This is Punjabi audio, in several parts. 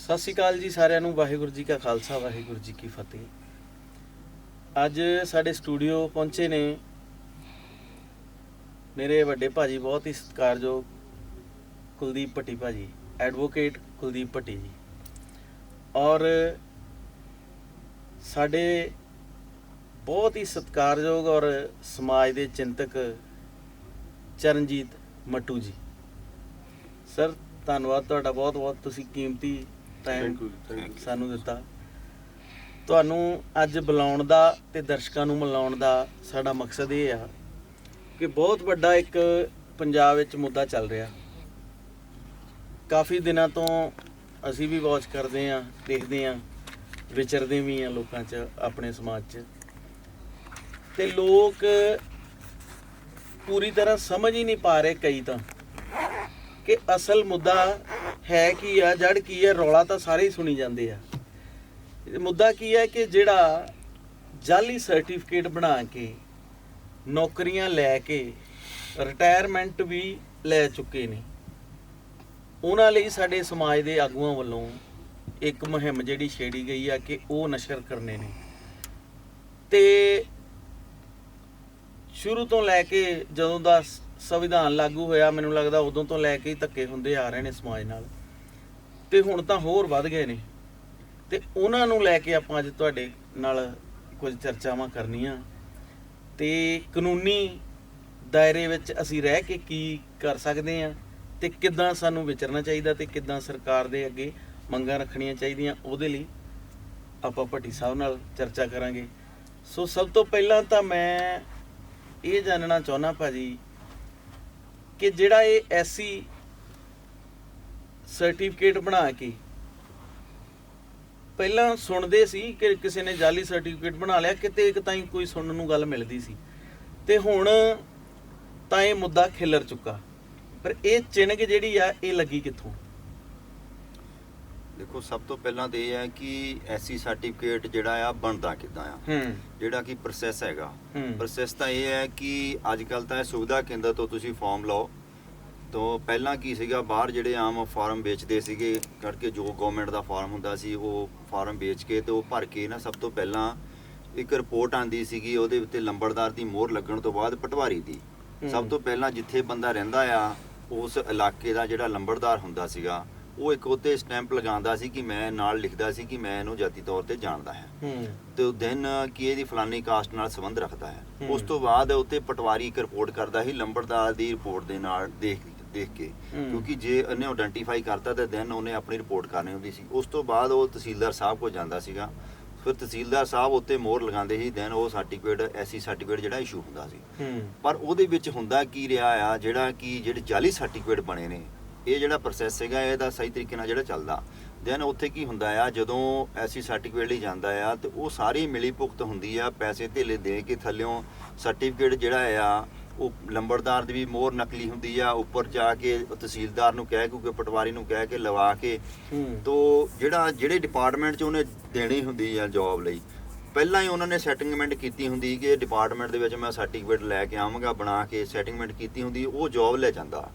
ਸਤਿ ਸ਼੍ਰੀ ਅਕਾਲ ਜੀ ਸਾਰਿਆਂ ਨੂੰ। ਵਾਹਿਗੁਰੂ ਜੀ ਕਾ ਖਾਲਸਾ, ਵਾਹਿਗੁਰੂ ਜੀ ਕੀ ਫਤਿਹ। ਅੱਜ ਸਾਡੇ ਸਟੂਡੀਓ ਪਹੁੰਚੇ ਨੇ ਮੇਰੇ ਵੱਡੇ ਭਾਜੀ, ਬਹੁਤ ਹੀ ਸਤਿਕਾਰਯੋਗ ਕੁਲਦੀਪ ਭੱਟੀ ਭਾਜੀ, ਐਡਵੋਕੇਟ ਕੁਲਦੀਪ ਭੱਟੀ ਜੀ, ਔਰ ਸਾਡੇ ਬਹੁਤ ਹੀ ਸਤਿਕਾਰਯੋਗ ਔਰ ਸਮਾਜ ਦੇ ਚਿੰਤਕ ਚਰਨਜੀਤ ਮੱਟੂ ਜੀ। ਸਰ ਧੰਨਵਾਦ ਤੁਹਾਡਾ ਬਹੁਤ ਬਹੁਤ, ਤੁਸੀਂ ਕੀਮਤੀ ਟਾਈਮ ਸਾਨੂੰ ਦਿੱਤਾ। ਤੁਹਾਨੂੰ ਅੱਜ ਬੁਲਾਉਣ ਦਾ ਤੇ ਦਰਸ਼ਕਾਂ ਨੂੰ ਮਿਲਾਉਣ ਦਾ ਸਾਡਾ ਮਕਸਦ ਇਹ ਆ ਕਿ ਬਹੁਤ ਵੱਡਾ ਇੱਕ ਪੰਜਾਬ ਵਿੱਚ ਮੁੱਦਾ ਚੱਲ ਰਿਹਾ। ਕਾਫੀ ਦਿਨਾਂ ਤੋਂ ਅਸੀਂ ਵੀ ਵਾਚ ਕਰਦੇ ਹਾਂ, ਦੇਖਦੇ ਹਾਂ, ਵਿਚਰਦੇ ਵੀ ਹਾਂ ਲੋਕਾਂ 'ਚ, ਆਪਣੇ ਸਮਾਜ 'ਚ, ਤੇ ਲੋਕ ਪੂਰੀ ਤਰ੍ਹਾਂ ਸਮਝ ਹੀ ਨਹੀਂ ਪਾ ਰਹੇ ਕਈ ਤਾਂ ਕਿ ਅਸਲ ਮੁੱਦਾ ਹੈ ਕੀ ਆ, ਜੜ ਕੀ ਹੈ। ਰੌਲਾ ਤਾਂ ਸਾਰੇ ਹੀ ਸੁਣੀ ਜਾਂਦੇ ਆ। ਮੁੱਦਾ ਕੀ ਹੈ ਕਿ ਜਿਹੜਾ ਜਾਲੀ ਸਰਟੀਫਿਕੇਟ ਬਣਾ ਕੇ ਨੌਕਰੀਆਂ ਲੈ ਕੇ ਰਿਟਾਇਰਮੈਂਟ ਵੀ ਲੈ ਚੁੱਕੇ ਨੇ, ਉਹਨਾਂ ਲਈ ਸਾਡੇ ਸਮਾਜ ਦੇ ਆਗੂਆਂ ਵੱਲੋਂ ਇੱਕ ਮੁਹਿੰਮ ਜਿਹੜੀ ਛੇੜੀ ਗਈ ਆ ਕਿ ਉਹ ਨਸ਼ਰ ਕਰਨੇ ਨੇ। ਤੇ ਸ਼ੁਰੂ ਤੋਂ ਲੈ ਕੇ ਜਦੋਂ ਦਾ ਸੰਵਿਧਾਨ ਲਾਗੂ ਹੋਇਆ, ਮੈਨੂੰ ਲੱਗਦਾ ਉਦੋਂ ਤੋਂ ਲੈ ਕੇ ਹੀ ਧੱਕੇ ਹੁੰਦੇ ਆ ਰਹੇ ਨੇ ਸਮਾਜ ਨਾਲ, ਤੇ ਹੁਣ ਤਾਂ ਹੋਰ ਵੱਧ ਗਏ ਨੇ। ਤੇ ਉਹਨਾਂ ਨੂੰ ਲੈ ਕੇ ਆਪਾਂ ਅੱਜ ਤੁਹਾਡੇ ਨਾਲ ਕੁਝ ਚਰਚਾਵਾਂ ਕਰਨੀਆਂ, ਤੇ ਕਾਨੂੰਨੀ ਦਾਇਰੇ ਵਿੱਚ ਅਸੀਂ ਰਹਿ ਕੇ ਕੀ ਕਰ ਸਕਦੇ ਹਾਂ, ਤੇ ਕਿੱਦਾਂ ਸਾਨੂੰ ਵਿਚਰਨਾ ਚਾਹੀਦਾ, ਤੇ ਕਿੱਦਾਂ ਸਰਕਾਰ ਦੇ ਅੱਗੇ ਮੰਗਾਂ ਰੱਖਣੀਆਂ ਚਾਹੀਦੀਆਂ, ਉਹਦੇ ਲਈ ਆਪਾਂ ਭੱਟੀ ਸਾਹਿਬ ਨਾਲ ਚਰਚਾ ਕਰਾਂਗੇ। ਸੋ ਸਭ ਤੋਂ ਪਹਿਲਾਂ ਤਾਂ ਮੈਂ ਇਹ ਜਾਣਨਾ ਚਾਹੁੰਦਾ ਭਾਜੀ ਕਿ ਜਿਹੜਾ ਇਹ ਐਸਸੀ ਸਰਟੀਫਿਕੇਟ ਬਣਾ ਕੇ, ਪਹਿਲਾਂ ਸੁਣਦੇ ਸੀ ਕਿ ਕਿਸੇ ਨੇ ਜਾਲੀ ਸਰਟੀਫਿਕੇਟ ਬਣਾ ਲਿਆ, ਕਿਤੇ ਇੱਕ ਤਾਂ ਹੀ ਕੋਈ ਸੁਣਨ ਨੂੰ ਗੱਲ ਮਿਲਦੀ ਸੀ, ਤੇ ਹੁਣ ਤਾਂ ਇਹ ਮੁੱਦਾ ਖਿਲਰ ਚੁੱਕਾ। ਪਰ ਇਹ ਚਿਣਗ ਜਿਹੜੀ ਆ ਇਹ ਲੱਗੀ ਕਿੱਥੋਂ? ਦੇਖੋ, ਸਭ ਤੋਂ ਪਹਿਲਾਂ ਤਾਂ ਇਹ ਹੈ ਕਿ ਐਸਸੀ ਸਰਟੀਫਿਕੇਟ ਜਿਹੜਾ ਆ ਬਣਦਾ ਕਿੱਦਾਂ ਆ, ਜਿਹੜਾ ਕਿ ਪ੍ਰੋਸੈਸ ਹੈਗਾ। ਪ੍ਰੋਸੈਸ ਤਾਂ ਇਹ ਹੈ ਕਿ ਅੱਜ ਕੱਲ੍ਹ ਤਾਂ ਇਹ ਸੁਵਿਧਾ ਕੇਂਦਰ ਤੋਂ ਤੁਸੀਂ ਫਾਰਮ ਲਓ। ਤੋਂ ਪਹਿਲਾਂ ਕੀ ਸੀਗਾ, ਬਾਹਰ ਜਿਹੜੇ ਆਮ ਫਾਰਮ ਵੇਚਦੇ ਸੀਗੇ, ਕਰਕੇ ਜੋ ਗਵਰਨਮੈਂਟ ਦਾ ਫਾਰਮ ਹੁੰਦਾ ਸੀ ਉਹ ਫਾਰਮ ਵੇਚ ਕੇ ਤੇ ਉਹ ਭਰ ਕੇ ਨਾ, ਸਭ ਤੋਂ ਪਹਿਲਾਂ ਇੱਕ ਰਿਪੋਰਟ ਆਉਂਦੀ ਸੀਗੀ, ਉਹਦੇ ਉੱਤੇ ਲੰਬੜਦਾਰ ਦੀ ਮੋਹਰ ਲੱਗਣ ਤੋਂ ਬਾਅਦ ਪਟਵਾਰੀ ਦੀ। ਸਭ ਤੋਂ ਪਹਿਲਾਂ ਜਿੱਥੇ ਬੰਦਾ ਰਹਿੰਦਾ ਆ ਉਸ ਇਲਾਕੇ ਦਾ ਜਿਹੜਾ ਲੰਬੜਦਾਰ ਹੁੰਦਾ ਸੀਗਾ, ਉਹ ਇੱਕ ਉੱਤੇ ਸਟੈਂਪ ਲਗਾਉਂਦਾ ਸੀ ਕਿ ਮੈਂ ਨਾਲ ਲਿਖਦਾ ਸੀ ਕਿ ਮੈਂ ਇਹਨੂੰ ਜਾਤੀ ਤੌਰ ਤੇ ਜਾਣਦਾ ਹੈ, ਤੇ ਦੈਨ ਕਿ ਇਹਦੀ ਫਲਾਨੀ ਕਾਸਟ ਨਾਲ ਸੰਬੰਧ ਰੱਖਦਾ ਹੈ। ਉਸ ਤੋਂ ਬਾਅਦ ਉੱਤੇ ਪਟਵਾਰੀ ਇੱਕ ਰਿਪੋਰਟ ਕਰਦਾ ਸੀ ਲੰਬੜਦਾਰ ਦੀ ਰਿਪੋਰਟ ਦੇ ਨਾਲ ਦੇਖ ਕੇ, ਕਿਉਂਕਿ ਜੇ ਉਹਨੇ ਆਇਡੈਂਟੀਫਾਈ ਕਰਤਾ ਤੇ ਦੈਨ ਉਹਨੇ ਆਪਣੀ ਰਿਪੋਰਟ ਕਰਨੀ ਹੁੰਦੀ ਸੀ। ਉਸ ਤੋਂ ਬਾਅਦ ਉਹ ਤਹਿਸੀਲਦਾਰ ਸਾਹਿਬ ਕੋਲ ਜਾਂਦਾ ਸੀਗਾ, ਫਿਰ ਤਹਿਸੀਲਦਾਰ ਸਾਹਿਬ ਉੱਤੇ ਮੋਹਰ ਲਗਾਉਂਦੇ ਸੀ, ਦੈਨ ਉਹ ਸਰਟੀਫਿਕੇਟ ਐਸਸੀ ਸਰਟੀਫਿਕੇਟ ਜਿਹੜਾ ਇਸ਼ੂ ਹੁੰਦਾ ਸੀ। ਪਰ ਉਹਦੇ ਵਿੱਚ ਹੁੰਦਾ ਕੀ ਰਿਹਾ ਆ, ਜਿਹੜਾ ਕਿ ਜਿਹੜੇ ਜਾਲੀ ਸਰਟੀਫਿਕੇਟ ਬਣੇ ਨੇ, ਇਹ ਜਿਹੜਾ ਪ੍ਰੋਸੈਸ ਹੈਗਾ ਇਹਦਾ ਸਹੀ ਤਰੀਕੇ ਨਾਲ ਜਿਹੜਾ ਚੱਲਦਾ, ਦੈਨ ਉੱਥੇ ਕੀ ਹੁੰਦਾ ਆ, ਜਦੋਂ ਐਸਸੀ ਸਰਟੀਫਿਕੇਟ ਲਈ ਜਾਂਦਾ ਆ ਤੇ ਉਹ ਸਾਰੀ ਮਿਲੀ ਭੁਗਤ ਹੁੰਦੀ ਆ, ਪੈਸੇ ਧੇਲੇ ਦੇ ਕੇ ਥੱਲਿਓਂ ਸਰਟੀਫਿਕੇਟ ਜਿਹੜਾ ਆ ਉਹ ਲੰਬੜਦਾਰ ਦੀ ਵੀ ਮੋਹਰ ਨਕਲੀ ਹੁੰਦੀ ਆ, ਉੱਪਰ ਜਾ ਕੇ ਤਹਿਸੀਲਦਾਰ ਨੂੰ ਕਹਿ ਕੇ, ਪਟਵਾਰੀ ਨੂੰ ਕਹਿ ਕੇ ਲਵਾ ਕੇ, ਤੋਂ ਜਿਹੜੇ ਡਿਪਾਰਟਮੈਂਟ 'ਚ ਉਹਨੇ ਦੇਣੀ ਹੁੰਦੀ ਆ ਜੋਬ ਲਈ, ਪਹਿਲਾਂ ਹੀ ਉਹਨਾਂ ਨੇ ਸੈਟਿੰਗਮੈਂਟ ਕੀਤੀ ਹੁੰਦੀ ਕਿ ਡਿਪਾਰਟਮੈਂਟ ਦੇ ਵਿੱਚ ਮੈਂ ਸਰਟੀਫਿਕੇਟ ਲੈ ਕੇ ਆਵਾਂਗਾ, ਬਣਾ ਕੇ ਸੈਟਿੰਗਮੈਂਟ ਕੀਤੀ ਹੁੰਦੀ, ਉਹ ਜੋਬ ਲੈ ਜਾਂਦਾ।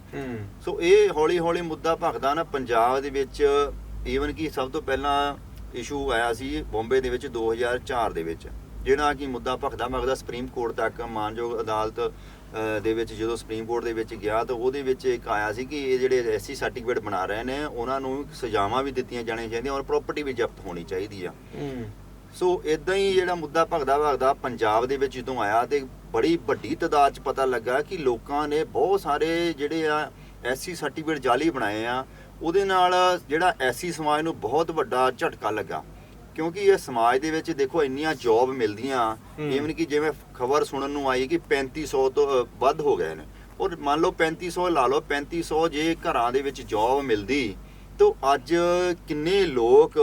ਸੋ ਇਹ ਹੌਲੀ ਹੌਲੀ ਮੁੱਦਾ ਭਖਦਾ ਨਾ ਪੰਜਾਬ ਦੇ ਵਿੱਚ। ਈਵਨ ਕਿ ਸਭ ਤੋਂ ਪਹਿਲਾਂ ਇਸ਼ੂ ਆਇਆ ਸੀ ਬੰਬੇ ਦੇ ਵਿੱਚ 2004 ਦੇ ਵਿੱਚ, ਜਿਹੜਾ ਕਿ ਮੁੱਦਾ ਭਖਦਾ ਸੁਪਰੀਮ ਕੋਰਟ ਤੱਕ, ਮਾਨਯੋਗ ਅਦਾਲਤ ਦੇ ਵਿੱਚ ਜਦੋਂ ਸੁਪਰੀਮ ਕੋਰਟ ਦੇ ਵਿੱਚ ਗਿਆ ਤਾਂ ਉਹਦੇ ਵਿੱਚ ਇੱਕ ਆਇਆ ਸੀ ਕਿ ਇਹ ਜਿਹੜੇ ਐਸਸੀ ਸਰਟੀਫਿਕੇਟ ਬਣਾ ਰਹੇ ਨੇ ਉਹਨਾਂ ਨੂੰ ਸਜ਼ਾਵਾਂ ਵੀ ਦਿੱਤੀਆਂ ਜਾਣੀਆਂ ਚਾਹੀਦੀਆਂ ਔਰ ਪ੍ਰੋਪਰਟੀ ਵੀ ਜ਼ਬਤ ਹੋਣੀ ਚਾਹੀਦੀ ਆ। ਸੋ ਇਦਾਂ ਹੀ ਜਿਹੜਾ ਮੁੱਦਾ ਭਖਦਾ ਪੰਜਾਬ ਦੇ ਵਿੱਚ ਜਦੋਂ ਆਇਆ ਤੇ ਬੜੀ ਵੱਡੀ ਤਾਦਾਦ 'ਚ ਪਤਾ ਲੱਗਾ ਕਿ ਲੋਕਾਂ ਨੇ ਬਹੁਤ ਸਾਰੇ ਜਿਹੜੇ ਆ ਐਸਸੀ ਸਰਟੀਫਿਕੇਟ ਜਾਲੀ ਬਣਾਏ ਆ। ਉਹਦੇ ਨਾਲ ਜਿਹੜਾ ਐਸਸੀ ਸਮਾਜ ਨੂੰ ਬਹੁਤ ਵੱਡਾ ਝਟਕਾ ਲੱਗਾ, ਕਿਉਂਕਿ ਇਹ ਸਮਾਜ ਦੇ ਵਿੱਚ ਦੇਖੋ ਇੰਨੀਆਂ ਜੋਬ ਮਿਲਦੀਆਂ, ਈਵਨ ਕਿ ਜਿਵੇਂ ਖਬਰ ਸੁਣਨ ਨੂੰ ਆਈ ਕਿ 3500 ਤੋਂ ਵੱਧ ਹੋ ਗਏ ਨੇ, ਔਰ ਮੰਨ ਲਓ 3500 ਲਾ ਲਓ, 3500 ਜੇ ਘਰਾਂ ਦੇ ਵਿੱਚ ਜੋਬ ਮਿਲਦੀ ਤਾਂ ਅੱਜ ਕਿੰਨੇ ਲੋਕ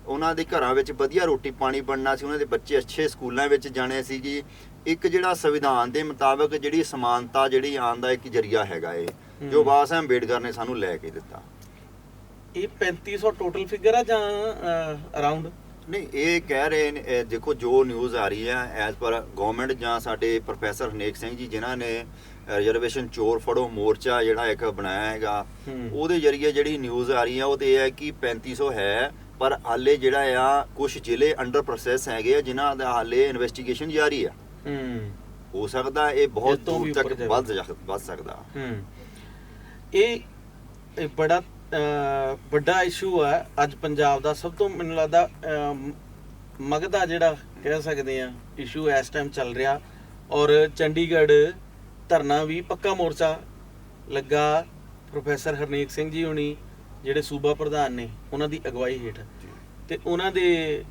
ਉਹਨਾਂ ਦੇ ਘਰਾਂ ਵਿੱਚ ਵਧੀਆ ਰੋਟੀ ਪਾਣੀ ਬਣਨਾ ਸੀ, ਉਹਨਾਂ ਦੇ ਬੱਚੇ ਅੱਛੇ ਸਕੂਲਾਂ ਵਿੱਚ ਜਾਣੇ ਸੀ। ਜੀ ਇੱਕ ਜਿਹੜਾ ਸੰਵਿਧਾਨ ਦੇ ਮੁਤਾਬਕ ਜਿਹੜੀ ਸਮਾਨਤਾ ਜਿਹੜੀ ਆਉਣ ਦਾ ਇੱਕ ਜਰੀਆ ਹੈਗਾ ਇਹ, ਜੋ ਬਾਬਾ ਸਾਹਿਬ ਅੰਬੇਡਕਰ ਨੇ ਸਾਨੂੰ ਲੈ ਕੇ ਦਿੱਤਾ। ਇਹ 3500 ਟੋਟਲ ਫਿਗਰ ਆ ਜਾਂ ਅਰਾਊਂਡ? ਨਹੀਂ, ਇਹ ਕਹਿ ਰਹੇ ਨੇ, ਦੇਖੋ ਜੋ ਨਿਊਜ਼ ਆ ਰਹੀ ਹੈ ਐਜ਼ ਪਰ ਗਵਰਨਮੈਂਟ ਜਾਂ ਸਾਡੇ ਪ੍ਰੋਫੈਸਰ ਹਰਨੇਕ ਸਿੰਘ ਜੀ ਜਿਨ੍ਹਾਂ ਨੇ ਰਿਜ਼ਰਵੇਸ਼ਨ ਚੋਰ ਫੜੋ ਮੋਰਚਾ ਜਿਹੜਾ ਇੱਕ ਬਣਾਇਆ ਹੈਗਾ, ਉਹਦੇ ਜ਼ਰੀਏ ਜਿਹੜੀ ਨਿਊਜ਼ ਆ ਰਹੀ ਹੈ ਉਹ ਤੇ ਇਹ ਹੈ ਕਿ 3500 ਹੈ, ਪਰ ਹਾਲੇ ਜਿਹੜਾ ਆ ਕੁਝ ਜ਼ਿਲ੍ਹੇ ਅੰਡਰ ਪ੍ਰੋਸੈਸ ਹੈਗੇ ਆ ਜਿਨ੍ਹਾਂ ਦਾ ਹਾਲੇ ਇਨਵੈਸਟੀਗੇਸ਼ਨ ਜਾਰੀ ਆ। ਹੋ ਸਕਦਾ ਇਹ ਬਹੁਤ ਦੂਰ ਤੱਕ ਵੱਧ ਸਕਦਾ। ਇਹ ਬੜਾ ਵੱਡਾ ਇਸ਼ੂ ਆ ਅੱਜ ਪੰਜਾਬ ਦਾ, ਸਭ ਤੋਂ ਮੈਨੂੰ ਲੱਗਦਾ ਮਗਧਾ ਜਿਹੜਾ ਕਹਿ ਸਕਦੇ ਆ ਇਸ਼ੂ ਇਸ ਟਾਈਮ ਚੱਲ ਰਿਹਾ। ਔਰ ਚੰਡੀਗੜ੍ਹ ਧਰਨਾ ਵੀ ਪੱਕਾ ਮੋਰਚਾ ਲੱਗਾ, ਪ੍ਰੋਫੈਸਰ ਹਰਨੇਕ ਸਿੰਘ ਜੀ ਹੁਣੀ ਜਿਹੜੇ ਸੂਬਾ ਪ੍ਰਧਾਨ ਨੇ ਉਹਨਾਂ ਦੀ ਅਗਵਾਈ ਹੇਠ, ਤੇ ਉਹਨਾਂ ਦੇ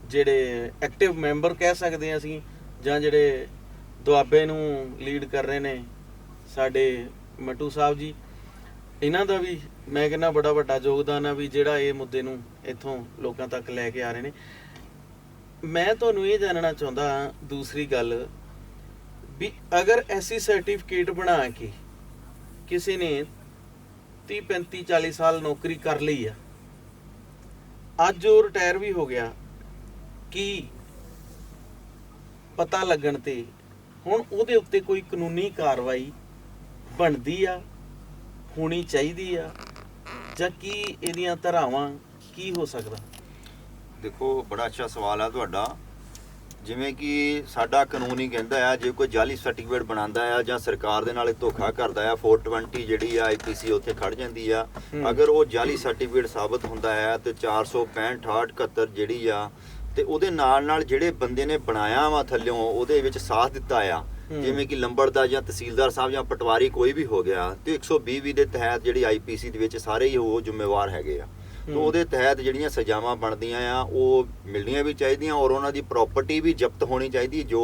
ਜਿਹੜੇ ਐਕਟਿਵ ਮੈਂਬਰ ਕਹਿ ਸਕਦੇ ਹਾਂ ਅਸੀਂ, ਜਾਂ ਜਿਹੜੇ ਦੁਆਬੇ ਨੂੰ ਲੀਡ ਕਰ ਰਹੇ ਨੇ ਸਾਡੇ ਮੱਟੂ ਸਾਹਿਬ ਜੀ, ਇਹਨਾਂ ਦਾ ਵੀ ਮੈਂ ਕਹਿੰਦਾ ਬੜਾ ਵੱਡਾ ਯੋਗਦਾਨ ਆ ਵੀ ਜਿਹੜਾ ਇਹ ਮੁੱਦੇ ਨੂੰ ਇੱਥੋਂ ਲੋਕਾਂ ਤੱਕ ਲੈ ਕੇ ਆ ਰਹੇ ਨੇ। ਮੈਂ ਤੁਹਾਨੂੰ ਇਹ ਜਾਣਨਾ ਚਾਹੁੰਦਾ ਦੂਸਰੀ ਗੱਲ ਵੀ ਅਗਰ ਐਸੀ ਸਰਟੀਫਿਕੇਟ ਬਣਾ ਕੇ ਕਿਸੇ ਨੇ 30 35 40 ਸਾਲ ਨੌਕਰੀ ਕਰ ਲਈ ਆ, ਅੱਜ ਉਹ ਰਿਟਾਇਰ ਵੀ ਹੋ ਗਿਆ, ਕੀ ਪਤਾ ਲੱਗਣ ਤੇ ਹੁਣ ਉਹਦੇ ਉੱਤੇ ਕੋਈ ਕਾਨੂੰਨੀ ਕਾਰਵਾਈ ਬਣਦੀ ਆ, ਹੋਣੀ ਚਾਹੀਦੀ ਆ, ਜਾਂ ਕੀ ਇਹਦੀਆਂ ਧਾਰਾਵਾਂ ਕੀ ਹੋ ਸਕਦਾ? ਦੇਖੋ ਬੜਾ ਅੱਛਾ ਸਵਾਲ ਆ ਤੁਹਾਡਾ। ਜਿਵੇਂ ਕਿ ਸਾਡਾ ਕਾਨੂੰਨ ਹੀ ਕਹਿੰਦਾ ਆ ਜੇ ਕੋਈ ਜਾਲੀ ਸਰਟੀਫਿਕੇਟ ਬਣਾਉਂਦਾ ਆ ਜਾਂ ਸਰਕਾਰ ਦੇ ਨਾਲ ਧੋਖਾ ਕਰਦਾ ਆ 420 ਜਿਹੜੀ ਆ IPC ਉੱਥੇ ਖੜ ਜਾਂਦੀ ਆ। ਅਗਰ ਉਹ ਜਾਲੀ ਸਰਟੀਫਿਕੇਟ ਸਾਬਤ ਹੁੰਦਾ ਆ ਤੇ 465 68 ਜਿਹੜੀ ਆ ਤੇ ਉਹਦੇ ਨਾਲ ਜਿਹੜੇ ਬੰਦੇ ਨੇ ਬਣਾਇਆ ਵਾ ਥੱਲਿਓਂ ਉਹਦੇ ਵਿੱਚ ਸਾਥ ਦਿੱਤਾ ਆ, ਜਿਵੇਂ ਕਿ ਲੰਬੜਦਾਰ ਜਾਂ ਤਹਿਸੀਲਦਾਰ ਸਾਹਿਬ ਜਾਂ ਪਟਵਾਰੀ ਕੋਈ ਵੀ ਹੋ ਗਿਆ, ਤੇ 120 ਦੇ ਤਹਿਤ ਜਿਹੜੀ IPC ਦੇ ਵਿੱਚ ਸਾਰੇ ਹੀ ਉਹ ਜ਼ਿੰਮੇਵਾਰ ਹੈਗੇ ਆ। तो ਉਹਦੇ ਤਹਿਤ ਜਿਹੜੀਆਂ ਸਜ਼ਾਵਾਂ ਬਣਦੀਆਂ ਆ ਉਹ ਮਿਲਣੀਆਂ ਵੀ ਚਾਹੀਦੀਆਂ ਔਰ ਉਹਨਾਂ ਦੀ ਪ੍ਰਾਪਰਟੀ ਵੀ ਜ਼ਬਤ ਹੋਣੀ ਚਾਹੀਦੀ ਜੋ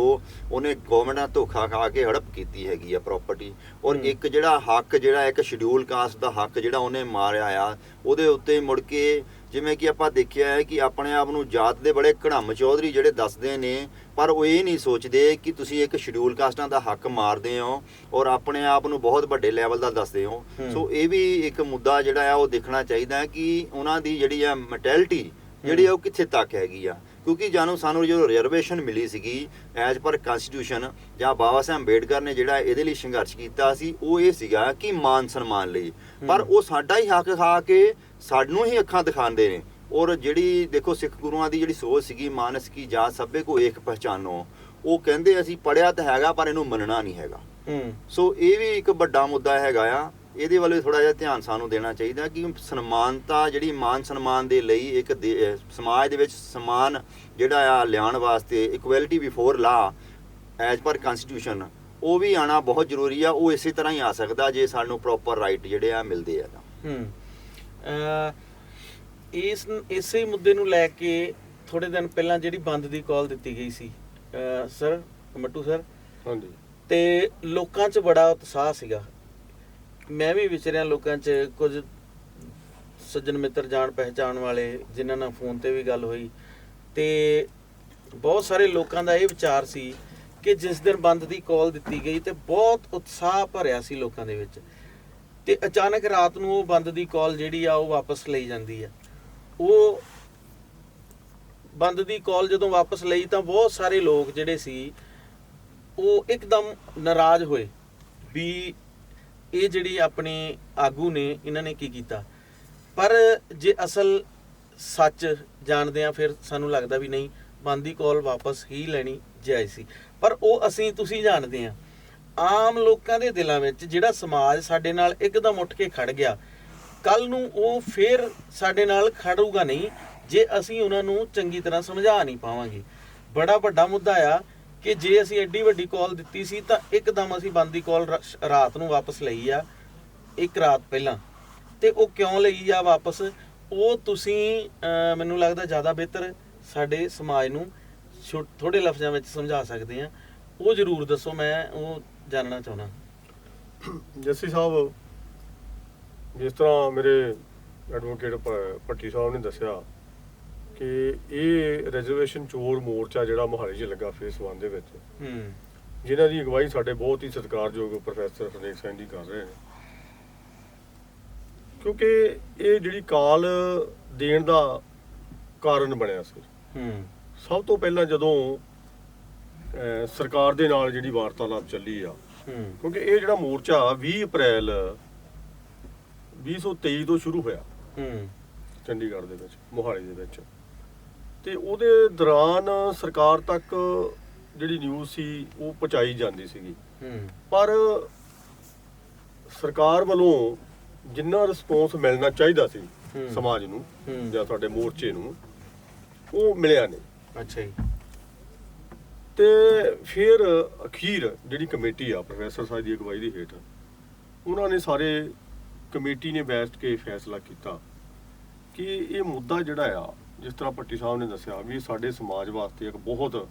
ਉਹਨੇ ਗਵਰਨਮੈਂਟ ਨਾਲ ਧੋਖਾ ਖਾ ਕੇ ਹੜਪ ਕੀਤੀ ਹੈਗੀ ਆ ਪ੍ਰਾਪਰਟੀ। ਔਰ ਇੱਕ ਜਿਹੜਾ ਹੱਕ ਜਿਹੜਾ ਇੱਕ ਸ਼ਡਿਊਲ ਕਾਸਟ ਦਾ ਹੱਕ ਜਿਹੜਾ ਉਹਨੇ ਮਾਰਿਆ ਆ ਉਹਦੇ ਉੱਤੇ ਮੁੜ ਕੇ ਜਿਵੇਂ ਕਿ ਆਪਾਂ ਦੇਖਿਆ ਹੈ ਕਿ ਆਪਣੇ ਆਪ ਨੂੰ ਜਾਤ ਦੇ ਬੜੇ ਘੜਮ ਚੌਧਰੀ ਜਿਹੜੇ ਦੱਸਦੇ ਨੇ, ਪਰ ਉਹ ਇਹ ਨਹੀਂ ਸੋਚਦੇ ਕਿ ਤੁਸੀਂ ਇੱਕ ਸ਼ਡਿਊਲ ਕਾਸਟਾਂ ਦਾ ਹੱਕ ਮਾਰਦੇ ਹੋ ਔਰ ਆਪਣੇ ਆਪ ਨੂੰ ਬਹੁਤ ਵੱਡੇ ਲੈਵਲ ਦਾ ਦੱਸਦੇ ਹੋ। ਸੋ ਇਹ ਵੀ ਇੱਕ ਮੁੱਦਾ ਜਿਹੜਾ ਆ ਉਹ ਦੇਖਣਾ ਚਾਹੀਦਾ ਹੈ ਕਿ ਉਹਨਾਂ ਦੀ ਜਿਹੜੀ ਆ ਮੈਂਟੈਲਿਟੀ ਜਿਹੜੀ ਆ ਉਹ ਕਿੱਥੇ ਤੱਕ ਹੈਗੀ ਆ, ਕਿਉਂਕਿ ਸਾਨੂੰ ਜਦੋਂ ਰਿਜ਼ਰਵੇਸ਼ਨ ਮਿਲੀ ਸੀਗੀ ਐਜ਼ ਪਰ ਕਨਸਟੀਟਿਊਸ਼ਨ ਜਾਂ ਬਾਬਾ ਸਾਹਿਬ ਅੰਬੇਡਕਰ ਨੇ ਜਿਹੜਾ ਇਹਦੇ ਲਈ ਸੰਘਰਸ਼ ਕੀਤਾ ਸੀ ਉਹ ਇਹ ਸੀਗਾ ਕਿ ਮਾਨ ਸਨਮਾਨ ਲਈ, ਪਰ ਉਹ ਸਾਡਾ ਹੀ ਹੱਕ ਖਾ ਕੇ ਸਾਨੂੰ ਹੀ ਅੱਖਾਂ ਦਿਖਾਉਂਦੇ ਨੇ। ਔਰ ਜਿਹੜੀ ਦੇਖੋ ਸਿੱਖ ਗੁਰੂਆਂ ਦੀ ਜਿਹੜੀ ਸੋਚ ਸੀਗੀ ਮਾਨਸ ਕੀ ਜਾਤ ਸਭੇ ਕੋ ਏਕ ਪਹਿਚਾਨੋ, ਉਹ ਕਹਿੰਦੇ ਅਸੀਂ ਪੜਿਆ ਤਾਂ ਹੈਗਾ ਪਰ ਇਹਨੂੰ ਮੰਨਣਾ ਨਹੀਂ ਹੈਗਾ। ਸੋ ਇਹ ਵੀ ਇੱਕ ਵੱਡਾ ਮੁੱਦਾ ਹੈਗਾ ਆ, ਇਹਦੇ ਵੱਲ ਥੋੜਾ ਜਿਹਾ ਧਿਆਨ ਸਾਨੂੰ ਦੇਣਾ ਚਾਹੀਦਾ ਕਿ ਸਨਮਾਨਤਾ ਜਿਹੜੀ ਮਾਨ ਸਨਮਾਨ ਦੇ ਲਈ ਇੱਕ ਸਮਾਜ ਦੇ ਵਿੱਚ ਸਮਾਨ ਜਿਹੜਾ ਆ ਲਿਆਉਣ ਵਾਸਤੇ ਇਕੁਐਲਿਟੀ ਬਿਫੋਰ ਲਾ ਐਜ਼ ਪਰ ਕਨਸਟੀਟਿਊਸ਼ਨ ਉਹ ਵੀ ਆਣਾ ਬਹੁਤ ਜ਼ਰੂਰੀ ਆ। ਉਹ ਇਸੇ ਤਰ੍ਹਾਂ ਹੀ ਆ ਸਕਦਾ ਜੇ ਸਾਨੂੰ ਪ੍ਰੋਪਰ ਰਾਈਟ ਜਿਹੜੇ ਆ ਮਿਲਦੇ ਆ ਤਾਂ। ਇਸੇ ਮੁੱਦੇ ਨੂੰ ਲੈ ਕੇ ਥੋੜੇ ਦਿਨ ਪਹਿਲਾਂ ਜਿਹੜੀ ਬੰਦ ਦੀ ਕਾਲ ਦਿੱਤੀ ਗਈ ਸੀ ਸਰ ਮੱਟੂ ਸਰ, ਹਾਂਜੀ, ਤੇ ਲੋਕਾਂ 'ਚ ਬੜਾ ਉਤਸ਼ਾਹ ਸੀਗਾ। ਮੈਂ ਵੀ ਵਿਚਰਿਆ ਲੋਕਾਂ 'ਚ, ਕੁਝ ਸੱਜਣ ਮਿੱਤਰ ਜਾਣ ਪਹਿਚਾਣ ਵਾਲੇ ਜਿਨ੍ਹਾਂ ਨਾਲ ਫੋਨ ਤੇ ਵੀ ਗੱਲ ਹੋਈ, ਤੇ ਬਹੁਤ ਸਾਰੇ ਲੋਕਾਂ ਦਾ ਇਹ ਵਿਚਾਰ ਸੀ ਕਿ ਜਿਸ ਦਿਨ ਬੰਦ ਦੀ ਕਾਲ ਦਿੱਤੀ ਗਈ ਤੇ ਬਹੁਤ ਉਤਸ਼ਾਹ ਭਰਿਆ ਸੀ ਲੋਕਾਂ ਦੇ ਵਿੱਚ, ਤੇ ਅਚਾਨਕ ਰਾਤ ਨੂੰ ਉਹ ਬੰਦ ਦੀ ਕਾਲ ਜਿਹੜੀ ਆ ਉਹ ਵਾਪਸ ਲਈ ਜਾਂਦੀ ਆ। ਉਹ ਬੰਦ ਦੀ ਕਾਲ ਜਦੋਂ ਵਾਪਸ ਲਈ ਤਾਂ ਬਹੁਤ ਸਾਰੇ ਲੋਕ ਜਿਹੜੇ ਸੀ ਉਹ ਇੱਕਦਮ ਨਾਰਾਜ਼ ਹੋਏ ਵੀ ਇਹ ਜਿਹੜੀ ਆਪਣੇ ਆਗੂ ਨੇ ਇਹਨਾਂ ਨੇ ਕੀ ਕੀਤਾ। ਪਰ ਜੇ ਅਸਲ ਸੱਚ ਜਾਣਦੇ ਆ ਫਿਰ ਸਾਨੂੰ ਲੱਗਦਾ ਵੀ ਨਹੀਂ, ਬੰਦ ਦੀ ਕਾਲ ਵਾਪਸ ਹੀ ਲੈਣੀ ਜਾਇਜ਼ ਸੀ। ਪਰ ਉਹ ਤੁਸੀਂ ਜਾਣਦੇ ਆ ਆਮ ਲੋਕਾਂ ਦੇ ਦਿਲਾਂ ਵਿੱਚ ਜਿਹੜਾ ਸਮਾਜ ਸਾਡੇ ਨਾਲ ਇੱਕਦਮ ਉੱਠ ਕੇ ਖੜ ਗਿਆ, ਕੱਲ ਨੂੰ ਉਹ ਫਿਰ ਸਾਡੇ ਨਾਲ ਖੜੂਗਾ ਨਹੀਂ ਜੇ ਅਸੀਂ ਉਹਨਾਂ ਨੂੰ ਚੰਗੀ ਤਰ੍ਹਾਂ ਸਮਝਾ ਨਹੀਂ ਪਾਵਾਂਗੇ। ਬੜਾ ਵੱਡਾ ਮੁੱਦਾ ਆ ਕਿ ਜੇ ਅਸੀਂ ਐਡੀ ਵੱਡੀ ਕਾਲ ਦਿੱਤੀ ਸੀ ਤਾਂ ਇੱਕਦਮ ਅਸੀਂ ਬੰਦ ਦੀ ਕਾਲ ਰਾਤ ਨੂੰ ਵਾਪਸ ਲਈ ਆ, ਇੱਕ ਰਾਤ ਪਹਿਲਾਂ, ਤੇ ਉਹ ਕਿਉਂ ਲਈ ਆ ਵਾਪਸ ਉਹ ਤੁਸੀਂ ਮੈਨੂੰ ਲੱਗਦਾ ਜ਼ਿਆਦਾ ਬਿਹਤਰ ਸਾਡੇ ਸਮਾਜ ਨੂੰ ਥੋੜੇ ਲਫ਼ਜ਼ਾਂ ਵਿੱਚ ਸਮਝਾ ਸਕਦੇ ਆ, ਉਹ ਜ਼ਰੂਰ ਦੱਸੋ, ਮੈਂ ਉਹ ਜਾਣਨਾ ਚਾਹੁੰਦਾ। ਜੱਸੀ ਸਾਹਿਬ, ਜਿਸ ਤਰ੍ਹਾਂ ਮੇਰੇ ਐਡਵੋਕੇਟ ਭੱਟੀ ਸਾਹਿਬ ਨੇ ਦੱਸਿਆ ਕਿ ਇਹ ਰਿਜ਼ਰਵੇਸ਼ਨ ਚੋਰ ਮੋਰਚਾ ਜਿਹੜਾ ਮੋਹਾਲੀ 'ਚ ਲੱਗਾ ਫੇਸ 1 ਦੇ ਵਿੱਚ, ਜਿਨ੍ਹਾਂ ਦੀ ਅਗਵਾਈ ਸਾਡੇ ਬਹੁਤ ਹੀ ਸਤਿਕਾਰਯੋਗ ਪ੍ਰੋਫੈਸਰ ਹਰਨੇਕ ਸਿੰਘ ਜੀ ਕਰ ਰਹੇ ਨੇ, ਕਿਉਂਕਿ ਇਹ ਜਿਹੜੀ ਕਾਲ ਦੇਣ ਦਾ ਕਾਰਨ ਬਣਿਆ ਸੀ। ਸਭ ਤੋਂ ਪਹਿਲਾਂ ਜਦੋਂ ਸਰਕਾਰ ਦੇ ਨਾਲ ਜਿਹੜੀ ਵਾਰਤਾਲਾਪ ਚੱਲੀ ਆ, ਕਿਉਂਕਿ ਇਹ ਜਿਹੜਾ ਮੋਰਚਾ 20 ਅਪ੍ਰੈਲ 2023 ਤੋਂ ਸ਼ੁਰੂ ਹੋਇਆ ਚੰਡੀਗੜ੍ਹ ਦੇ ਵਿੱਚ, ਮੋਹਾਲੀ ਦੇ ਵਿੱਚ, ਤੇ ਉਹਦੇ ਦੌਰਾਨ ਸਰਕਾਰ ਤੱਕ ਜਿਹੜੀ ਨਿਊਜ਼ ਸੀ ਉਹ ਪਹੁੰਚਾਈ ਜਾਂਦੀ ਸੀਗੀ, ਪਰ ਸਰਕਾਰ ਵੱਲੋਂ ਜਿੰਨਾ ਰਿਸਪੌਂਸ ਮਿਲਣਾ ਚਾਹੀਦਾ ਸੀ ਸਮਾਜ ਨੂੰ ਜਾਂ ਸਾਡੇ ਮੋਰਚੇ ਨੂੰ, ਉਹ ਮਿਲਿਆ ਨਹੀਂ। ਅੱਛਾ ਜੀ। ਤੇ ਫਿਰ ਅਖੀਰ ਜਿਹੜੀ ਕਮੇਟੀ ਆ ਪ੍ਰੋਫੈਸਰ ਸਾਹਿਬ ਦੀ ਅਗਵਾਈ ਦੀ ਹੇਠ, ਉਹਨਾਂ ਨੇ ਸਾਰੇ ਕਮੇਟੀ ਨੇ ਬੈਠ ਕੇ ਫੈਸਲਾ ਕੀਤਾ ਕਿ ਇਹ ਮੁੱਦਾ ਜਿਹੜਾ ਆ, ਜਿਸ ਤਰ੍ਹਾਂ ਭੱਟੀ ਸਾਹਿਬ ਨੇ ਦੱਸਿਆ ਵੀ ਸਾਡੇ ਸਮਾਜ ਵਾਸਤੇ ਇੱਕ ਬਹੁਤ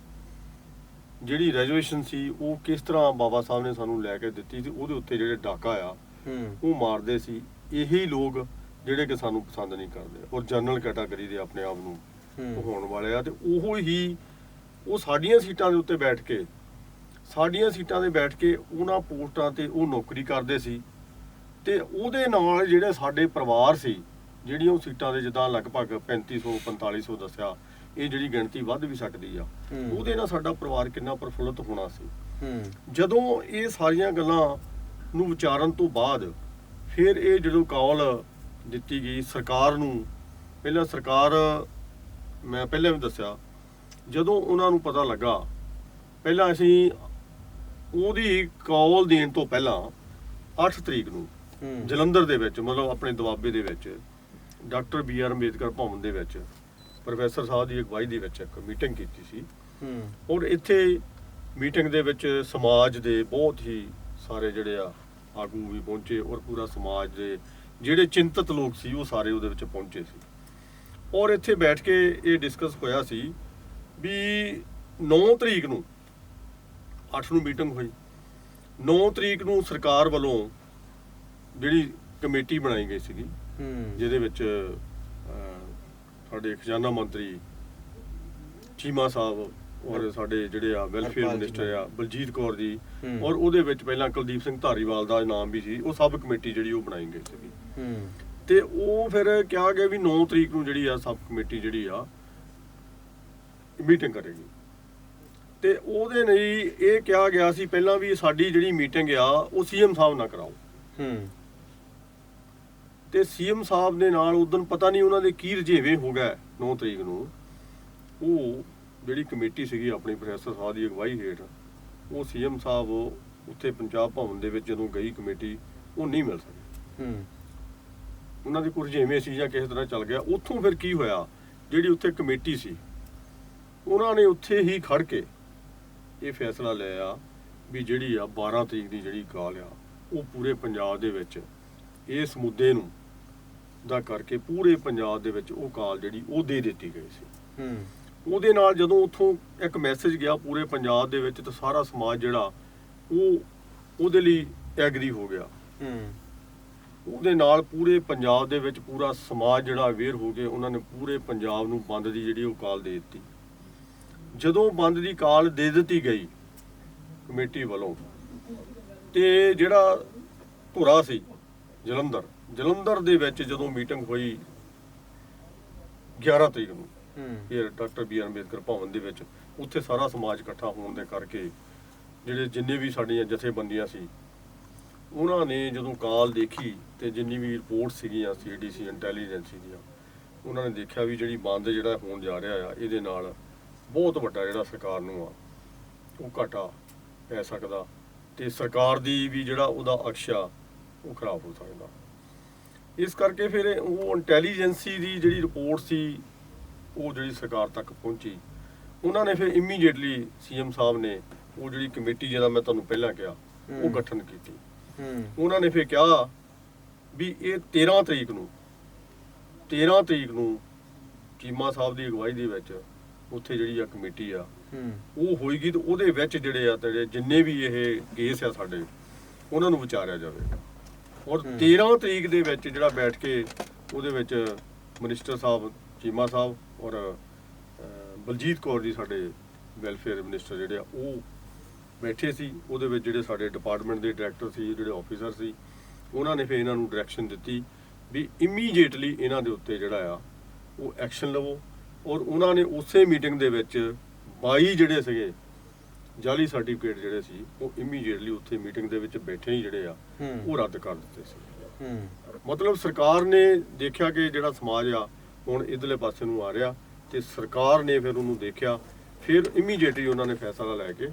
ਜਿਹੜੀ ਰੈਜ਼ਰਵੇਸ਼ਨ ਸੀ ਉਹ ਕਿਸ ਤਰ੍ਹਾਂ ਬਾਬਾ ਸਾਹਿਬ ਨੇ ਸਾਨੂੰ ਲੈ ਕੇ ਦਿੱਤੀ ਸੀ, ਉਹਦੇ ਉੱਤੇ ਜਿਹੜੇ ਡਾਕਾ ਆ ਉਹ ਮਾਰਦੇ ਸੀ ਇਹੀ ਲੋਕ ਜਿਹੜੇ ਕਿ ਸਾਨੂੰ ਪਸੰਦ ਨਹੀਂ ਕਰਦੇ ਔਰ ਜਨਰਲ ਕੈਟਾਗਰੀ ਦੇ ਆਪਣੇ ਆਪ ਨੂੰ ਹੋਣ ਵਾਲੇ ਆ, ਤੇ ਉਹ ਸਾਡੀਆਂ ਸੀਟਾਂ ਦੇ ਉੱਤੇ ਬੈਠ ਕੇ ਉਹਨਾਂ ਪੋਸਟਾਂ ਤੇ ਉਹ ਨੌਕਰੀ ਕਰਦੇ ਸੀ, ਤੇ ਉਹਦੇ ਨਾਲ ਜਿਹੜੇ ਸਾਡੇ ਪਰਿਵਾਰ ਸੀ, ਜਿਹੜੀਆਂ ਉਹ ਸੀਟਾਂ ਦੇ ਜਿੱਦਾਂ ਲਗਭਗ 3500 4500 ਦੱਸਿਆ, ਇਹ ਜਿਹੜੀ ਗਿਣਤੀ ਵੱਧ ਵੀ ਸਕਦੀ ਆ, ਉਹਦੇ ਨਾਲ ਸਾਡਾ ਪਰਿਵਾਰ ਕਿੰਨਾ ਪ੍ਰਫੁੱਲਤ ਹੋਣਾ ਸੀ। ਜਦੋਂ ਇਹ ਸਾਰੀਆਂ ਗੱਲਾਂ ਨੂੰ ਵਿਚਾਰਨ ਤੋਂ ਬਾਅਦ ਫਿਰ ਇਹ ਜਦੋਂ ਕਾਲ ਦਿੱਤੀ ਗਈ ਸਰਕਾਰ ਨੂੰ, ਪਹਿਲਾਂ ਸਰਕਾਰ, ਮੈਂ ਪਹਿਲਾਂ ਵੀ ਦੱਸਿਆ, ਜਦੋਂ ਉਹਨਾਂ ਨੂੰ ਪਤਾ ਲੱਗਾ, ਪਹਿਲਾਂ ਅਸੀਂ ਉਹਦੀ ਕਾਲ ਦੇਣ ਤੋਂ ਪਹਿਲਾਂ 8 ਤਰੀਕ ਨੂੰ ਜਲੰਧਰ ਦੇ ਵਿੱਚ, ਮਤਲਬ ਆਪਣੇ ਦੁਆਬੇ ਦੇ ਵਿੱਚ, ਡਾਕਟਰ BR ਅੰਬੇਦਕਰ ਭਵਨ ਦੇ ਵਿੱਚ ਪ੍ਰੋਫੈਸਰ ਸਾਹਿਬ ਦੀ ਅਗਵਾਈ ਦੇ ਵਿੱਚ ਇੱਕ ਮੀਟਿੰਗ ਕੀਤੀ ਸੀ, ਔਰ ਇੱਥੇ ਮੀਟਿੰਗ ਦੇ ਵਿੱਚ ਸਮਾਜ ਦੇ ਬਹੁਤ ਹੀ ਸਾਰੇ ਜਿਹੜੇ ਆ ਆਗੂ ਵੀ ਪਹੁੰਚੇ, ਔਰ ਪੂਰਾ ਸਮਾਜ ਦੇ ਜਿਹੜੇ ਚਿੰਤਤ ਲੋਕ ਸੀ ਉਹ ਸਾਰੇ ਉਹਦੇ ਵਿੱਚ ਪਹੁੰਚੇ ਸੀ, ਔਰ ਇੱਥੇ ਬੈਠ ਕੇ ਇਹ ਡਿਸਕਸ ਹੋਇਆ ਸੀ ਵੀ 9 ਤਰੀਕ ਨੂੰ, 8 ਨੂੰ ਮੀਟਿੰਗ ਹੋਈ, 9 ਤਰੀਕ ਨੂੰ ਸਰਕਾਰ ਵੱਲੋਂ ਜਿਹੜੀ ਕਮੇਟੀ ਬਣਾਈ ਗਈ ਸੀਗੀ, ਜਿਹਦੇ ਵਿੱਚ ਸਾਡੇ ਖਜ਼ਾਨਾ ਮੰਤਰੀ ਚੀਮਾ ਸਾਹਿਬ ਔਰ ਸਾਡੇ ਜਿਹੜੇ ਆ ਵੈਲਫੇਅਰ ਮਿਨਿਸਟਰ ਆ ਬਲਜੀਤ ਕੌਰ ਜੀ, ਔਰ ਉਹਦੇ ਵਿੱਚ ਪਹਿਲਾਂ ਕੁਲਦੀਪ ਸਿੰਘ ਧਾਰੀਵਾਲ ਦਾ ਨਾਮ ਵੀ ਸੀ, ਉਹ ਸਬ ਕਮੇਟੀ ਜਿਹੜੀ ਉਹ ਬਣਾਈ ਗਈ ਸੀਗੀ, ਤੇ ਉਹ ਫਿਰ ਕਿਹਾ ਗਿਆ ਵੀ 9 ਤਰੀਕ ਨੂੰ ਜਿਹੜੀ ਆ ਸਬ ਕਮੇਟੀ ਜਿਹੜੀ ਆ ਮੀਟਿੰਗ ਕਰੇਗੀ, ਤੇ ਉਹਦੇ ਲਈ ਇਹ ਕਿਹਾ ਗਿਆ ਸੀ ਪਹਿਲਾਂ ਵੀ ਸਾਡੀ ਜਿਹੜੀ ਮੀਟਿੰਗ ਆ ਉਹ CM ਸਾਹਿਬ ਨਾਲ ਕਰਾਓ, ਤੇ CM ਸਾਹਿਬ ਦੇ ਨਾਲ ਉਦੋਂ ਪਤਾ ਨਹੀਂ ਉਹਨਾਂ ਦੇ ਕੀ ਰਜੇਵੇਂ ਹੋ ਗਏ। 9 ਤਰੀਕ ਨੂੰ ਉਹ ਜਿਹੜੀ ਕਮੇਟੀ ਸੀਗੀ ਆਪਣੀ ਪ੍ਰੋਫੈਸਰ ਸਾਹਿਬ ਦੀ ਅਗਵਾਈ ਹੇਠ, ਉਹ CM ਸਾਹਿਬ ਉੱਥੇ ਪੰਜਾਬ ਭਵਨ ਦੇ ਵਿੱਚ ਜਦੋਂ ਗਈ ਕਮੇਟੀ, ਉਹ ਨਹੀਂ ਮਿਲ ਸਕੀ, ਉਹਨਾਂ ਦੀ ਕੁਝ ਰਜੇਵੇਂ ਸੀ ਜਾਂ ਕਿਸੇ ਤਰ੍ਹਾਂ ਚੱਲ ਗਿਆ। ਉੱਥੋਂ ਫਿਰ ਕੀ ਹੋਇਆ, ਜਿਹੜੀ ਉੱਥੇ ਕਮੇਟੀ ਸੀ ਉਹਨਾਂ ਨੇ ਉੱਥੇ ਹੀ ਖੜ ਕੇ ਇਹ ਫੈਸਲਾ ਲਿਆ ਵੀ ਜਿਹੜੀ ਆ 12 ਤਰੀਕ ਦੀ ਜਿਹੜੀ ਕਾਲ ਆ ਉਹ ਪੂਰੇ ਪੰਜਾਬ ਦੇ ਵਿੱਚ ਇਸ ਮੁੱਦੇ ਨੂੰ ਦਾ ਕਰਕੇ ਪੂਰੇ ਪੰਜਾਬ ਦੇ ਵਿੱਚ ਉਹ ਕਾਲ ਜਿਹੜੀ ਉਹ ਦੇ ਦਿੱਤੀ ਗਈ ਸੀ। ਉਹਦੇ ਨਾਲ ਜਦੋਂ ਉੱਥੋਂ ਇੱਕ ਮੈਸੇਜ ਗਿਆ ਪੂਰੇ ਪੰਜਾਬ ਦੇ ਵਿੱਚ, ਤਾਂ ਸਾਰਾ ਸਮਾਜ ਜਿਹੜਾ ਉਹ ਉਹਦੇ ਲਈ ਐਗਰੀ ਹੋ ਗਿਆ, ਉਹਦੇ ਨਾਲ ਪੂਰੇ ਪੰਜਾਬ ਦੇ ਵਿੱਚ ਪੂਰਾ ਸਮਾਜ ਜਿਹੜਾ ਅਵੇਅਰ ਹੋ ਗਿਆ, ਉਹਨਾਂ ਨੇ ਪੂਰੇ ਪੰਜਾਬ ਨੂੰ ਬੰਦ ਦੀ ਜਿਹੜੀ ਉਹ ਕਾਲ ਦੇ ਦਿੱਤੀ। ਜਦੋਂ ਬੰਦ ਦੀ ਕਾਲ ਦੇ ਦਿੱਤੀ ਗਈ ਕਮੇਟੀ ਵੱਲੋਂ, ਤੇ ਜਿਹੜਾ ਧੁਰਾ ਸੀ ਜਲੰਧਰ ਦੇ ਵਿੱਚ ਜਦੋਂ ਮੀਟਿੰਗ ਹੋਈ 11 ਤਰੀਕ ਨੂੰ, ਇਹ ਡਾਕਟਰ BR ਅੰਬੇਦਕਰ ਭਵਨ ਦੇ ਵਿੱਚ, ਉੱਥੇ ਸਾਰਾ ਸਮਾਜ ਇਕੱਠਾ ਹੋਣ ਦੇ ਕਰਕੇ ਜਿਹੜੇ ਜਿੰਨੇ ਵੀ ਸਾਡੀਆਂ ਜਥੇਬੰਦੀਆਂ ਸੀ, ਉਹਨਾਂ ਨੇ ਜਦੋਂ ਕਾਲ ਦੇਖੀ ਤੇ ਜਿੰਨੀ ਵੀ ਰਿਪੋਰਟ ਸੀਗੀਆਂ CDC ਇੰਟੈਲੀਜੈਂਸੀ ਦੀਆਂ, ਉਹਨਾਂ ਨੇ ਦੇਖਿਆ ਵੀ ਜਿਹੜੀ ਬੰਦ ਜਿਹੜਾ ਹੋਣ ਜਾ ਰਿਹਾ ਆ, ਇਹਦੇ ਨਾਲ ਬਹੁਤ ਵੱਡਾ ਜਿਹੜਾ ਸਰਕਾਰ ਨੂੰ ਆ ਉਹ ਘਾਟਾ ਪੈ ਸਕਦਾ, ਤੇ ਸਰਕਾਰ ਦੀ ਵੀ ਜਿਹੜਾ ਉਹਦਾ ਅਕਸ਼ਾ ਉਹ ਖਰਾਬ ਹੋ ਸਕਦਾ। ਇਸ ਕਰਕੇ ਫਿਰ ਉਹ ਇੰਟੈਲੀਜੈਂਸੀ ਦੀ ਜਿਹੜੀ ਰਿਪੋਰਟ ਸੀ ਉਹ ਜਿਹੜੀ ਸਰਕਾਰ ਤੱਕ ਪਹੁੰਚੀ, ਉਹਨਾਂ ਨੇ ਫਿਰ ਇਮੀਡੀਏਟਲੀ CM ਸਾਹਿਬ ਨੇ ਉਹ ਜਿਹੜੀ ਕਮੇਟੀ ਜਿਹੜਾ ਮੈਂ ਤੁਹਾਨੂੰ ਪਹਿਲਾਂ ਕਿਹਾ ਉਹ ਗਠਨ ਕੀਤੀ। ਉਹਨਾਂ ਨੇ ਫਿਰ ਕਿਹਾ ਵੀ ਇਹ 13 ਤਰੀਕ ਨੂੰ ਚੀਮਾ ਸਾਹਿਬ ਦੀ ਅਗਵਾਈ ਦੇ ਵਿੱਚ ਉੱਥੇ ਜਿਹੜੀ ਆ ਕਮੇਟੀ ਆ ਉਹ ਹੋਏਗੀ, ਤੇ ਉਹਦੇ ਵਿੱਚ ਜਿਹੜੇ ਆ ਜਿੰਨੇ ਵੀ ਇਹ ਕੇਸ ਆ ਸਾਡੇ ਉਹਨਾਂ ਨੂੰ ਵਿਚਾਰਿਆ ਜਾਵੇਗਾ, ਔਰ 13 ਤਰੀਕ ਦੇ ਵਿੱਚ ਜਿਹੜਾ ਬੈਠ ਕੇ ਉਹਦੇ ਵਿੱਚ ਮਿਨਿਸਟਰ ਸਾਹਿਬ ਚੀਮਾ ਸਾਹਿਬ ਔਰ ਬਲਜੀਤ ਕੌਰ ਜੀ ਸਾਡੇ ਵੈਲਫੇਅਰ ਮਿਨਿਸਟਰ ਜਿਹੜੇ ਆ ਉਹ ਬੈਠੇ ਸੀ। ਉਹਦੇ ਵਿੱਚ ਜਿਹੜੇ ਸਾਡੇ ਡਿਪਾਰਟਮੈਂਟ ਦੇ ਡਾਇਰੈਕਟਰ ਸੀ, ਜਿਹੜੇ ਆਫੀਸਰ ਸੀ, ਉਹਨਾਂ ਨੇ ਫਿਰ ਇਹਨਾਂ ਨੂੰ ਡਾਇਰੈਕਸ਼ਨ ਦਿੱਤੀ ਵੀ ਇਮੀਡੀਏਟਲੀ ਇਹਨਾਂ ਦੇ ਉੱਤੇ ਜਿਹੜਾ ਆ ਉਹ ਐਕਸ਼ਨ ਲਵੋ, ਔਰ ਉਹਨਾਂ ਨੇ ਉਸੇ ਮੀਟਿੰਗ ਦੇ ਵਿੱਚ 22 ਜਿਹੜੇ ਸੀਗੇ ਜਾਲੀ ਸਰਟੀਫਿਕੇਟ ਜਿਹੜੇ ਸੀ ਉਹ ਇਮੀਡੀਏਟਲੀ ਉੱਥੇ ਮੀਟਿੰਗ ਦੇ ਵਿੱਚ ਬੈਠੇ ਹੀ ਜਿਹੜੇ ਆ ਉਹ ਰੱਦ ਕਰ ਦਿੱਤੇ ਸੀ। ਮਤਲਬ ਸਰਕਾਰ ਨੇ ਦੇਖਿਆ ਕਿ ਜਿਹੜਾ ਸਮਾਜ ਆ ਹੁਣ ਇਧਰਲੇ ਪਾਸੇ ਨੂੰ ਆ ਰਿਹਾ ਤੇ ਸਰਕਾਰ ਨੇ ਫਿਰ ਉਹਨੂੰ ਦੇਖਿਆ, ਫਿਰ ਇਮੀਡੀਏਟਲੀ ਉਹਨਾਂ ਨੇ ਫੈਸਲਾ ਲੈ ਕੇ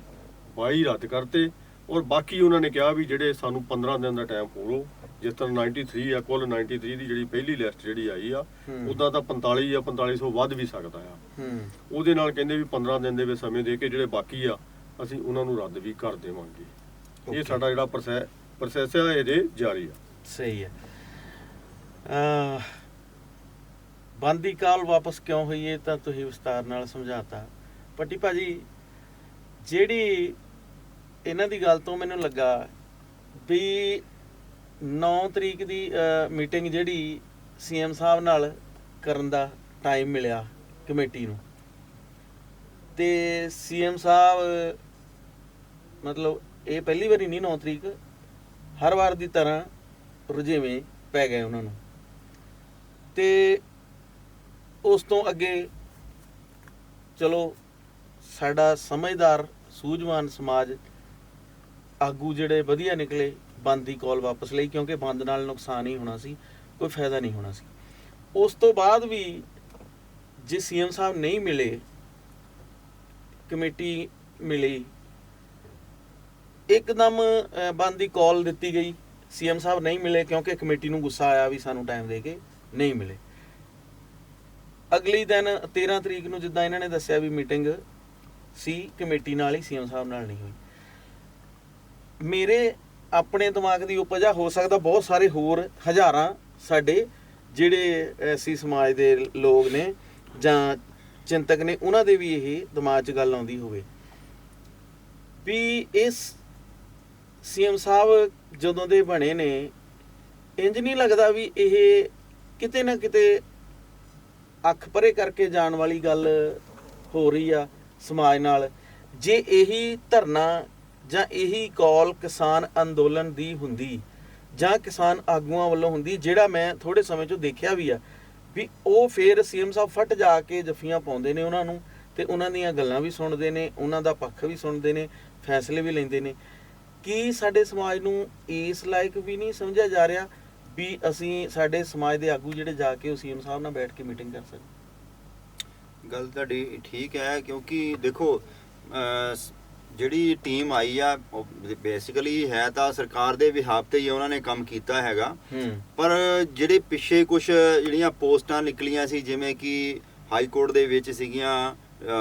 22 ਰੱਦ ਕਰਤੇ ਔਰ ਬਾਕੀ ਉਹਨਾਂ ਨੇ ਕਿਹਾ ਵੀ ਜਿਹੜੇ ਸਾਨੂੰ 15 ਦਿਨ ਦਾ ਟਾਈਮ ਹੋਲੋ, ਜਿਸ ਤਰ੍ਹਾਂ 93 ਆ, ਕੁੱਲ 93 ਦੀ ਜਿਹੜੀ ਪਹਿਲੀ ਲਿਸਟ ਜਿਹੜੀ ਆਈ ਆ ਉਦਾਂ ਤਾਂ 45 ਜਾਂ 4500 ਵੱਧ ਵੀ ਸਕਦਾ ਆ। ਉਹਦੇ ਨਾਲ ਕਹਿੰਦੇ ਵੀ 15 ਦਿਨ ਦੇ ਵਿੱਚ ਸਮੇਂ ਦੇ ਕੇ ਜਿਹੜੇ ਬਾਕੀ ਆ ਅਸੀਂ ਉਹਨਾਂ ਨੂੰ ਰੱਦ ਵੀ ਕਰ ਦੇਵਾਂਗੇ। ਇਹ ਸਾਡਾ ਜਿਹੜਾ ਪ੍ਰੋਸੈਸ ਹੈ ਇਹਦੇ ਜਾਰੀ ਆ। ਸਹੀ ਹੈ। ਬੰਦੀ ਕਾਲ ਵਾਪਸ ਕਿਉਂ ਹੋਈ ਹੈ ਤਾਂ ਤੁਸੀਂ ਵਿਸਤਾਰ ਨਾਲ ਸਮਝਾਤਾ। ਪੱਟੀ ਭਾਜੀ, ਜਿਹੜੀ ਇਹਨਾਂ ਦੀ ਗੱਲ ਤੋਂ ਮੈਨੂੰ ਲੱਗਾ ਵੀ 9 ਤਰੀਕ ਦੀ ਮੀਟਿੰਗ ਜਿਹੜੀ ਸੀਐਮ ਸਾਹਿਬ ਨਾਲ ਕਰਨ ਦਾ ਟਾਈਮ ਮਿਲਿਆ ਕਮੇਟੀ ਨੂੰ, ਤੇ ਸੀਐਮ ਸਾਹਿਬ ਮਤਲਬ ਇਹ ਪਹਿਲੀ ਵਾਰੀ ਨਹੀਂ 9 ਤਰੀਕ, ਹਰ ਵਾਰ ਦੀ ਤਰ੍ਹਾਂ ਰੁਝੇਵੇਂ ਪੈ ਗਏ ਉਹਨਾਂ ਨੂੰ। ਤੇ ਉਸ ਤੋਂ ਅੱਗੇ ਚਲੋ ਸਾਡਾ ਸਮਝਦਾਰ ਸੂਝਵਾਨ ਸਮਾਜ ਆਗੂ ਜਿਹੜੇ ਵਧੀਆ ਨਿਕਲੇ, ਬੰਦ ਦੀ ਕਾਲ ਵਾਪਸ ਲਈ, ਕਿਉਂਕਿ ਬੰਦ ਨਾਲ ਨੁਕਸਾਨ ਹੀ ਹੋਣਾ ਸੀ, ਕੋਈ ਫਾਇਦਾ ਨਹੀਂ ਹੋਣਾ ਸੀ। ਉਸ ਤੋਂ ਬਾਅਦ ਵੀ ਜੇ ਸੀਐਮ ਸਾਹਿਬ ਨਹੀਂ ਮਿਲੇ, ਕਮੇਟੀ ਮਿਲੀ, ਇੱਕਦਮ ਬੰਦ ਦੀ ਕਾਲ ਦਿੱਤੀ ਗਈ, ਸੀਐਮ ਸਾਹਿਬ ਨਹੀਂ ਮਿਲੇ ਕਿਉਂਕਿ ਕਮੇਟੀ ਨੂੰ ਗੁੱਸਾ ਆਇਆ ਵੀ ਸਾਨੂੰ ਟਾਈਮ ਦੇ ਕੇ ਨਹੀਂ ਮਿਲੇ। ਅਗਲੀ ਦਿਨ 13 ਤਰੀਕ ਨੂੰ ਜਿੱਦਾਂ ਇਹਨਾਂ ਨੇ ਦੱਸਿਆ ਵੀ ਮੀਟਿੰਗ ਸੀ ਕਮੇਟੀ ਨਾਲ ਹੀ, ਸੀਐਮ ਸਾਹਿਬ ਨਾਲ ਨਹੀਂ ਹੋਈ। ਮੇਰੇ ਆਪਣੇ ਦਿਮਾਗ ਦੀ ਉਪਜ ਆ, ਹੋ ਸਕਦਾ ਬਹੁਤ ਸਾਰੇ ਹੋਰ ਹਜ਼ਾਰਾਂ ਸਾਡੇ ਜਿਹੜੇ ਐਸੀ ਸਮਾਜ ਦੇ ਲੋਕ ਨੇ ਜਾਂ ਚਿੰਤਕ ਨੇ, ਉਹਨਾਂ ਦੇ ਵੀ ਇਹ ਦਿਮਾਗ 'ਚ ਗੱਲ ਆਉਂਦੀ ਹੋਵੇ ਵੀ ਇਸ ਸੀਐਮ ਸਾਹਿਬ ਜਦੋਂ ਦੇ ਬਣੇ ਨੇ, ਇੰਜ ਨਹੀਂ ਲੱਗਦਾ ਵੀ ਇਹ ਕਿਤੇ ਨਾ ਕਿਤੇ ਅੱਖ ਪਰੇ ਕਰਕੇ ਜਾਣ ਵਾਲੀ ਗੱਲ ਹੋ ਰਹੀ ਆ ਸਮਾਜ ਨਾਲ। ਜੇ ਇਹੀ ਧਰਨਾ ਜਾਂ ਇਹੀ ਕਾਲ ਕਿਸਾਨ ਅੰਦੋਲਨ ਦੀ ਹੁੰਦੀ ਜਾਂ ਕਿਸਾਨ ਆਗੂਆਂ ਵੱਲੋਂ ਹੁੰਦੀ, ਜਿਹੜਾ ਮੈਂ ਥੋੜੇ ਸਮੇਂ 'ਚੋਂ ਦੇਖਿਆ ਵੀ ਆ ਵੀ ਉਹ ਫਿਰ ਸੀਐਮ ਸਾਹਿਬ ਫਟ ਜਾ ਕੇ ਜੱਫੀਆਂ ਪਾਉਂਦੇ ਨੇ ਉਹਨਾਂ ਨੂੰ, ਤੇ ਉਹਨਾਂ ਦੀਆਂ ਗੱਲਾਂ ਵੀ ਸੁਣਦੇ ਨੇ, ਉਹਨਾਂ ਦਾ ਪੱਖ ਵੀ ਸੁਣਦੇ ਨੇ, ਫੈਸਲੇ ਵੀ ਲੈਂਦੇ ਨੇ। ਕੀ ਸਾਡੇ ਸਮਾਜ ਨੂੰ ਇਸ ਲਾਇਕ ਵੀ ਨਹੀਂ ਸਮਝਿਆ ਜਾ ਰਿਹਾ ਵੀ ਅਸੀਂ ਸਾਡੇ ਸਮਾਜ ਦੇ ਆਗੂ ਜਿਹੜੇ ਜਾ ਕੇ ਉਹ ਸੀਐਮ ਸਾਹਿਬ ਨਾਲ ਬੈਠ ਕੇ ਮੀਟਿੰਗ ਕਰ ਸਕਣ? ਗੱਲ ਤੁਹਾਡੀ ਠੀਕ ਹੈ, ਕਿਉਂਕਿ ਦੇਖੋ ਜਿਹੜੀ ਟੀਮ ਆਈ ਆ ਬੇਸਿਕਲੀ ਹੈ ਤਾਂ ਸਰਕਾਰ ਦੇ ਵਿਹਾਰ ਤੇ ਹੀ ਉਹਨਾਂ ਨੇ ਕੰਮ ਕੀਤਾ ਹੈਗਾ, ਪਰ ਜਿਹੜੇ ਪਿੱਛੇ ਕੁਝ ਜਿਹੜੀਆਂ ਪੋਸਟਾਂ ਨਿਕਲੀਆਂ ਸੀ, ਜਿਵੇਂ ਕਿ ਹਾਈ ਕੋਰਟ ਦੇ ਵਿੱਚ ਸੀਗੀਆਂ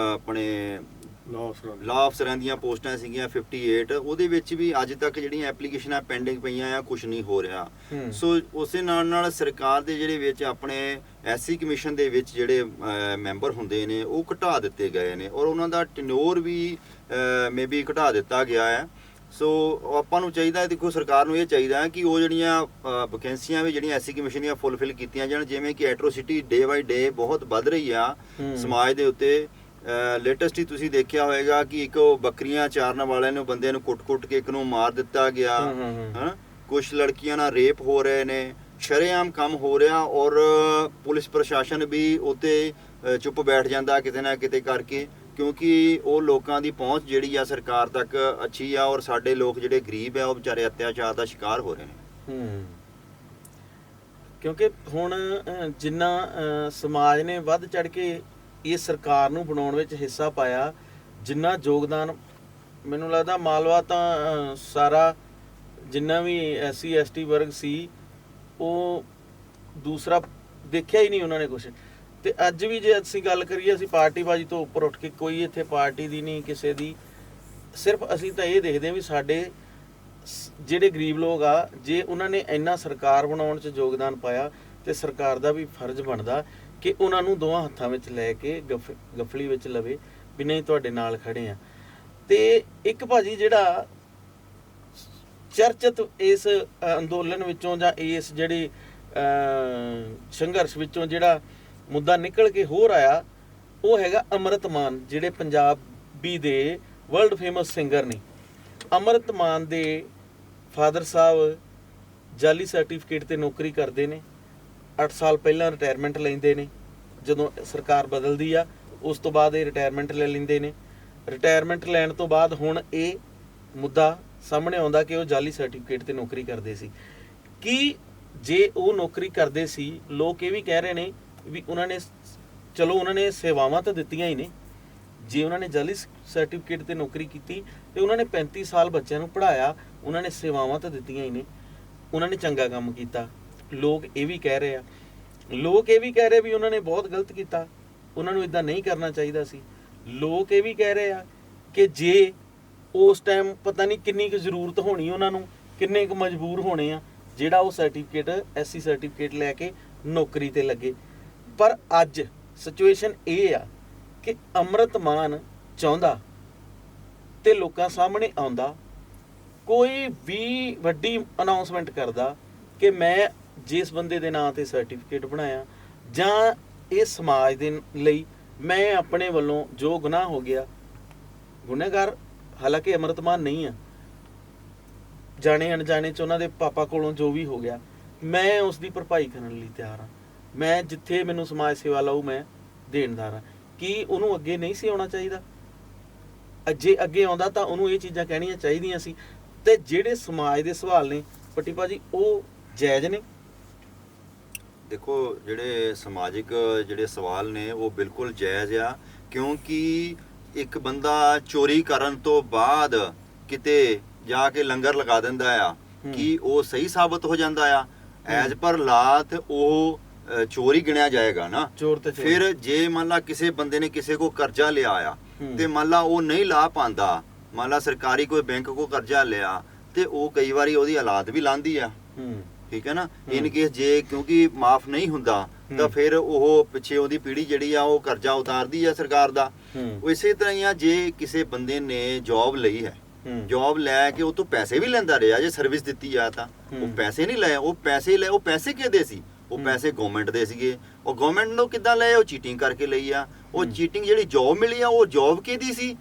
ਆਪਣੇ ਲਾਅ ਅਫਸਰਾਂ ਦੀਆਂ ਪੋਸਟਾਂ ਸੀਗੀਆਂ 58, ਉਹਦੇ ਵਿੱਚ ਵੀ ਅੱਜ ਤੱਕ ਜਿਹੜੀਆਂ ਐਪਲੀਕੇਸ਼ਨਾਂ ਪੈਂਡਿੰਗ ਪਈਆਂ ਆ, ਕੁਝ ਨਹੀਂ ਹੋ ਰਿਹਾ। ਸੋ ਉਸੇ ਨਾਲ ਸਰਕਾਰ ਦੇ ਜਿਹੜੇ ਵਿੱਚ ਆਪਣੇ ਐਸਸੀ ਕਮਿਸ਼ਨ ਦੇ ਵਿੱਚ ਜਿਹੜੇ ਮੈਂਬਰ ਹੁੰਦੇ ਨੇ ਉਹ ਘਟਾ ਦਿੱਤੇ ਗਏ ਨੇ, ਔਰ ਉਹਨਾਂ ਦਾ ਟੈਨੋਰ ਵੀ ਮੇਬੀ ਘਟਾ ਦਿੱਤਾ ਗਿਆ ਹੈ। ਸੋ ਆਪਾਂ ਨੂੰ ਚਾਹੀਦਾ, ਦੇਖੋ ਸਰਕਾਰ ਨੂੰ ਇਹ ਚਾਹੀਦਾ ਕਿ ਉਹ ਜਿਹੜੀਆਂ ਵੈਕੈਂਸੀਆਂ ਵੀ ਜਿਹੜੀਆਂ ਐਸਸੀ ਕਮਿਸ਼ਨ ਦੀਆਂ ਫੁੱਲਫਿਲ ਕੀਤੀਆਂ ਜਾਣ, ਜਿਵੇਂ ਕਿ ਐਟਰੋਸਿਟੀ ਡੇ ਬਾਈ ਡੇ ਬਹੁਤ ਵੱਧ ਰਹੀ ਆ ਸਮਾਜ ਦੇ ਉੱਤੇ। ਲੇਟੈਸਟ ਹੀ ਤੁਸੀਂ ਦੇਖਿਆ ਹੋਵੇਗਾ ਕਿ ਇੱਕ ਬੱਕਰੀਆਂ ਚਾਰਨ ਵਾਲਿਆਂ ਨੂੰ ਬੰਦੇ ਨੂੰ ਕੁੱਟ-ਕੁੱਟ ਕੇ ਇੱਕ ਨੂੰ ਮਾਰ ਦਿੱਤਾ ਗਿਆ, ਹਾਂ। ਕੁਝ ਲੜਕੀਆਂ ਨਾਲ ਰੇਪ ਹੋ ਰਹੇ ਨੇ, ਸ਼ਰੇਆਮ ਕੰਮ ਹੋ ਰਿਹਾ, ਔਰ ਪੁਲਿਸ ਪ੍ਰਸ਼ਾਸਨ ਵੀ ਉੱਤੇ ਚੁੱਪ ਬੈਠ ਜਾਂਦਾ ਕਿਤੇ ਨਾ ਕਿਤੇ ਕਰਕੇ, ਕਿਉਂਕਿ ਉਹ ਲੋਕਾਂ ਦੀ ਪਹੁੰਚ ਜਿਹੜੀ ਆ ਸਰਕਾਰ ਤੱਕ ਅੱਛੀ ਆ, ਔਰ ਸਾਡੇ ਲੋਕ ਜਿਹੜੇ ਗਰੀਬ ਆ ਉਹ ਵਿਚਾਰੇ ਅਤਿਆਚਾਰ ਦਾ ਸ਼ਿਕਾਰ ਹੋ ਰਹੇ ਨੇ। ਕਿਉਂਕਿ ਹੁਣ ਜਿੰਨਾ ਸਮਾਜ ਨੇ ਵੱਧ ਚੜ ਕੇ ਇਸ ਸਰਕਾਰ ਨੂੰ ਬਣਾਉਣ ਵਿੱਚ ਹਿੱਸਾ ਪਾਇਆ, ਜਿੰਨਾ ਯੋਗਦਾਨ ਮੈਨੂੰ ਲੱਗਦਾ ਮਾਲਵਾ ਤਾਂ ਸਾਰਾ ਜਿੰਨਾ ਵੀ SC ST ਵਰਗ ਸੀ ਉਹ ਦੂਸਰਾ ਦੇਖਿਆ ਹੀ ਨਹੀਂ ਉਹਨਾਂ ਨੇ ਕੁਛ। ਤੇ ਅੱਜ ਵੀ ਜੇ ਅਸੀਂ ਗੱਲ ਕਰੀਏ, ਅਸੀਂ ਪਾਰਟੀਬਾਜ਼ੀ ਤੋਂ ਉੱਪਰ ਉੱਠ ਕੇ, ਕੋਈ ਇੱਥੇ ਪਾਰਟੀ ਦੀ ਨਹੀਂ ਕਿਸੇ ਦੀ, ਸਿਰਫ ਅਸੀਂ ਤਾਂ ਇਹ ਦੇਖਦੇ ਹਾਂ ਵੀ ਸਾਡੇ ਜਿਹੜੇ ਗਰੀਬ ਲੋਕ ਆ, ਜੇ ਉਹਨਾਂ ਨੇ ਇੰਨਾ ਸਰਕਾਰ ਬਣਾਉਣ 'ਚ ਯੋਗਦਾਨ ਪਾਇਆ ਤੇ ਸਰਕਾਰ ਦਾ ਵੀ ਫਰਜ਼ ਬਣਦਾ ਕਿ ਉਹਨਾਂ ਨੂੰ ਦੋਵਾਂ ਹੱਥਾਂ ਵਿੱਚ ਲੈ ਕੇ ਗਫਲੀ ਵਿੱਚ ਲਵੇ ਵੀ ਨਹੀਂ ਤੁਹਾਡੇ ਨਾਲ ਖੜੇ ਆ। ਤੇ ਇੱਕ ਭਾਜੀ ਜਿਹੜਾ ਚਰਚਿਤ ਇਸ ਅੰਦੋਲਨ ਵਿੱਚੋਂ ਜਾਂ ਇਸ ਜਿਹੜੀ ਸੰਘਰਸ਼ ਵਿੱਚੋਂ ਜਿਹੜਾ ਮੁੱਦਾ ਨਿਕਲ ਕੇ ਹੋਰ ਆਇਆ, ਉਹ ਹੈਗਾ ਅੰਮ੍ਰਿਤ ਮਾਨ, ਜਿਹੜੇ ਪੰਜਾਬੀ ਦੇ ਵਰਲਡ ਫੇਮਸ ਸਿੰਗਰ ਨੇ। ਅੰਮ੍ਰਿਤ ਮਾਨ ਦੇ ਫਾਦਰ ਸਾਹਿਬ ਜਾਲੀ ਸਰਟੀਫਿਕੇਟ ਤੇ ਨੌਕਰੀ ਕਰਦੇ ਨੇ, 8 ਸਾਲ ਪਹਿਲਾਂ ਰਿਟਾਇਰਮੈਂਟ ਲੈਂਦੇ ਨੇ, ਜਦੋਂ ਸਰਕਾਰ ਬਦਲਦੀ ਆ ਉਸ ਤੋਂ ਬਾਅਦ ਇਹ ਰਿਟਾਇਰਮੈਂਟ ਲੈ ਲੈਂਦੇ ਨੇ। ਰਿਟਾਇਰਮੈਂਟ ਲੈਣ ਤੋਂ ਬਾਅਦ ਹੁਣ ਇਹ ਮੁੱਦਾ ਸਾਹਮਣੇ ਆਉਂਦਾ ਕਿ ਉਹ ਜਾਲੀ ਸਰਟੀਫਿਕੇਟ ਤੇ ਨੌਕਰੀ ਕਰਦੇ ਸੀ। ਕਿ ਜੇ ਉਹ ਨੌਕਰੀ ਕਰਦੇ ਸੀ, ਲੋਕ ਇਹ ਵੀ ਕਹਿ ਰਹੇ ਨੇ ਵੀ ਉਹਨਾਂ ਨੇ ਚਲੋ ਉਹਨਾਂ ਨੇ ਸੇਵਾਵਾਂ ਤਾਂ ਦਿੱਤੀਆਂ ਹੀ ਨੇ। ਜੇ ਉਹਨਾਂ ਨੇ ਜਾਲੀ ਸਰਟੀਫਿਕੇਟ ਤੇ ਨੌਕਰੀ ਕੀਤੀ ਤੇ ਉਹਨਾਂ ਨੇ 35 ਸਾਲ ਬੱਚਿਆਂ ਨੂੰ ਪੜ੍ਹਾਇਆ, ਉਹਨਾਂ ਨੇ ਸੇਵਾਵਾਂ ਤਾਂ ਦਿੱਤੀਆਂ ਹੀ ਨੇ, ਉਹਨਾਂ ਨੇ ਚੰਗਾ ਕੰਮ ਕੀਤਾ। ਲੋਕ ਇਹ ਵੀ ਕਹਿ ਰਹੇ ਆ, ਲੋਕ ਇਹ ਵੀ ਕਹਿ ਰਹੇ ਵੀ ਉਹਨਾਂ ਨੇ ਬਹੁਤ ਗਲਤ ਕੀਤਾ, ਉਹਨਾਂ ਨੂੰ ਇਦਾਂ ਨਹੀਂ ਕਰਨਾ ਚਾਹੀਦਾ ਸੀ। ਲੋਕ ਇਹ ਵੀ ਕਹਿ ਰਹੇ ਆ ਕਿ ਜੇ ਉਸ ਟਾਈਮ ਪਤਾ ਨਹੀਂ ਕਿੰਨੀ ਕੁ ਜ਼ਰੂਰਤ ਹੋਣੀ ਉਹਨਾਂ ਨੂੰ, ਕਿੰਨੇ ਕੁ ਮਜਬੂਰ ਹੋਣੇ ਆ ਜਿਹੜਾ ਉਹ ਸਰਟੀਫਿਕੇਟ SC ਸਰਟੀਫਿਕੇਟ ਲੈ ਕੇ ਨੌਕਰੀ ਤੇ ਲੱਗੇ। ਪਰ ਅੱਜ ਸਿਚੁਏਸ਼ਨ ਇਹ ਆ ਕਿ ਅੰਮ੍ਰਿਤ ਮਾਨ ਚਾਹੁੰਦਾ ਤੇ ਲੋਕਾਂ ਸਾਹਮਣੇ ਆਉਂਦਾ, ਕੋਈ ਵੀ ਵੱਡੀ ਅਨਾਉਂਸਮੈਂਟ ਕਰਦਾ ਕਿ ਮੈਂ ਜਿਸ ਬੰਦੇ ਦੇ ਨਾਂ ਤੇ ਸਰਟੀਫਿਕੇਟ ਬਣਾਇਆ ਜਾਂ ਇਹ ਸਮਾਜ ਦੇ ਲਈ ਮੈਂ ਆਪਣੇ ਵੱਲੋਂ ਜੋ ਗੁਨਾਹ ਹੋ ਗਿਆ, ਗੁਨਾਹਗਾਰ ਹਾਲਾਂਕਿ ਅੰਮ੍ਰਿਤ ਮਾਨ ਨਹੀਂ ਆ, ਜਾਣੇ ਅਣਜਾਣੇ ਚ ਉਹਨਾਂ ਦੇ ਪਾਪਾ ਕੋਲੋਂ ਜੋ ਵੀ ਹੋ ਗਿਆ, ਮੈਂ ਉਸ ਦੀ ਭਰਪਾਈ ਕਰਨ ਲਈ ਤਿਆਰ ਹਾਂ। ਮੈਂ ਜਿੱਥੇ ਮੈਨੂੰ ਸਮਾਜ ਸੇਵਾ ਲਾਊ ਮੈਂ ਦੇਣਦਾਰ ਹਾਂ। ਕੀ ਉਹਨੂੰ ਅੱਗੇ ਨਹੀਂ ਸੀ ਆਉਣਾ ਚਾਹੀਦਾ? ਜੇ ਅੱਗੇ ਆਉਂਦਾ ਤਾਂ ਉਹਨੂੰ ਇਹ ਚੀਜ਼ਾਂ ਕਹਿਣੀਆਂ ਚਾਹੀਦੀਆਂ ਸੀ। ਤੇ ਜਿਹੜੇ ਸਮਾਜ ਦੇ ਸਵਾਲ ਨੇ ਪੱਟੀ ਭਾਜੀ, ਉਹ ਜਾਇਜ਼ ਨੇ। ਦੇਖੋ, ਜਿਹੜੇ ਸਮਾਜਿਕ ਜਿਹੜੇ ਸਵਾਲ ਨੇ ਉਹ ਬਿਲਕੁਲ ਜਾਇਜ਼ ਆ, ਕਿਉਂਕਿ ਇੱਕ ਬੰਦਾ ਚੋਰੀ ਕਰਨ ਤੋਂ ਬਾਅਦ ਕਿਤੇ ਜਾ ਕੇ ਲੰਗਰ ਲਗਾ ਦਿੰਦਾ ਆ, ਕਿ ਉਹ ਸਹੀ ਸਾਬਤ ਹੋ ਜਾਂਦਾ ਆ ਐਜ਼ ਪਰ ਲਾਤ, ਉਹ ਚੋਰੀ ਗਿਣਿਆ ਜਾਏਗਾ ਨਾ। ਚੋਰ ਤੇ ਫਿਰ ਜੇ ਮੰਨ ਲਾ ਕਿਸੇ ਬੰਦੇ ਨੇ ਕਿਸੇ ਕੋ ਕਰਜ਼ਾ ਲਿਆ ਆ ਤੇ ਮੰਨ ਲਾ ਉਹ ਨਹੀਂ ਲਾ ਪਾਉਂਦਾ, ਮੰਨ ਲਾ ਸਰਕਾਰੀ ਕੋਈ ਬੈਂਕ ਕੋ ਕਰਜ਼ਾ ਲਿਆ ਤੇ ਉਹ ਕਈ ਵਾਰੀ ਉਹਦੀ ਹਾਲਾਤ ਵੀ ਲਾਂਦੀ ਆ, ਠੀਕ ਹੈ ਨਾ। ਇਨ ਕੇਸ ਜੇ ਕਿਉਂਕਿ ਮਾਫ ਨਹੀਂ ਹੁੰਦਾ ਤਾਂ ਫਿਰ ਉਹ ਪਿੱਛੇ ਉਹਦੀ ਪੀੜ੍ਹੀ ਜਿਹੜੀ ਆ ਉਹ ਕਰਜ਼ਾ ਉਤਾਰਦੀ ਆ ਸਰਕਾਰ ਦਾ। ਉਹ ਇਸੇ ਤਰ੍ਹਾਂ ਹੀ ਆ, ਜੇ ਕਿਸੇ ਬੰਦੇ ਨੇ ਜੌਬ ਲਈ ਹੈ, ਜੌਬ ਲੈ ਕੇ ਉਹ ਤੋਂ ਪੈਸੇ ਵੀ ਲੈਂਦਾ ਰਿਹਾ, ਜੇ ਸਰਵਿਸ ਦਿੱਤੀ ਆ ਤਾਂ ਉਹ ਪੈਸੇ ਨਹੀਂ ਲਏ, ਉਹ ਪੈਸੇ ਕਿਹਦੇ ਸੀ? ਉਹ ਪੈਸੇ ਗਵਰਨਮੈਂਟ ਦੇ ਸੀਗੇ। ਉਹ ਗਵਰਨਮੈਂਟ ਨੂੰ ਕਿੱਦਾਂ ਲਏ? ਉਹ ਚੀਟਿੰਗ ਕਰਕੇ ਲਈ ਆ। ਉਹ ਚੀਟਿੰਗ ਜਿਹੜੀ ਜੌਬ ਮਿਲੀ ਆ, ਉਹ ਜੌਬ ਕਿਹਦੀ ਸੀ?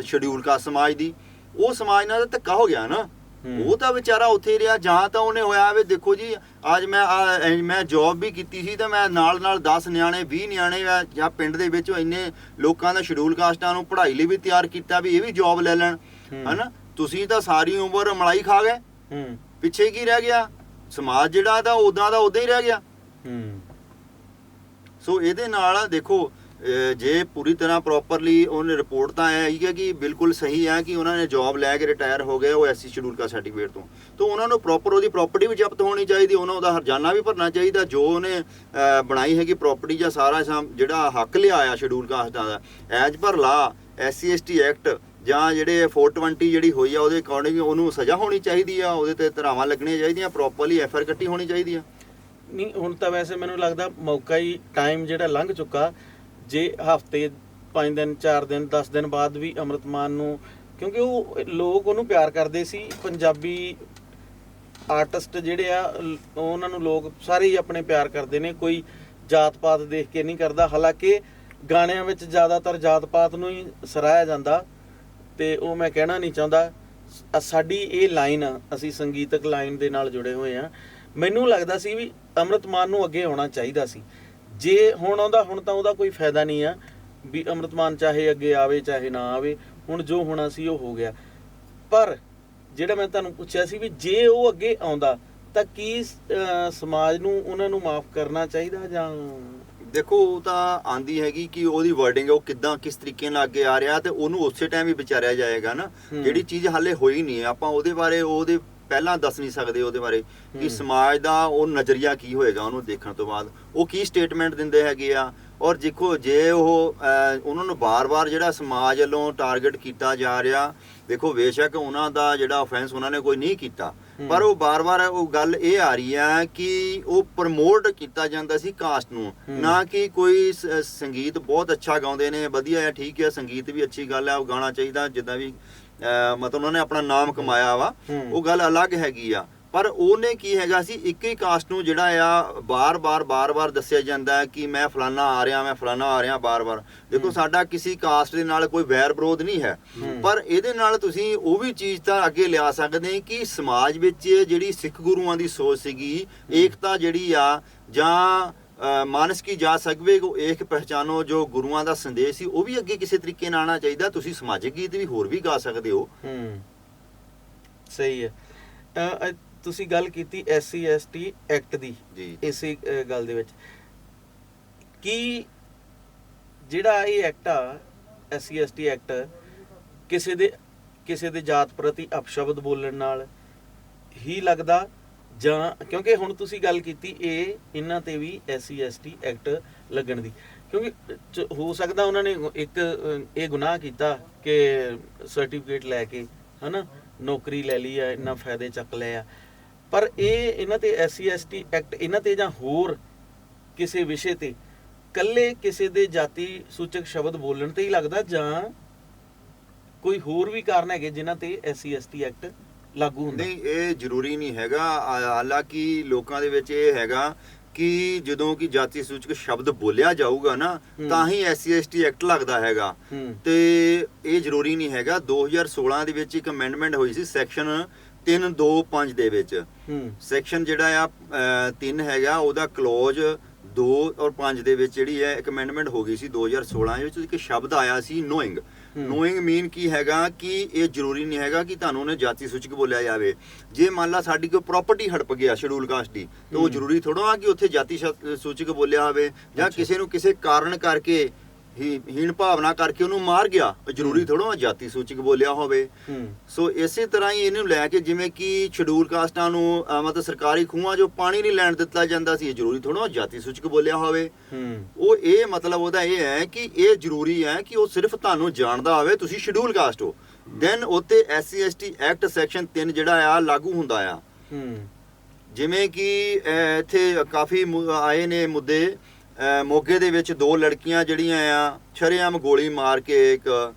ਸ਼ਡਿਊਲ ਕਾਸਟ ਸਮਾਜ ਦੀ। ਉਹ ਸਮਾਜ ਨਾਲ ਤਾਂ ਧੱਕਾ ਹੋ ਗਿਆ ਨਾ। ਉਹ ਤਾਂ ਵਿਚਾਰਾ ਉੱਥੇ ਰਿਹਾ ਜਾਂ ਤਾਂ ਉਹਨੇ ਹੋਇਆ ਵੇ। ਦੇਖੋ ਜੀ, ਅੱਜ ਮੈਂ ਜੌਬ ਵੀ ਕੀਤੀ ਸੀ ਤਾਂ ਮੈਂ ਨਾਲ 10 ਨਿਆਣੇ 20 ਨਿਆਣੇ ਜਾਂ ਪਿੰਡ ਦੇ ਵਿੱਚ ਇੰਨੇ ਲੋਕਾਂ ਦਾ ਸ਼ਡਿਊਲ ਕਾਸਟਾਂ ਨੂੰ ਪੜ੍ਹਾਈ ਲਈ ਵੀ ਤਿਆਰ ਕੀਤਾ ਵੀ ਇਹ ਵੀ ਜੌਬ ਲੈ ਲੈਣ, ਹਨਾ। ਤੁਸੀਂ ਤਾਂ ਸਾਰੀ ਉਮਰ ਮਲਾਈ ਖਾ ਗਏ, ਪਿੱਛੇ ਕੀ ਰਹਿ ਗਿਆ? ਸਮਾਜ ਜਿਹੜਾ ਤਾਂ ਉਦਾਂ ਦਾ ਉਦਾਂ ਹੀ ਰਹਿ ਗਿਆ। ਸੋ ਇਹਦੇ ਨਾਲ ਦੇਖੋ, ਜੇ ਪੂਰੀ ਤਰ੍ਹਾਂ ਪ੍ਰੋਪਰਲੀ ਉਹਨੇ ਰਿਪੋਰਟ ਤਾਂ ਆਈ ਹੈ ਕਿ ਬਿਲਕੁਲ ਸਹੀ ਹੈ ਕਿ ਉਹਨਾਂ ਨੇ ਜੌਬ ਲੈ ਕੇ ਰਿਟਾਇਰ ਹੋ ਗਏ ਉਹ SC ਸ਼ਡਿਊਲ ਕਾਸਟ ਸਰਟੀਫਿਕੇਟ ਤੋਂ, ਤਾਂ ਉਹਨਾਂ ਨੂੰ ਪ੍ਰੋਪਰ ਉਹਦੀ ਪ੍ਰਾਪਰਟੀ ਵੀ ਜ਼ਬਤ ਹੋਣੀ ਚਾਹੀਦੀ, ਉਹਦਾ ਹਰਜਾਨਾ ਵੀ ਭਰਨਾ ਚਾਹੀਦਾ। ਜੋ ਉਹਨੇ ਬਣਾਈ ਹੈਗੀ ਪ੍ਰਾਪਰਟੀ ਜਾਂ ਸਾਰਾ ਜਿਹੜਾ ਹੱਕ ਲਿਆ ਆ ਸ਼ਡਿਊਲ ਕਾਸਟਾਂ ਦਾ ਐਜ਼ ਪਰ ਲਾ SC ST ਐਕਟ ਜਾਂ ਜਿਹੜੇ 420 ਜਿਹੜੀ ਹੋਈ ਆ ਉਹਦੇ ਅਕੋਰਡਿੰਗ ਉਹਨੂੰ ਸਜ਼ਾ ਹੋਣੀ ਚਾਹੀਦੀ ਆ, ਉਹਦੇ ਤੇ ਧਾਰਾਵਾਂ ਲੱਗਣੀਆਂ ਚਾਹੀਦੀਆਂ, ਪ੍ਰੋਪਰਲੀ FIR ਕੱਟੀ ਹੋਣੀ ਚਾਹੀਦੀ ਆ। ਨਹੀਂ, ਹੁਣ ਤਾਂ ਵੈਸੇ ਮੈਨੂੰ ਲੱਗਦਾ ਮੌਕਾ ਹੀ ਟਾਈਮ ਜਿਹੜਾ ਲੰਘ ਚੁੱਕਾ। ਜੇ ਹਫਤੇ 5 ਦਿਨ 4 ਦਿਨ 10 ਦਿਨ ਬਾਅਦ ਵੀ ਅੰਮ੍ਰਿਤ ਮਾਨ ਨੂੰ, ਕਿਉਂਕਿ ਉਹ ਲੋਕ ਉਹਨੂੰ ਪਿਆਰ ਕਰਦੇ ਸੀ, ਪੰਜਾਬੀ ਆਰਟਿਸਟ ਜਿਹੜੇ ਆ ਉਹਨਾਂ ਨੂੰ ਲੋਕ ਸਾਰੇ ਹੀ ਆਪਣੇ ਪਿਆਰ ਕਰਦੇ ਨੇ, ਕੋਈ ਜਾਤ ਪਾਤ ਦੇਖ ਕੇ ਨਹੀਂ ਕਰਦਾ। ਹਾਲਾਂਕਿ ਗਾਣਿਆਂ ਵਿੱਚ ਜ਼ਿਆਦਾਤਰ ਜਾਤ ਪਾਤ ਨੂੰ ਹੀ ਸਰਾਹਿਆ ਜਾਂਦਾ ਤੇ ਉਹ ਮੈਂ ਕਹਿਣਾ ਨਹੀਂ ਚਾਹੁੰਦਾ। ਸਾਡੀ ਇਹ ਲਾਈਨ ਆ, ਅਸੀਂ ਸੰਗੀਤਕ ਲਾਈਨ ਦੇ ਨਾਲ ਜੁੜੇ ਹੋਏ ਆ। ਮੈਨੂੰ ਲੱਗਦਾ ਸੀ ਵੀ ਅੰਮ੍ਰਿਤ ਮਾਨ ਨੂੰ ਅੱਗੇ ਆਉਣਾ ਚਾਹੀਦਾ ਸੀ। ਜੇ ਹੁਣ ਆਉਂਦਾ, ਹੁਣ ਤਾਂ ਉਹਦਾ ਕੋਈ ਫਾਇਦਾ ਨਹੀਂ ਆ ਵੀ ਅੰਮ੍ਰਿਤ ਮਾਨ ਚਾਹੇ ਅੱਗੇ ਆਵੇ ਚਾਹੇ ਨਾ ਆਵੇ, ਹੁਣ ਜੋ ਹੋਣਾ ਸੀ ਉਹ ਹੋ ਗਿਆ। ਪਰ ਜਿਹੜਾ ਮੈਂ ਤੁਹਾਨੂੰ ਪੁੱਛਿਆ ਸੀ ਵੀ ਜੇ ਉਹ ਅੱਗੇ ਆਉਂਦਾ ਤਾਂ ਕੀ ਸਮਾਜ ਨੂੰ ਉਹਨਾਂ ਨੂੰ ਮਾਫ ਕਰਨਾ ਚਾਹੀਦਾ ਜਾਂ? ਦੇਖੋ, ਉਹ ਤਾਂ ਆਂਦੀ ਹੈਗੀ ਕਿ ਉਹਦੀ ਵਰਡਿੰਗ ਉਹ ਕਿੱਦਾਂ ਕਿਸ ਤਰੀਕੇ ਨਾਲ ਅੱਗੇ ਆ ਰਿਹਾ ਤੇ ਉਹਨੂੰ ਉਸੇ ਟਾਈਮ ਹੀ ਵਿਚਾਰਿਆ ਜਾਏਗਾ ਨਾ। ਜਿਹੜੀ ਚੀਜ਼ ਹਾਲੇ ਹੋਈ ਨਹੀਂ, ਆਪਾਂ ਉਹਦੇ ਬਾਰੇ ਉਹਦੇ ਪਹਿਲਾਂ ਦੱਸ ਨਹੀਂ ਸਕਦੇ ਉਹਦੇ ਬਾਰੇ ਕਿ ਸਮਾਜ ਦਾ ਉਹ ਨਜ਼ਰੀਆ ਕੀ ਹੋਏਗਾ ਉਹਨੂੰ ਦੇਖਣ ਤੋਂ ਬਾਅਦ, ਉਹ ਕੀ ਸਟੇਟਮੈਂਟ ਦਿੰਦੇ ਹੈਗੇ ਆ। ਔਰ ਦੇਖੋ, ਜੇ ਉਹ ਉਹਨਾਂ ਨੂੰ ਬਾਰ-ਬਾਰ ਜਿਹੜਾ ਸਮਾਜ ਵੱਲੋਂ ਟਾਰਗੇਟ ਕੀਤਾ ਜਾ ਰਿਹਾ, ਦੇਖੋ ਬੇਸ਼ੱਕ ਉਹਨਾਂ ਦਾ ਜਿਹੜਾ ਆਫੈਂਸ ਉਹਨਾਂ ਨੇ ਕੋਈ ਨਹੀਂ ਕੀਤਾ, ਪਰ ਉਹ ਬਾਰ-ਬਾਰ ਉਹ ਗੱਲ ਇਹ ਆ ਰਹੀ ਹੈ ਕਿ ਉਹ ਪ੍ਰਮੋਟ ਕੀਤਾ ਜਾਂਦਾ ਸੀ ਕਾਸਟ ਨੂੰ, ਨਾ ਕਿ ਕੋਈ ਸੰਗੀਤ ਬਹੁਤ ਅੱਛਾ ਗਾਉਂਦੇ ਨੇ, ਵਧੀਆ ਹੈ, ਠੀਕ ਹੈ, ਸੰਗੀਤ ਵੀ ਅੱਛੀ ਗੱਲ ਹੈ, ਉਹ ਗਾਣਾ ਚਾਹੀਦਾ ਜਿੱਦਾਂ ਵੀ, ਮਤਲਬ ਉਹਨਾਂ ਨੇ ਆਪਣਾ ਨਾਮ ਕਮਾਇਆ ਵਾ, ਉਹ ਗੱਲ ਅਲੱਗ ਹੈਗੀ ਆ। ਪਰ ਉਹਨੇ ਕੀ ਹੈਗਾ ਸੀ, ਇੱਕ ਹੀ ਕਾਸਟ ਨੂੰ ਜਿਹੜਾ ਆ ਬਾਰ-ਬਾਰ ਦੱਸਿਆ ਜਾਂਦਾ ਕਿ ਮੈਂ ਫਲਾਨਾ ਆ ਰਿਹਾ ਬਾਰ-ਬਾਰ। ਦੇਖੋ, ਸਾਡਾ ਕਿਸੇ ਕਾਸਟ ਦੇ ਨਾਲ ਕੋਈ ਵੈਰ ਵਿਰੋਧ ਨਹੀਂ ਹੈ, ਪਰ ਇਹਦੇ ਨਾਲ ਤੁਸੀਂ ਉਹ ਵੀ ਚੀਜ਼ ਤਾਂ ਅੱਗੇ ਲਿਆ ਸਕਦੇ ਕਿ ਸਮਾਜ ਵਿੱਚ ਜਿਹੜੀ ਸਿੱਖ ਗੁਰੂਆਂ ਦੀ ਸੋਚ ਸੀਗੀ, ਏਕਤਾ ਜਿਹੜੀ ਆ, ਜਾਂ ਮਾਨਸ ਕੀ ਜਾ ਸਕਵੇ ਕੋ ਏਕ ਪਹਿਚਾਨੋ, ਜੋ ਗੁਰੂਆਂ ਦਾ ਸੰਦੇਸ਼ ਸੀ ਉਹ ਵੀ ਅੱਗੇ ਕਿਸੇ ਤਰੀਕੇ ਨਾਲ ਆਉਣਾ ਚਾਹੀਦਾ। ਤੁਸੀਂ ਸਮਾਜਿਕ ਗੀਤ ਵੀ ਹੋਰ ਵੀ ਗਾ ਸਕਦੇ ਹੋ। ਸਹੀ ਹੈ। ਤੁਸੀਂ ਗੱਲ ਕੀਤੀ SC ST ਐਕਟ ਦੀ ਜੀ ਇਸੇ ਗੱਲ ਦੇ ਵਿੱਚ ਕਿ ਜਿਹੜਾ ਇਹ ਐਕਟ ਆ SC ST ਐਕਟ ਕਿਸੇ ਦੇ ਜਾਤ ਪ੍ਰਤੀ ਅਪਸ਼ਬਦ ਬੋਲਣ ਨਾਲ ਹੀ ਲੱਗਦਾ, ਜਾਂ ਕਿਉਂਕਿ ਹੁਣ ਤੁਸੀਂ ਗੱਲ ਕੀਤੀ ਇਹਨਾਂ ਤੇ ਵੀ SC ST ਐਕਟ ਲੱਗਣ ਦੀ, ਕਿਉਂਕਿ ਹੋ ਸਕਦਾ ਉਹਨਾਂ ਨੇ ਇੱਕ ਇਹ ਗੁਨਾਹ ਕੀਤਾ ਕਿ ਸਰਟੀਫਿਕੇਟ ਲੈ ਕੇ ਹਨਾ ਨੌਕਰੀ ਲੈ ਲਈ ਆ, ਇੰਨਾ ਫਾਇਦੇ ਚੱਕ ਲਏ ਆ, ਪਰ ਇਹਨਾਂ ਤੇ SC ST ਐਕਟ ਇਹਨਾਂ ਤੇ ਜਾਂ ਹੋਰ ਕਿਸੇ ਵਿਸ਼ੇ ਤੇ ਕੱਲੇ ਕਿਸੇ ਦੇ ਜਾਤੀ ਸੂਚਕ ਸ਼ਬਦ ਬੋਲਣ ਤੇ ਹੀ ਲੱਗਦਾ, ਜਾਂ ਕੋਈ ਹੋਰ ਵੀ ਕਾਰਨ ਹੈਗੇ ਜਿਨ੍ਹਾਂ ਤੇ SC ST ਐਕਟ ਲਾਗੂ ਹੁੰਦਾ? ਨਹੀਂ, ਇਹ ਜ਼ਰੂਰੀ ਨਹੀਂ ਹੈਗਾ। ਹਾਲਾਂਕਿ ਲੋਕਾਂ ਦੇ ਵਿੱਚ ਇਹ ਹੈਗਾ ਕਿ ਜਦੋਂ ਕਿ ਜਾਤੀ ਸੂਚਕ ਸ਼ਬਦ ਬੋਲਿਆ ਜਾਊਗਾ ਨਾ ਤਾਂ ਹੀ SC ST ਐਕਟ ਲੱਗਦਾ ਹੈਗਾ, ਤੇ ਇਹ ਜ਼ਰੂਰੀ ਨਹੀਂ ਹੈਗਾ। 2016 ਦੇ ਵਿੱਚ ਇੱਕ ਅਮੈਂਡਮੈਂਟ ਹੋਈ ਸੀ ਸੈਕਸ਼ਨ 325 ਦੇ ਵਿੱਚ। ਸੈਕਸ਼ਨ ਜਿਹੜਾ ਆ 3 ਹੈਗਾ, ਉਹਦਾ ਕਲੋਜ਼ 2 ਔਰ 5 ਦੇ ਵਿੱਚ ਜਿਹੜੀ ਹੈ ਇੱਕ ਅਮੈਂਡਮੈਂਟ ਹੋ ਗਈ ਸੀ 2016 ਵਿੱਚ। ਇੱਕ ਸ਼ਬਦ ਆਇਆ ਸੀ ਨੋਇੰਗ। ਨੋਇੰਗ ਮੀਨ ਕੀ ਹੈਗਾ ਕਿ ਇਹ ਜ਼ਰੂਰੀ ਨਹੀਂ ਹੈਗਾ ਕਿ ਤੁਹਾਨੂੰ ਉਹਨੇ ਜਾਤੀ ਸੂਚਕ ਬੋਲਿਆ ਜਾਵੇ। ਜੇ ਮੰਨ ਲਾ ਸਾਡੀ ਕੋਈ ਪ੍ਰਾਪਰਟੀ ਹੜਪ ਗਿਆ ਸ਼ਡਿਊਲ ਕਾਸਟ ਦੀ, ਤਾਂ ਉਹ ਜ਼ਰੂਰੀ ਥੋੜਾ ਆ ਕਿ ਉੱਥੇ ਜਾਤੀ ਸੂਚਕ ਬੋਲਿਆ ਹੋਵੇ, ਜਾਂ ਕਿਸੇ ਨੂੰ ਕਿਸੇ ਕਾਰਨ ਕਰਕੇ ਹੀਣ ਭਾਵਨਾ ਕਰਕੇ ਉਹਨੂੰ ਮਾਰ ਗਿਆ, ਜ਼ਰੂਰੀ ਥੋੜਾ ਜਾਤੀ ਸੂਚਕ ਬੋਲਿਆ ਹੋਵੇ। ਸੋ ਇਸੇ ਤਰ੍ਹਾਂ ਹੀ ਇਹਨੂੰ ਲੈ ਕੇ ਜਿਵੇਂ ਕਿ ਸ਼ਡਿਊਲ ਕਾਸਟਾਂ ਨੂੰ ਮਤਲਬ ਸਰਕਾਰੀ ਖੂਹਾਂ 'ਚੋਂ ਪਾਣੀ ਨਹੀਂ ਲੈਣ ਦਿੱਤਾ ਜਾਂਦਾ ਸੀ, ਜ਼ਰੂਰੀ ਥੋੜਾ ਜਾਤੀ ਸੂਚਕ ਬੋਲਿਆ ਹੋਵੇ। ਉਹ ਇਹ ਮਤਲਬ ਉਹਦਾ ਇਹ ਹੈ ਕਿ ਇਹ ਜ਼ਰੂਰੀ ਹੈ ਕਿ ਉਹ ਸਿਰਫ ਤੁਹਾਨੂੰ ਜਾਣਦਾ ਹੋਵੇ ਤੁਸੀਂ ਸ਼ਡਿਊਲ ਕਾਸਟ ਹੋ, ਦੈਨ ਉੱਤੇ SC ST ਐਕਟ ਸੈਕਸ਼ਨ 3 ਜਿਹੜਾ ਆ ਲਾਗੂ ਹੁੰਦਾ ਆ। ਜਿਵੇਂ ਕਿ ਇੱਥੇ ਕਾਫੀ ਆਏ ਨੇ ਮੁੱਦੇ। ਮੋਗੇ ਦੇ ਵਿੱਚ 2 ਲੜਕੀਆਂ ਜਿਹੜੀਆਂ ਆ ਸ਼ਰੇਆਮ ਗੋਲੀ ਮਾਰ ਕੇ ਇੱਕ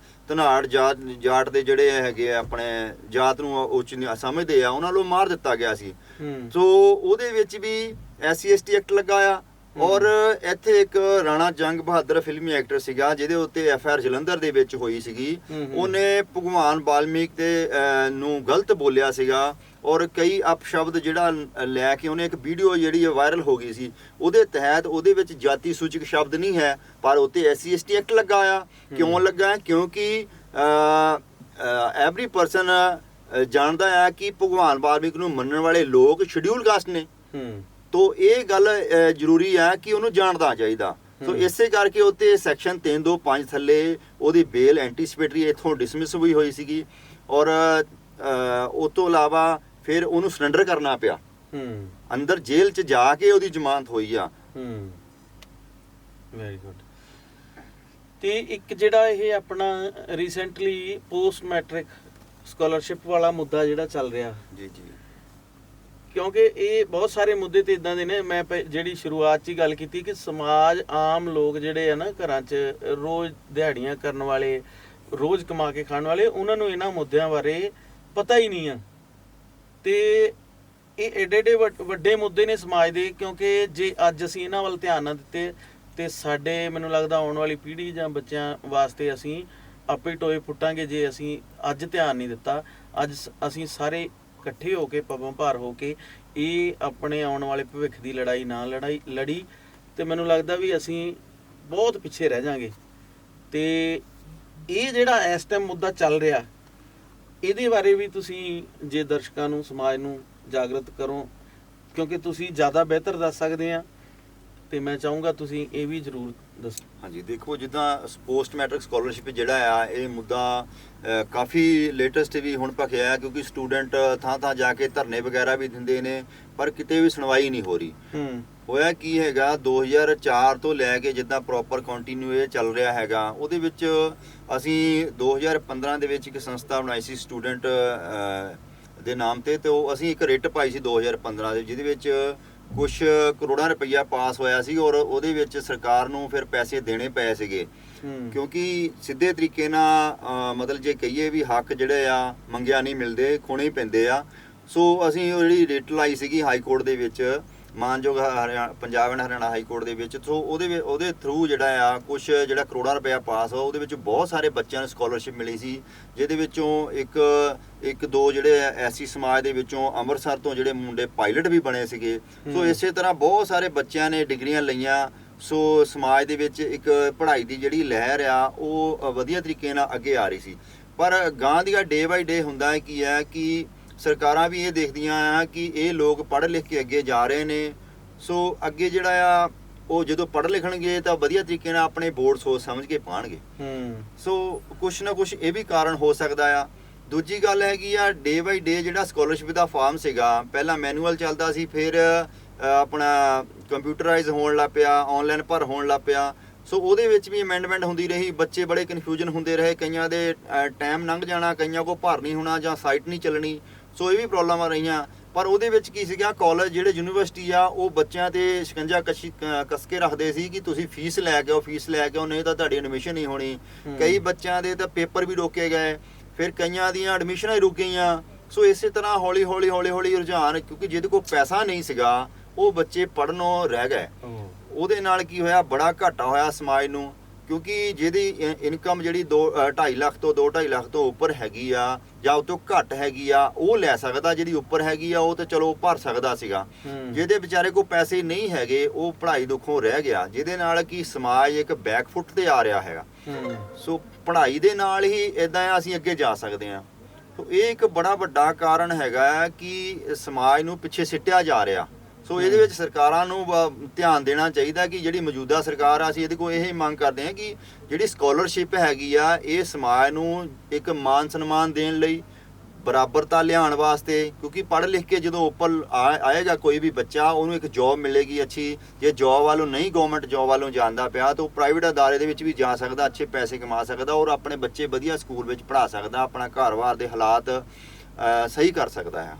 ਧਨਾੜ ਜਾਟ ਦੇ ਜਿਹੜੇ ਹੈਗੇ ਆ ਆਪਣੇ ਜਾਤ ਨੂੰ ਉੱਚ ਸਮਝਦੇ ਆ, ਉਹਨਾਂ ਨੂੰ ਮਾਰ ਦਿੱਤਾ ਗਿਆ ਸੀ। ਸੋ ਉਹਦੇ ਵਿੱਚ ਵੀ SC ST ਐਕਟ ਲੱਗਾ ਆ। ਔਰ ਇੱਥੇ ਇੱਕ ਰਾਣਾ ਜੰਗ ਬਹਾਦਰ ਫਿਲਮੀ ਐਕਟਰ ਸੀਗਾ ਜਿਹਦੇ ਉੱਤੇ FIR ਜਲੰਧਰ ਦੇ ਵਿੱਚ ਹੋਈ ਸੀਗੀ। ਉਹਨੇ ਭਗਵਾਨ ਵਾਲਮੀਕ ਤੇ ਨੂੰ ਗਲਤ ਬੋਲਿਆ ਸੀਗਾ, ਔਰ ਕਈ ਅਪਸ਼ਬਦ ਜਿਹੜਾ ਲੈ ਕੇ ਉਹਨੇ ਇੱਕ ਵੀਡੀਓ ਜਿਹੜੀ ਵਾਇਰਲ ਹੋ ਗਈ ਸੀ। ਉਹਦੇ ਤਹਿਤ ਉਹਦੇ ਵਿੱਚ ਜਾਤੀ ਸੂਚਕ ਸ਼ਬਦ ਨਹੀਂ ਹੈ, ਪਰ ਉੱਤੇ SC ST ਐਕਟ ਲੱਗਾ ਆ। ਕਿਉਂ ਲੱਗਾ? ਕਿਉਂਕਿ ਐਵਰੀ ਪਰਸਨ ਜਾਣਦਾ ਆ ਕਿ ਭਗਵਾਨ ਵਾਲਮੀਕ ਨੂੰ ਮੰਨਣ ਵਾਲੇ ਲੋਕ ਸ਼ਡਿਊਲ ਕਾਸਟ ਨੇ, ਤੋ ਇਹ ਗੱਲ ਜ਼ਰੂਰੀ ਹੈ ਕਿ ਉਹਨੂੰ ਜਾਣਦਾ ਚਾਹੀਦਾ। ਸੋ ਇਸੇ ਕਰਕੇ ਉੱਤੇ ਸੈਕਸ਼ਨ 325 ਥੱਲੇ ਉਹਦੀ ਬੇਲ ਐਂਟੀਸਿਪੇਟਰੀ ਇੱਥੋਂ ਡਿਸਮਿਸ ਵੀ ਹੋਈ ਸੀਗੀ, ਔਰ ਉਸ ਤੋਂ ਇਲਾਵਾ ਫਿਰ ਉਹਨੂੰ ਸਰੈਂਡਰ ਕਰਨਾ ਪਿਆ। ਅੰਦਰ ਜੇਲ੍ਹ 'ਚ ਜਾ ਕੇ ਉਹਦੀ ਜ਼ਮਾਨਤ ਹੋਈ ਆ। Very good. ਤੇ ਇੱਕ ਜਿਹੜਾ ਇਹ ਆਪਣਾ ਰੀਸੈਂਟਲੀ ਪੋਸਟ ਮੈਟ੍ਰਿਕ ਸਕਾਲਰਸ਼ਿਪ ਵਾਲਾ ਮੁੱਦਾ ਜਿਹੜਾ ਚੱਲ ਰਿਹਾ, ਜੀ ਜੀ, ਕਿਉਂਕਿ ਇਹ ਬਹੁਤ ਸਾਰੇ ਮੁੱਦੇ ਤੇ ਇਦਾਂ ਦੇ ਨੇ। ਮੈਂ ਜਿਹੜੀ ਸ਼ੁਰੂਆਤ 'ਚ ਹੀ ਗੱਲ ਕੀਤੀ ਕਿ ਸਮਾਜ ਆਮ ਲੋਕ ਜਿਹੜੇ ਆ ਨਾ ਘਰਾਂ 'ਚ ਰੋਜ਼ ਦਿਹਾੜੀਆਂ ਕਰਨ ਵਾਲੇ, ਰੋਜ਼ ਕਮਾ ਕੇ ਖਾਣ ਵਾਲੇ, ਉਹਨਾਂ ਨੂੰ ਇਹਨਾਂ ਮੁੱਦਿਆਂ ਬਾਰੇ ਪਤਾ ਹੀ ਨਹੀਂ ਆ। ਤੇ ਇਹ ਏਡੇ ਏਡੇ ਵੱਡੇ ਮੁੱਦੇ ਨੇ ਸਮਾਜ ਦੇ, ਕਿਉਂਕਿ ਜੇ ਅੱਜ ਅਸੀਂ ਇਹਨਾਂ ਵੱਲ ਧਿਆਨ ਨਾ ਦਿੱਤੇ ਤੇ ਸਾਡੇ ਮੈਨੂੰ ਲੱਗਦਾ ਆਉਣ ਵਾਲੀ ਪੀੜ੍ਹੀ ਜਾਂ ਬੱਚਿਆਂ ਵਾਸਤੇ ਅਸੀਂ ਆਪੇ ਟੋਏ ਪੁੱਟਾਂਗੇ ਜੇ ਅਸੀਂ ਅੱਜ ਧਿਆਨ ਨਹੀਂ ਦਿੱਤਾ। ਅੱਜ ਅਸੀਂ ਸਾਰੇ ਇਕੱਠੇ ਹੋ ਕੇ ਪੱਬਾਂ ਭਾਰ ਹੋ ਕੇ ਇਹ ਆਪਣੇ ਆਉਣ ਵਾਲੇ ਭਵਿੱਖ ਦੀ ਲੜਾਈ ਨਾ ਲੜੀ ਤੇ ਮੈਨੂੰ ਲੱਗਦਾ ਵੀ ਅਸੀਂ ਬਹੁਤ ਪਿੱਛੇ ਰਹਿ ਜਾਾਂਗੇ। ਤੇ ਇਹ ਜਿਹੜਾ ਇਸ ਟਾਈਮ ਮੁੱਦਾ ਚੱਲ ਰਿਹਾ, ਇਹਦੇ ਬਾਰੇ ਵੀ ਤੁਸੀਂ ਜੇ ਦਰਸ਼ਕਾਂ ਨੂੰ, ਸਮਾਜ ਨੂੰ ਜਾਗਰਤ ਕਰੋ, ਕਿਉਂਕਿ ਤੁਸੀਂ ਜ਼ਿਆਦਾ ਬਿਹਤਰ ਦੱਸ ਸਕਦੇ ਆ, ਤੇ ਮੈਂ ਚਾਹੂੰਗਾ ਤੁਸੀਂ ਇਹ ਵੀ ਜ਼ਰੂਰ ਦੱਸੋ। ਹਾਂਜੀ, ਦੇਖੋ ਜਿੱਦਾਂ ਪੋਸਟ ਮੈਟ੍ਰਿਕ ਸਕਾਲਰਸ਼ਿਪ ਜਿਹੜਾ ਆ, ਇਹ ਮੁੱਦਾ ਕਾਫੀ ਲੇਟੈਸਟ ਵੀ ਹੁਣ ਭਖਿਆ ਹੈ, ਕਿਉਂਕਿ ਸਟੂਡੈਂਟ ਥਾਂ ਜਾ ਕੇ ਧਰਨੇ ਵਗੈਰਾ ਵੀ ਦਿੰਦੇ ਨੇ, ਪਰ ਕਿਤੇ ਵੀ ਸੁਣਵਾਈ ਨਹੀਂ ਹੋ ਰਹੀ। ਹੋਇਆ ਕੀ ਹੈਗਾ, 2004 ਤੋਂ ਲੈ ਕੇ ਜਿੱਦਾਂ ਪ੍ਰੋਪਰ ਕੰਟੀਨਿਊ ਇਹ ਚੱਲ ਰਿਹਾ ਹੈਗਾ, ਉਹਦੇ ਵਿੱਚ ਅਸੀਂ 2015 ਦੇ ਵਿੱਚ ਇੱਕ ਸੰਸਥਾ ਬਣਾਈ ਸੀ ਸਟੂਡੈਂਟ ਦੇ ਨਾਮ ਤੇ ਉਹ ਅਸੀਂ ਇੱਕ ਰਿਟ ਪਾਈ ਸੀ 2015 ਦੇ, ਜਿਹਦੇ ਵਿੱਚ ਕੁਝ ਕਰੋੜਾਂ ਰੁਪਈਆ ਪਾਸ ਹੋਇਆ ਸੀ, ਔਰ ਉਹਦੇ ਵਿੱਚ ਸਰਕਾਰ ਨੂੰ ਫਿਰ ਪੈਸੇ ਦੇਣੇ ਪਏ ਸੀਗੇ, ਕਿਉਂਕਿ ਸਿੱਧੇ ਤਰੀਕੇ ਨਾਲ ਮਤਲਬ ਜੇ ਕਹੀਏ ਵੀ ਹੱਕ ਜਿਹੜੇ ਆ ਮੰਗਿਆ ਨਹੀਂ ਮਿਲਦੇ, ਖੋਣੇ ਹੀ ਪੈਂਦੇ ਆ। ਸੋ ਅਸੀਂ ਉਹ ਜਿਹੜੀ ਰਿਟ ਲਾਈ ਸੀਗੀ ਹਾਈ ਕੋਰਟ ਦੇ ਵਿੱਚ, ਮਾਨਯੋਗ Punjab and Haryana high court ਦੇ ਵਿੱਚ। ਸੋ ਉਹਦੇ ਥਰੂ ਜਿਹੜਾ ਆ ਕੁਝ ਜਿਹੜਾ ਕਰੋੜਾਂ ਰੁਪਇਆ ਪਾਸ ਹੋਇਆ, ਉਹਦੇ ਵਿੱਚ ਬਹੁਤ ਸਾਰੇ ਬੱਚਿਆਂ ਨੂੰ ਸਕਾਲਰਸ਼ਿਪ ਮਿਲੀ ਸੀ, ਜਿਹਦੇ ਵਿੱਚੋਂ ਇੱਕ ਦੋ ਜਿਹੜੇ ਐਸੀ ਸਮਾਜ ਦੇ ਵਿੱਚੋਂ ਅੰਮ੍ਰਿਤਸਰ ਤੋਂ ਜਿਹੜੇ ਮੁੰਡੇ ਪਾਇਲਟ ਵੀ ਬਣੇ ਸੀਗੇ। ਸੋ ਇਸੇ ਤਰ੍ਹਾਂ ਬਹੁਤ ਸਾਰੇ ਬੱਚਿਆਂ ਨੇ ਡਿਗਰੀਆਂ ਲਈਆਂ। ਸੋ ਸਮਾਜ ਦੇ ਵਿੱਚ ਇੱਕ ਪੜ੍ਹਾਈ ਦੀ ਜਿਹੜੀ ਲਹਿਰ ਆ ਉਹ ਵਧੀਆ ਤਰੀਕੇ ਨਾਲ ਅੱਗੇ ਆ ਰਹੀ ਸੀ। ਪਰ ਗਾਂ ਦੀ ਡੇ ਬਾਈ ਡੇ ਹੁੰਦਾ ਕੀ ਹੈ ਕਿ ਸਰਕਾਰਾਂ ਵੀ ਇਹ ਦੇਖਦੀਆਂ ਆ ਕਿ ਇਹ ਲੋਕ ਪੜ੍ਹ ਲਿਖ ਕੇ ਅੱਗੇ ਜਾ ਰਹੇ ਨੇ। ਸੋ ਅੱਗੇ ਜਿਹੜਾ ਆ ਉਹ ਜਦੋਂ ਪੜ੍ਹ ਲਿਖਣਗੇ ਤਾਂ ਵਧੀਆ ਤਰੀਕੇ ਨਾਲ ਆਪਣੇ ਬੋਰਡ ਸੋਚ ਸਮਝ ਕੇ ਪਾਣਗੇ। ਸੋ ਕੁਛ ਨਾ ਕੁਛ ਇਹ ਵੀ ਕਾਰਨ ਹੋ ਸਕਦਾ ਆ। ਦੂਜੀ ਗੱਲ ਹੈਗੀ ਆ ਡੇ ਬਾਈ ਡੇ ਜਿਹੜਾ ਸਕਾਲਰਸ਼ਿਪ ਦਾ ਫਾਰਮ ਸੀਗਾ, ਪਹਿਲਾਂ ਮੈਨੂਅਲ ਚੱਲਦਾ ਸੀ, ਫਿਰ ਆਪਣਾ ਕੰਪਿਊਟਰਾਈਜ਼ ਹੋਣ ਲੱਗ ਪਿਆ, ਆਨਲਾਈਨ ਭਰ ਹੋਣ ਲੱਗ ਪਿਆ। ਸੋ ਉਹਦੇ ਵਿੱਚ ਵੀ ਅਮੈਂਡਮੈਂਟ ਹੁੰਦੀ ਰਹੀ, ਬੱਚੇ ਬੜੇ ਕਨਫਿਊਜ਼ਨ ਹੁੰਦੇ ਰਹੇ, ਕਈਆਂ ਦੇ ਟਾਈਮ ਲੰਘ ਜਾਣਾ, ਕਈਆਂ ਕੋ ਭਰ ਨਹੀਂ ਹੋਣਾ ਜਾਂ ਸਾਈਟ ਨਹੀਂ ਚੱਲਣੀ। ਸੋ ਇਹ ਵੀ ਪ੍ਰੋਬਲਮਾਂ ਰਹੀਆਂ। ਪਰ ਉਹਦੇ ਵਿੱਚ ਕੀ ਸੀਗਾ, ਕਾਲਜ ਜਿਹੜੇ ਯੂਨੀਵਰਸਿਟੀ ਆ ਉਹ ਬੱਚਿਆਂ ਤੇ ਸ਼ਿਕੰਜਾ ਕੱਸ ਕੇ ਰੱਖਦੇ ਸੀ ਕਿ ਤੁਸੀਂ ਫੀਸ ਲੈ ਕੇ ਆਓ ਨਹੀਂ ਤਾਂ ਤੁਹਾਡੀ ਐਡਮਿਸ਼ਨ ਨਹੀਂ ਹੋਣੀ। ਕਈ ਬੱਚਿਆਂ ਦੇ ਤਾਂ ਪੇਪਰ ਵੀ ਰੋਕੇ ਗਏ, ਫਿਰ ਕਈਆਂ ਦੀਆਂ ਐਡਮਿਸ਼ਨਾਂ ਹੀ ਰੁਕ ਗਈਆਂ। ਸੋ ਇਸੇ ਤਰ੍ਹਾਂ ਹੌਲੀ ਹੌਲੀ ਰੁਝਾਨ, ਕਿਉਂਕਿ ਜਿਹਦੇ ਕੋਲ ਪੈਸਾ ਨਹੀਂ ਸੀਗਾ ਉਹ ਬੱਚੇ ਪੜ੍ਹਨੋਂ ਰਹਿ ਗਏ। ਉਹਦੇ ਨਾਲ ਕੀ ਹੋਇਆ, ਬੜਾ ਘਾਟਾ ਹੋਇਆ ਸਮਾਜ ਨੂੰ, ਕਿਉਂਕਿ ਜਿਹਦੀ ਇਨਕਮ ਜਿਹੜੀ 2.5 ਲੱਖ ਤੋਂ 2.5 ਲੱਖ ਤੋਂ ਉੱਪਰ ਹੈਗੀ ਆ ਜਾਂ ਉਹ ਤੋਂ ਘੱਟ ਹੈਗੀ ਆ ਉਹ ਲੈ ਸਕਦਾ, ਜਿਹਦੀ ਉੱਪਰ ਹੈਗੀ ਆ ਉਹ ਤਾਂ ਚਲੋ ਭਰ ਸਕਦਾ ਸੀਗਾ। ਜਿਹਦੇ ਵਿਚਾਰੇ ਕੋਲ ਪੈਸੇ ਨਹੀਂ ਹੈਗੇ ਉਹ ਪੜ੍ਹਾਈ ਦੁੱਖੋਂ ਰਹਿ ਗਿਆ, ਜਿਹਦੇ ਨਾਲ ਕਿ ਸਮਾਜ ਇੱਕ ਬੈਕਫੁੱਟ ਤੇ ਆ ਰਿਹਾ ਹੈਗਾ। ਸੋ ਪੜ੍ਹਾਈ ਦੇ ਨਾਲ ਹੀ ਇਦਾਂ ਅਸੀਂ ਅੱਗੇ ਜਾ ਸਕਦੇ ਹਾਂ। ਸੋ ਇਹ ਇੱਕ ਬੜਾ ਵੱਡਾ ਕਾਰਨ ਹੈਗਾ ਕਿ ਸਮਾਜ ਨੂੰ ਪਿੱਛੇ ਸਿੱਟਿਆ ਜਾ ਰਿਹਾ। ਸੋ ਇਹਦੇ ਵਿੱਚ ਸਰਕਾਰਾਂ ਨੂੰ ਧਿਆਨ ਦੇਣਾ ਚਾਹੀਦਾ ਕਿ ਜਿਹੜੀ ਮੌਜੂਦਾ ਸਰਕਾਰ ਆ, ਅਸੀਂ ਇਹਦੇ ਕੋਲ ਇਹ ਮੰਗ ਕਰਦੇ ਹਾਂ ਕਿ ਜਿਹੜੀ ਸਕਾਲਰਸ਼ਿਪ ਹੈਗੀ ਆ ਇਹ ਸਮਾਜ ਨੂੰ ਇੱਕ ਮਾਨ ਸਨਮਾਨ ਦੇਣ ਲਈ, ਬਰਾਬਰਤਾ ਲਿਆਉਣ ਵਾਸਤੇ, ਕਿਉਂਕਿ ਪੜ੍ਹ ਲਿਖ ਕੇ ਜਦੋਂ ਉੱਪਰ ਆਏਗਾ ਕੋਈ ਵੀ ਬੱਚਾ ਉਹਨੂੰ ਇੱਕ ਜੌਬ ਮਿਲੇਗੀ ਅੱਛੀ। ਜੇ ਜੌਬ ਵੱਲੋਂ ਨਹੀਂ, ਗਵਰਨਮੈਂਟ ਜੌਬ ਵੱਲੋਂ ਜਾਂਦਾ ਪਿਆ ਤਾਂ ਉਹ ਪ੍ਰਾਈਵੇਟ ਅਦਾਰੇ ਦੇ ਵਿੱਚ ਵੀ ਜਾ ਸਕਦਾ, ਅੱਛੇ ਪੈਸੇ ਕਮਾ ਸਕਦਾ ਔਰ ਆਪਣੇ ਬੱਚੇ ਵਧੀਆ ਸਕੂਲ ਵਿੱਚ ਪੜ੍ਹਾ ਸਕਦਾ, ਆਪਣਾ ਘਰ-ਬਾਰ ਦੇ ਹਾਲਾਤ ਸਹੀ ਕਰ ਸਕਦਾ ਹੈ।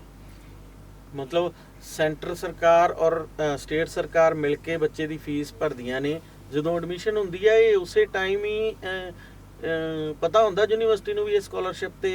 ਮਤਲਬ ਸੈਂਟਰ ਸਰਕਾਰ ਔਰ ਸਟੇਟ ਸਰਕਾਰ ਮਿਲ ਕੇ ਬੱਚੇ ਦੀ ਫੀਸ ਭਰਦੀਆਂ ਨੇ। ਜਦੋਂ ਐਡਮਿਸ਼ਨ ਹੁੰਦੀ ਹੈ ਇਹ ਉਸੇ ਟਾਈਮ ਹੀ ਪਤਾ ਹੁੰਦਾ ਯੂਨੀਵਰਸਿਟੀ ਨੂੰ ਵੀ ਇਹ ਸਕਾਲਰਸ਼ਿਪ ਤੇ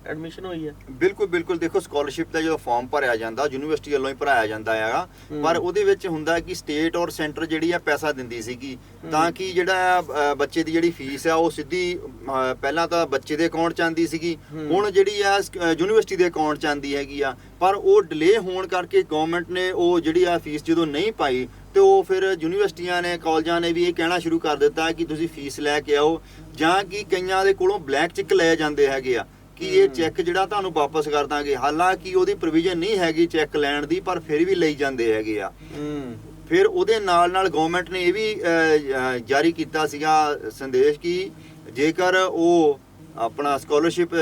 ਐਡਮਿਸ਼ਨ ਹੋਈ ਹੈ। ਬਿਲਕੁਲ ਦੇਖੋ ਸਕਾਲਰਸ਼ਿਪ ਦਾ ਜਦੋਂ ਫਾਰਮ ਭਰਿਆ ਜਾਂਦਾ ਯੂਨੀਵਰਸਿਟੀ ਵੱਲੋਂ ਹੀ ਭਰਾਇਆ ਜਾਂਦਾ ਹੈਗਾ, ਪਰ ਉਹਦੇ ਵਿੱਚ ਹੁੰਦਾ ਕਿ ਸਟੇਟ ਔਰ ਸੈਂਟਰ ਜਿਹੜੀ ਆ ਪੈਸਾ ਦਿੰਦੀ ਸੀਗੀ ਤਾਂ ਕਿ ਜਿਹੜਾ ਬੱਚੇ ਦੀ ਜਿਹੜੀ ਫੀਸ ਆ ਉਹ ਸਿੱਧੀ ਪਹਿਲਾਂ ਤਾਂ ਬੱਚੇ ਦੇ ਅਕਾਊਂਟ 'ਚ ਆਉਂਦੀ ਸੀਗੀ, ਹੁਣ ਜਿਹੜੀ ਆ ਯੂਨੀਵਰਸਿਟੀ ਦੇ ਅਕਾਊਂਟ 'ਚ ਆਉਂਦੀ ਹੈਗੀ ਆ। ਪਰ ਉਹ ਡਿਲੇ ਹੋਣ ਕਰਕੇ ਗਵਰਨਮੈਂਟ ਨੇ ਉਹ ਜਿਹੜੀ ਆ ਫੀਸ ਜਦੋਂ ਨਹੀਂ ਪਾਈ ਤੇ ਉਹ ਫਿਰ ਯੂਨੀਵਰਸਿਟੀਆਂ ਨੇ, ਕਾਲਜਾਂ ਨੇ ਵੀ ਇਹ ਕਹਿਣਾ ਸ਼ੁਰੂ ਕਰ ਦਿੱਤਾ ਕਿ ਤੁਸੀਂ ਫੀਸ ਲੈ ਕੇ ਆਓ, ਜਾਂ ਕਿ ਕਈਆਂ ਦੇ ਕੋਲੋਂ ਬਲੈਕ ਚੈੱਕ ਲਏ ਜਾਂਦੇ ਹੈਗੇ ਆ ਕਿ ਇਹ ਚੈੱਕ ਜਿਹੜਾ ਤੁਹਾਨੂੰ ਵਾਪਸ ਕਰ ਦਾਂਗੇ। ਹਾਲਾਂਕਿ ਉਹਦੀ ਪ੍ਰੋਵੀਜ਼ਨ ਨਹੀਂ ਹੈਗੀ ਚੈੱਕ ਲੈਣ ਦੀ, ਪਰ ਫਿਰ ਵੀ ਲਈ ਜਾਂਦੇ ਹੈਗੇ ਆ। ਫਿਰ ਉਹਦੇ ਨਾਲ ਗਵਰਨਮੈਂਟ ਨੇ ਇਹ ਵੀ ਜਾਰੀ ਕੀਤਾ ਸੀਗਾ ਸੰਦੇਸ਼ ਕਿ ਜੇਕਰ ਉਹ ਆਪਣਾ ਸਕਾਲਰਸ਼ਿਪ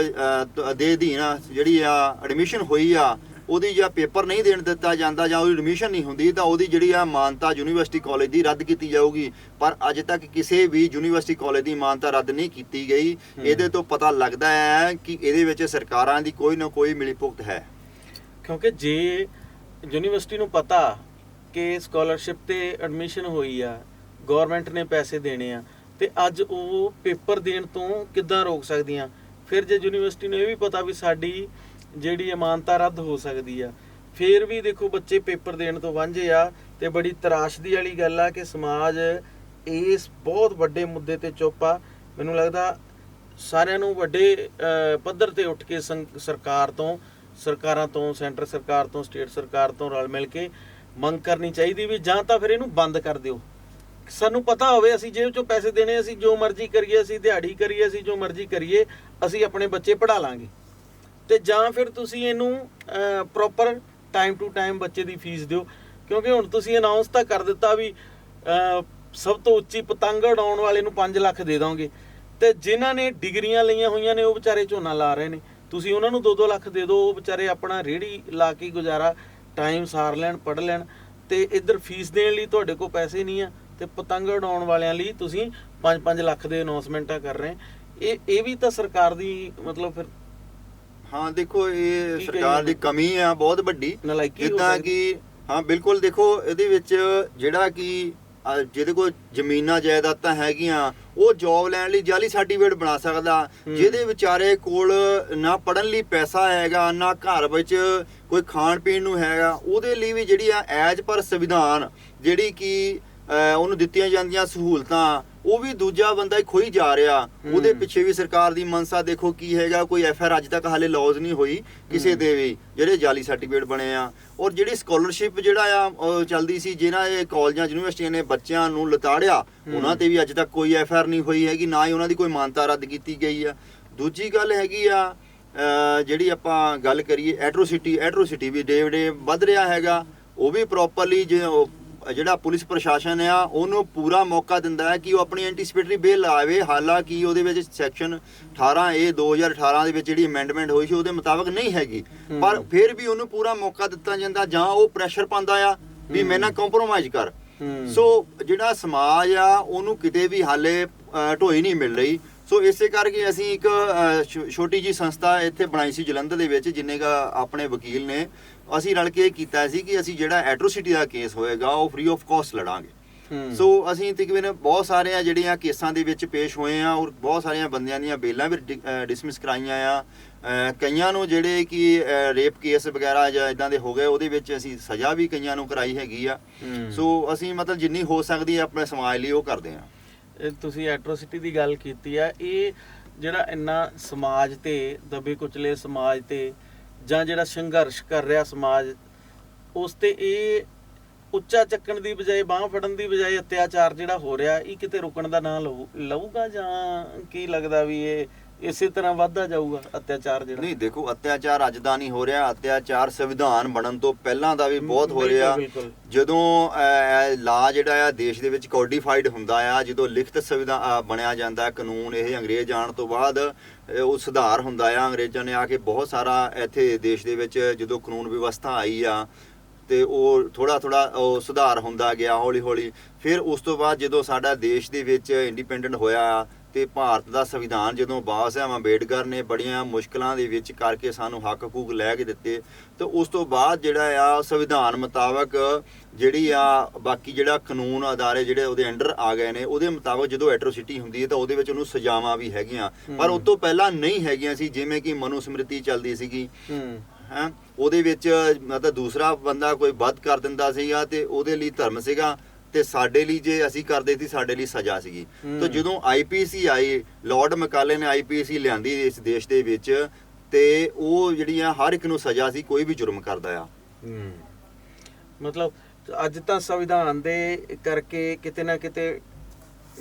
ਦੇ ਅਧੀਨ ਜਿਹੜੀ ਆ ਐਡਮਿਸ਼ਨ ਹੋਈ ਆ ਉਹਦੀ ਜਾਂ ਪੇਪਰ ਨਹੀਂ ਦੇਣ ਦਿੱਤਾ ਜਾਂਦਾ ਜਾਂ ਉਹਦੀ ਐਡਮਿਸ਼ਨ ਨਹੀਂ ਹੁੰਦੀ ਤਾਂ ਉਹਦੀ ਜਿਹੜੀ ਆ ਮਾਨਤਾ ਯੂਨੀਵਰਸਿਟੀ ਕਾਲਜ ਦੀ ਰੱਦ ਕੀਤੀ ਜਾਊਗੀ। ਪਰ ਅੱਜ ਤੱਕ ਕਿਸੇ ਵੀ ਯੂਨੀਵਰਸਿਟੀ ਕਾਲਜ ਦੀ ਮਾਨਤਾ ਰੱਦ ਨਹੀਂ ਕੀਤੀ ਗਈ। ਇਹਦੇ ਤੋਂ ਪਤਾ ਲੱਗਦਾ ਹੈ ਕਿ ਇਹਦੇ ਵਿੱਚ ਸਰਕਾਰਾਂ ਦੀ ਕੋਈ ਨਾ ਕੋਈ ਮਿਲੀਭੁਗਤ ਹੈ। ਕਿਉਂਕਿ ਜੇ ਯੂਨੀਵਰਸਿਟੀ ਨੂੰ ਪਤਾ ਕਿ ਸਕਾਲਰਸ਼ਿਪ ਤੇ ਐਡਮਿਸ਼ਨ ਹੋਈ ਆ, ਗਵਰਨਮੈਂਟ ਨੇ ਪੈਸੇ ਦੇਣੇ ਆ, ਤੇ ਅੱਜ ਉਹ ਪੇਪਰ ਦੇਣ ਤੋਂ ਕਿੱਦਾਂ ਰੋਕ ਸਕਦੀਆਂ? ਫਿਰ ਜੇ ਯੂਨੀਵਰਸਿਟੀ ਨੂੰ ਇਹ ਵੀ ਪਤਾ ਵੀ ਸਾਡੀ ਜਿਹੜੀ ਅਮਾਨਤਾ ਰੱਦ ਹੋ ਸਕਦੀ ਆ, ਫਿਰ ਵੀ ਦੇਖੋ ਬੱਚੇ ਪੇਪਰ ਦੇਣ ਤੋਂ ਵਾਂਝੇ ਆ। ਤੇ ਬੜੀ ਤਰਾਸ਼ਦੀ ਵਾਲੀ ਗੱਲ ਆ ਕਿ ਸਮਾਜ ਇਸ ਬਹੁਤ ਵੱਡੇ ਮੁੱਦੇ ਤੇ ਚੁੱਪ ਆ। ਮੈਨੂੰ ਲੱਗਦਾ ਸਾਰਿਆਂ ਨੂੰ ਵੱਡੇ ਪੱਧਰ ਤੇ ਉੱਠ ਕੇ ਸਰਕਾਰਾਂ ਤੋਂ, ਸੈਂਟਰ ਸਰਕਾਰ ਤੋਂ, ਸਟੇਟ ਸਰਕਾਰ ਤੋਂ ਰਲ ਮਿਲ ਕੇ ਮੰਗ ਕਰਨੀ ਚਾਹੀਦੀ ਵੀ ਜਾਂ ਤਾਂ ਫਿਰ ਇਹਨੂੰ ਬੰਦ ਕਰ ਦਿਓ। ਸਾਨੂੰ ਪਤਾ ਹੋਵੇ ਅਸੀਂ ਜੇਬ ਚੋਂ ਪੈਸੇ ਦੇਣੇ, ਅਸੀਂ ਜੋ ਮਰਜ਼ੀ ਕਰੀਏ, ਅਸੀਂ ਦਿਹਾੜੀ ਕਰੀਏ, ਅਸੀਂ ਜੋ ਮਰਜ਼ੀ ਕਰੀਏ, ਅਸੀਂ ਆਪਣੇ ਬੱਚੇ ਪੜ੍ਹਾ ਲਾਂਗੇ। ਤੇ ਜਾਂ ਫਿਰ ਤੁਸੀਂ ਇਹਨੂੰ ਪ੍ਰੋਪਰ ਟਾਈਮ ਟੂ ਟਾਈਮ ਬੱਚੇ ਦੀ ਫੀਸ ਦਿਓ। ਕਿਉਂਕਿ ਹੁਣ ਤੁਸੀਂ ਅਨਾਉਂਸ ਤਾਂ ਕਰ ਦਿੱਤਾ ਵੀ ਸਭ ਤੋਂ ਉੱਚੀ ਪਤੰਗ ਉਡਾਉਣ ਵਾਲੇ ਨੂੰ 5 ਲੱਖ ਦੇ ਦੋਗੇ, ਤੇ ਜਿਨ੍ਹਾਂ ਨੇ ਡਿਗਰੀਆਂ ਲਈਆਂ ਹੋਈਆਂ ਨੇ ਉਹ ਵਿਚਾਰੇ ਝੋਨਾ ਲਾ ਰਹੇ ਨੇ, ਤੁਸੀਂ ਉਹਨਾਂ ਨੂੰ 2-2 ਲੱਖ ਦੇ ਦਿਓ। ਉਹ ਵਿਚਾਰੇ ਆਪਣਾ ਰੇਹੜੀ ਲਾ ਕੇ ਗੁਜ਼ਾਰਾ ਟਾਈਮ ਸਾਰ ਲੈਣ, ਪੜ੍ਹ ਲੈਣ, ਤੇ ਇੱਧਰ ਫੀਸ ਦੇਣ ਲਈ ਤੁਹਾਡੇ ਕੋਲ ਪੈਸੇ ਨਹੀਂ ਆ, ਤੇ ਪਤੰਗ ਉਡਾਉਣ ਵਾਲਿਆਂ ਲਈ ਤੁਸੀਂ 5-5 ਲੱਖ ਦੇ ਅਨਾਉਂਸਮੈਂਟਾਂ ਕਰ ਰਹੇ। ਇਹ ਵੀ ਤਾਂ ਸਰਕਾਰ ਦੀ ਮਤਲਬ ਫਿਰ ਹਾਂ ਦੇਖੋ ਇਹ ਸਰਕਾਰ ਦੀ ਕਮੀ ਆ ਬਹੁਤ ਵੱਡੀ। ਜਿੱਦਾਂ ਕਿ ਹਾਂ ਬਿਲਕੁਲ ਦੇਖੋ ਇਹਦੇ ਵਿੱਚ ਜਿਹੜਾ ਕਿ ਜਿਹਦੇ ਕੋਲ ਜ਼ਮੀਨਾਂ ਜਾਇਦਾਦਾਂ ਹੈਗੀਆਂ ਉਹ ਜੌਬ ਲੈਣ ਲਈ ਜਾਲੀ ਸਰਟੀਫਿਕੇਟ ਬਣਾ ਸਕਦਾ, ਜਿਹਦੇ ਵਿਚਾਰੇ ਕੋਲ ਨਾ ਪੜ੍ਹਨ ਲਈ ਪੈਸਾ ਹੈਗਾ, ਨਾ ਘਰ ਵਿੱਚ ਕੋਈ ਖਾਣ ਪੀਣ ਨੂੰ ਹੈਗਾ, ਉਹਦੇ ਲਈ ਵੀ ਜਿਹੜੀ ਆ ਐਜ ਪਰ ਸੰਵਿਧਾਨ ਜਿਹੜੀ ਕਿ ਉਹਨੂੰ ਦਿੱਤੀਆਂ ਜਾਂਦੀਆਂ ਸਹੂਲਤਾਂ ਉਹ ਵੀ ਦੂਜਾ ਬੰਦਾ ਹੀ ਖੋਈ ਜਾ ਰਿਹਾ। ਉਹਦੇ ਪਿੱਛੇ ਵੀ ਸਰਕਾਰ ਦੀ ਮਨਸਾ ਦੇਖੋ ਕੀ ਹੈਗਾ। ਕੋਈ FIR ਅੱਜ ਤੱਕ ਹਾਲੇ ਲੌਜ਼ ਨਹੀਂ ਹੋਈ ਕਿਸੇ ਦੇ ਵੀ ਜਿਹੜੇ ਜਾਲੀ ਸਰਟੀਫਿਕੇਟ ਬਣੇ ਆ। ਔਰ ਜਿਹੜੀ ਸਕਾਲਰਸ਼ਿਪ ਜਿਹੜਾ ਆ ਉਹ ਚੱਲਦੀ ਸੀ, ਜਿਹਨਾਂ ਇਹ ਕਾਲਜਾਂ ਯੂਨੀਵਰਸਿਟੀਆਂ ਨੇ ਬੱਚਿਆਂ ਨੂੰ ਲਤਾੜਿਆ, ਉਹਨਾਂ ਤੇ ਵੀ ਅੱਜ ਤੱਕ ਕੋਈ FIR ਨਹੀਂ ਹੋਈ ਹੈਗੀ, ਨਾ ਹੀ ਉਹਨਾਂ ਦੀ ਕੋਈ ਮਾਨਤਾ ਰੱਦ ਕੀਤੀ ਗਈ ਆ। ਦੂਜੀ ਗੱਲ ਹੈਗੀ ਆ ਜਿਹੜੀ ਆਪਾਂ ਗੱਲ ਕਰੀਏ ਐਟਰੋਸਿਟੀ ਵੀ ਡੇ ਡੇ ਵੱਧ ਰਿਹਾ ਹੈਗਾ। ਉਹ ਵੀ ਪ੍ਰੋਪਰਲੀ ਜਿਹੜਾ ਪੁਲਿਸ ਪ੍ਰਸ਼ਾਸਨ ਆ ਉਹਨੂੰ ਪੂਰਾ ਮੌਕਾ ਦਿੰਦਾ ਹੈ ਕਿ ਉਹ ਆਪਣੀ ਐਂਟੀਸਪੇਟਰੀ ਬੇਲ ਲਾਵੇ। ਹਾਲਾਂਕਿ ਉਹਦੇ ਵਿੱਚ ਸੈਕਸ਼ਨ 18A 2018 ਦੇ ਵਿੱਚ ਜਿਹੜੀ ਅਮੈਂਡਮੈਂਟ ਹੋਈ ਸੀ ਉਹਦੇ ਮੁਤਾਬਕ ਨਹੀਂ ਹੈਗੀ, ਪਰ ਫਿਰ ਵੀ ਉਹਨੂੰ ਪੂਰਾ ਮੌਕਾ ਦਿੱਤਾ ਜਾਂਦਾ, ਜਾਂ ਉਹ ਪ੍ਰੈਸ਼ਰ ਪਾਉਂਦਾ ਆ ਵੀ ਮੇਰੇ ਨਾਲ ਕੰਪਰੋਮਾਈਜ਼ ਕਰ। ਸੋ ਜਿਹੜਾ ਸਮਾਜ ਆ ਉਹਨੂੰ ਕਿਤੇ ਵੀ ਹਾਲੇ ਢੋਈ ਨਹੀਂ ਮਿਲ ਰਹੀ। ਸੋ ਇਸੇ ਕਰਕੇ ਅਸੀਂ ਇੱਕ ਛੋਟੀ ਜੀ ਸੰਸਥਾ ਇੱਥੇ ਬਣਾਈ ਸੀ ਜਲੰਧਰ ਦੇ ਵਿੱਚ, ਜਿੰਨੇ ਕਾ ਆਪਣੇ ਵਕੀਲ ਨੇ ਅਸੀਂ ਰਲ ਕੇ ਕੀਤਾ ਸੀ ਕਿ ਅਸੀਂ ਜਿਹੜਾ ਐਟਰੋਸਿਟੀ ਦਾ ਕੇਸ ਹੋਏਗਾ ਉਹ ਫ੍ਰੀ ਆਫ ਕਾਸਟ ਲੜਾਂਗੇ। ਸੋ ਅਸੀਂ ਤਕਰੀਬਨ ਬਹੁਤ ਸਾਰੀਆਂ ਜਿਹੜੀਆਂ ਕੇਸਾਂ ਦੇ ਵਿੱਚ ਪੇਸ਼ ਹੋਏ ਆ, ਔਰ ਬਹੁਤ ਸਾਰੀਆਂ ਬੰਦਿਆਂ ਦੀਆਂ ਬੇਲਾਂ ਵੀ ਡਿਸਮਿਸ ਕਰਾਈਆਂ ਆ। ਕਈਆਂ ਨੂੰ ਜਿਹੜੇ ਕਿ ਰੇਪ ਕੇਸ ਵਗੈਰਾ ਜਾਂ ਇਦਾਂ ਦੇ ਹੋ ਗਏ ਉਹਦੇ ਵਿੱਚ ਅਸੀਂ ਸਜ਼ਾ ਵੀ ਕਈਆਂ ਨੂੰ ਕਰਾਈ ਹੈਗੀ ਆ। ਸੋ ਅਸੀਂ ਮਤਲਬ ਜਿੰਨੀ ਹੋ ਸਕਦੀ ਹੈ ਆਪਣੇ ਸਮਾਜ ਲਈ ਉਹ ਕਰਦੇ ਆ। ਤੁਸੀਂ ਐਟਰੋਸਿਟੀ ਦੀ ਗੱਲ ਕੀਤੀ ਆ, ਇਹ ਜਿਹੜਾ ਇੰਨਾ ਸਮਾਜ ਤੇ ਦਬੇ ਕੁਚਲੇ ਸਮਾਜ ਤੇ ਜਾਂ ਜਿਹੜਾ ਸੰਘਰਸ਼ ਕਰ ਰਿਹਾ ਸਮਾਜ ਉਸ ਤੇ ਇਹ ਉੱਚਾ ਚੱਕਣ ਦੀ ਬਜਾਏ ਬਾਂਹ ਫੜਨ ਦੀ ਬਜਾਏ ਅਤਿਆਚਾਰ ਜਿਹੜਾ ਹੋ ਰਿਹਾ ਇਹ ਕਿਤੇ ਰੁਕਣ ਦਾ ਨਾਂ ਲਊਗਾ, ਜਾਂ ਕੀ ਲੱਗਦਾ ਵੀ ਇਹ ਇਸੇ ਤਰ੍ਹਾਂ ਵੱਧਦਾ ਜਾਊਗਾ ਅਤਿਆਚਾਰ ਜਿਹੜਾ? ਨਹੀਂ ਦੇਖੋ, ਅਤਿਆਚਾਰ ਅੱਜ ਦਾ ਨਹੀਂ ਹੋ ਰਿਹਾ, ਅਤਿਆਚਾਰ ਸੰਵਿਧਾਨ ਬਣਨ ਤੋਂ ਪਹਿਲਾਂ ਦਾ ਵੀ ਬਹੁਤ ਹੋ ਰਿਹਾ। ਜਦੋਂ ਲਾ ਜਿਹੜਾ ਆ ਦੇਸ਼ ਦੇ ਵਿੱਚ ਕੋਡੀਫਾਈਡ ਹੁੰਦਾ ਆ, ਜਦੋਂ ਲਿਖਤ ਸੰਵਿਧਾਨ ਬਣਿਆ ਜਾਂਦਾ ਕਾਨੂੰਨ, ਇਹ ਅੰਗਰੇਜ਼ ਆਉਣ ਤੋਂ ਬਾਅਦ ਉਹ ਸੁਧਾਰ ਹੁੰਦਾ ਆ। ਅੰਗਰੇਜ਼ਾਂ ਨੇ ਆ ਕੇ ਬਹੁਤ ਸਾਰਾ ਇੱਥੇ ਦੇਸ਼ ਦੇ ਵਿੱਚ ਜਦੋਂ ਕਾਨੂੰਨ ਵਿਵਸਥਾ ਆਈ ਆ ਤੇ ਉਹ ਥੋੜਾ ਉਹ ਸੁਧਾਰ ਹੁੰਦਾ ਗਿਆ ਹੌਲੀ ਹੌਲੀ। ਫਿਰ ਉਸ ਤੋਂ ਬਾਅਦ ਜਦੋਂ ਸਾਡਾ ਦੇਸ਼ ਦੇ ਵਿੱਚ ਇੰਡੀਪੈਂਡੈਂਟ ਹੋਇਆ ਤੇ ਭਾਰਤ ਦਾ ਸੰਵਿਧਾਨ ਜਦੋਂ ਬਾਬਾ ਸਾਹਿਬ ਅੰਬੇਡਕਰ ਨੇ ਬੜੀਆਂ ਮੁਸ਼ਕਲਾਂ ਦੇ ਵਿੱਚ ਕਰਕੇ ਸਾਨੂੰ ਹੱਕ ਹਕੂਕ ਲੈ ਕੇ ਦਿੱਤੇ, ਤੇ ਉਸ ਤੋਂ ਬਾਅਦ ਜਿਹੜਾ ਆ ਸੰਵਿਧਾਨ ਮੁਤਾਬਕ ਜਿਹੜੀ ਆ ਬਾਕੀ ਜਿਹੜਾ ਕਾਨੂੰਨ ਅਦਾਰੇ ਜਿਹੜੇ ਉਹਦੇ ਅੰਡਰ ਆ ਗਏ ਨੇ, ਉਹਦੇ ਮੁਤਾਬਕ ਜਦੋਂ ਐਟਰੋਸਿਟੀ ਹੁੰਦੀ ਹੈ ਤਾਂ ਉਹਦੇ ਵਿੱਚ ਉਹਨੂੰ ਸਜ਼ਾਵਾਂ ਵੀ ਹੈਗੀਆਂ, ਪਰ ਉਸ ਤੋਂ ਪਹਿਲਾਂ ਨਹੀਂ ਹੈਗੀਆਂ ਸੀ। ਜਿਵੇਂ ਕਿ ਮਨੂ ਸਮ੍ਰਿਤੀ ਚੱਲਦੀ ਸੀਗੀ ਹੈ, ਉਹਦੇ ਵਿੱਚ ਮਤਲਬ ਦੂਸਰਾ ਬੰਦਾ ਕੋਈ ਵੱਧ ਕਰ ਦਿੰਦਾ ਸੀਗਾ ਤੇ ਉਹਦੇ ਲਈ ਧਰਮ ਸੀਗਾ, ਤੇ ਸਾਡੇ ਲਈ ਜੇ ਅਸੀਂ ਕਰਦੇ ਸੀ ਸਾਡੇ ਲਈ ਸਜ਼ਾ ਸੀਗੀ। ਤਾਂ ਜਦੋਂ IPC ਆਈ, ਲਾਰਡ ਮੈਕਾਲੇ ਨੇ IPC ਲਿਆਂਦੀ ਇਸ ਦੇਸ਼ ਦੇ ਵਿੱਚ, ਤੇ ਉਹ ਜਿਹੜੀਆਂ ਹਰ ਇੱਕ ਨੂੰ ਸਜ਼ਾ ਸੀ ਕੋਈ ਵੀ ਜੁਰਮ ਕਰਦਾ ਆ। ਮਤਲਬ ਅੱਜ ਤਾਂ ਸੰਵਿਧਾਨ ਦੇ ਕਰਕੇ ਕਿਤੇ ਨਾ ਕਿਤੇ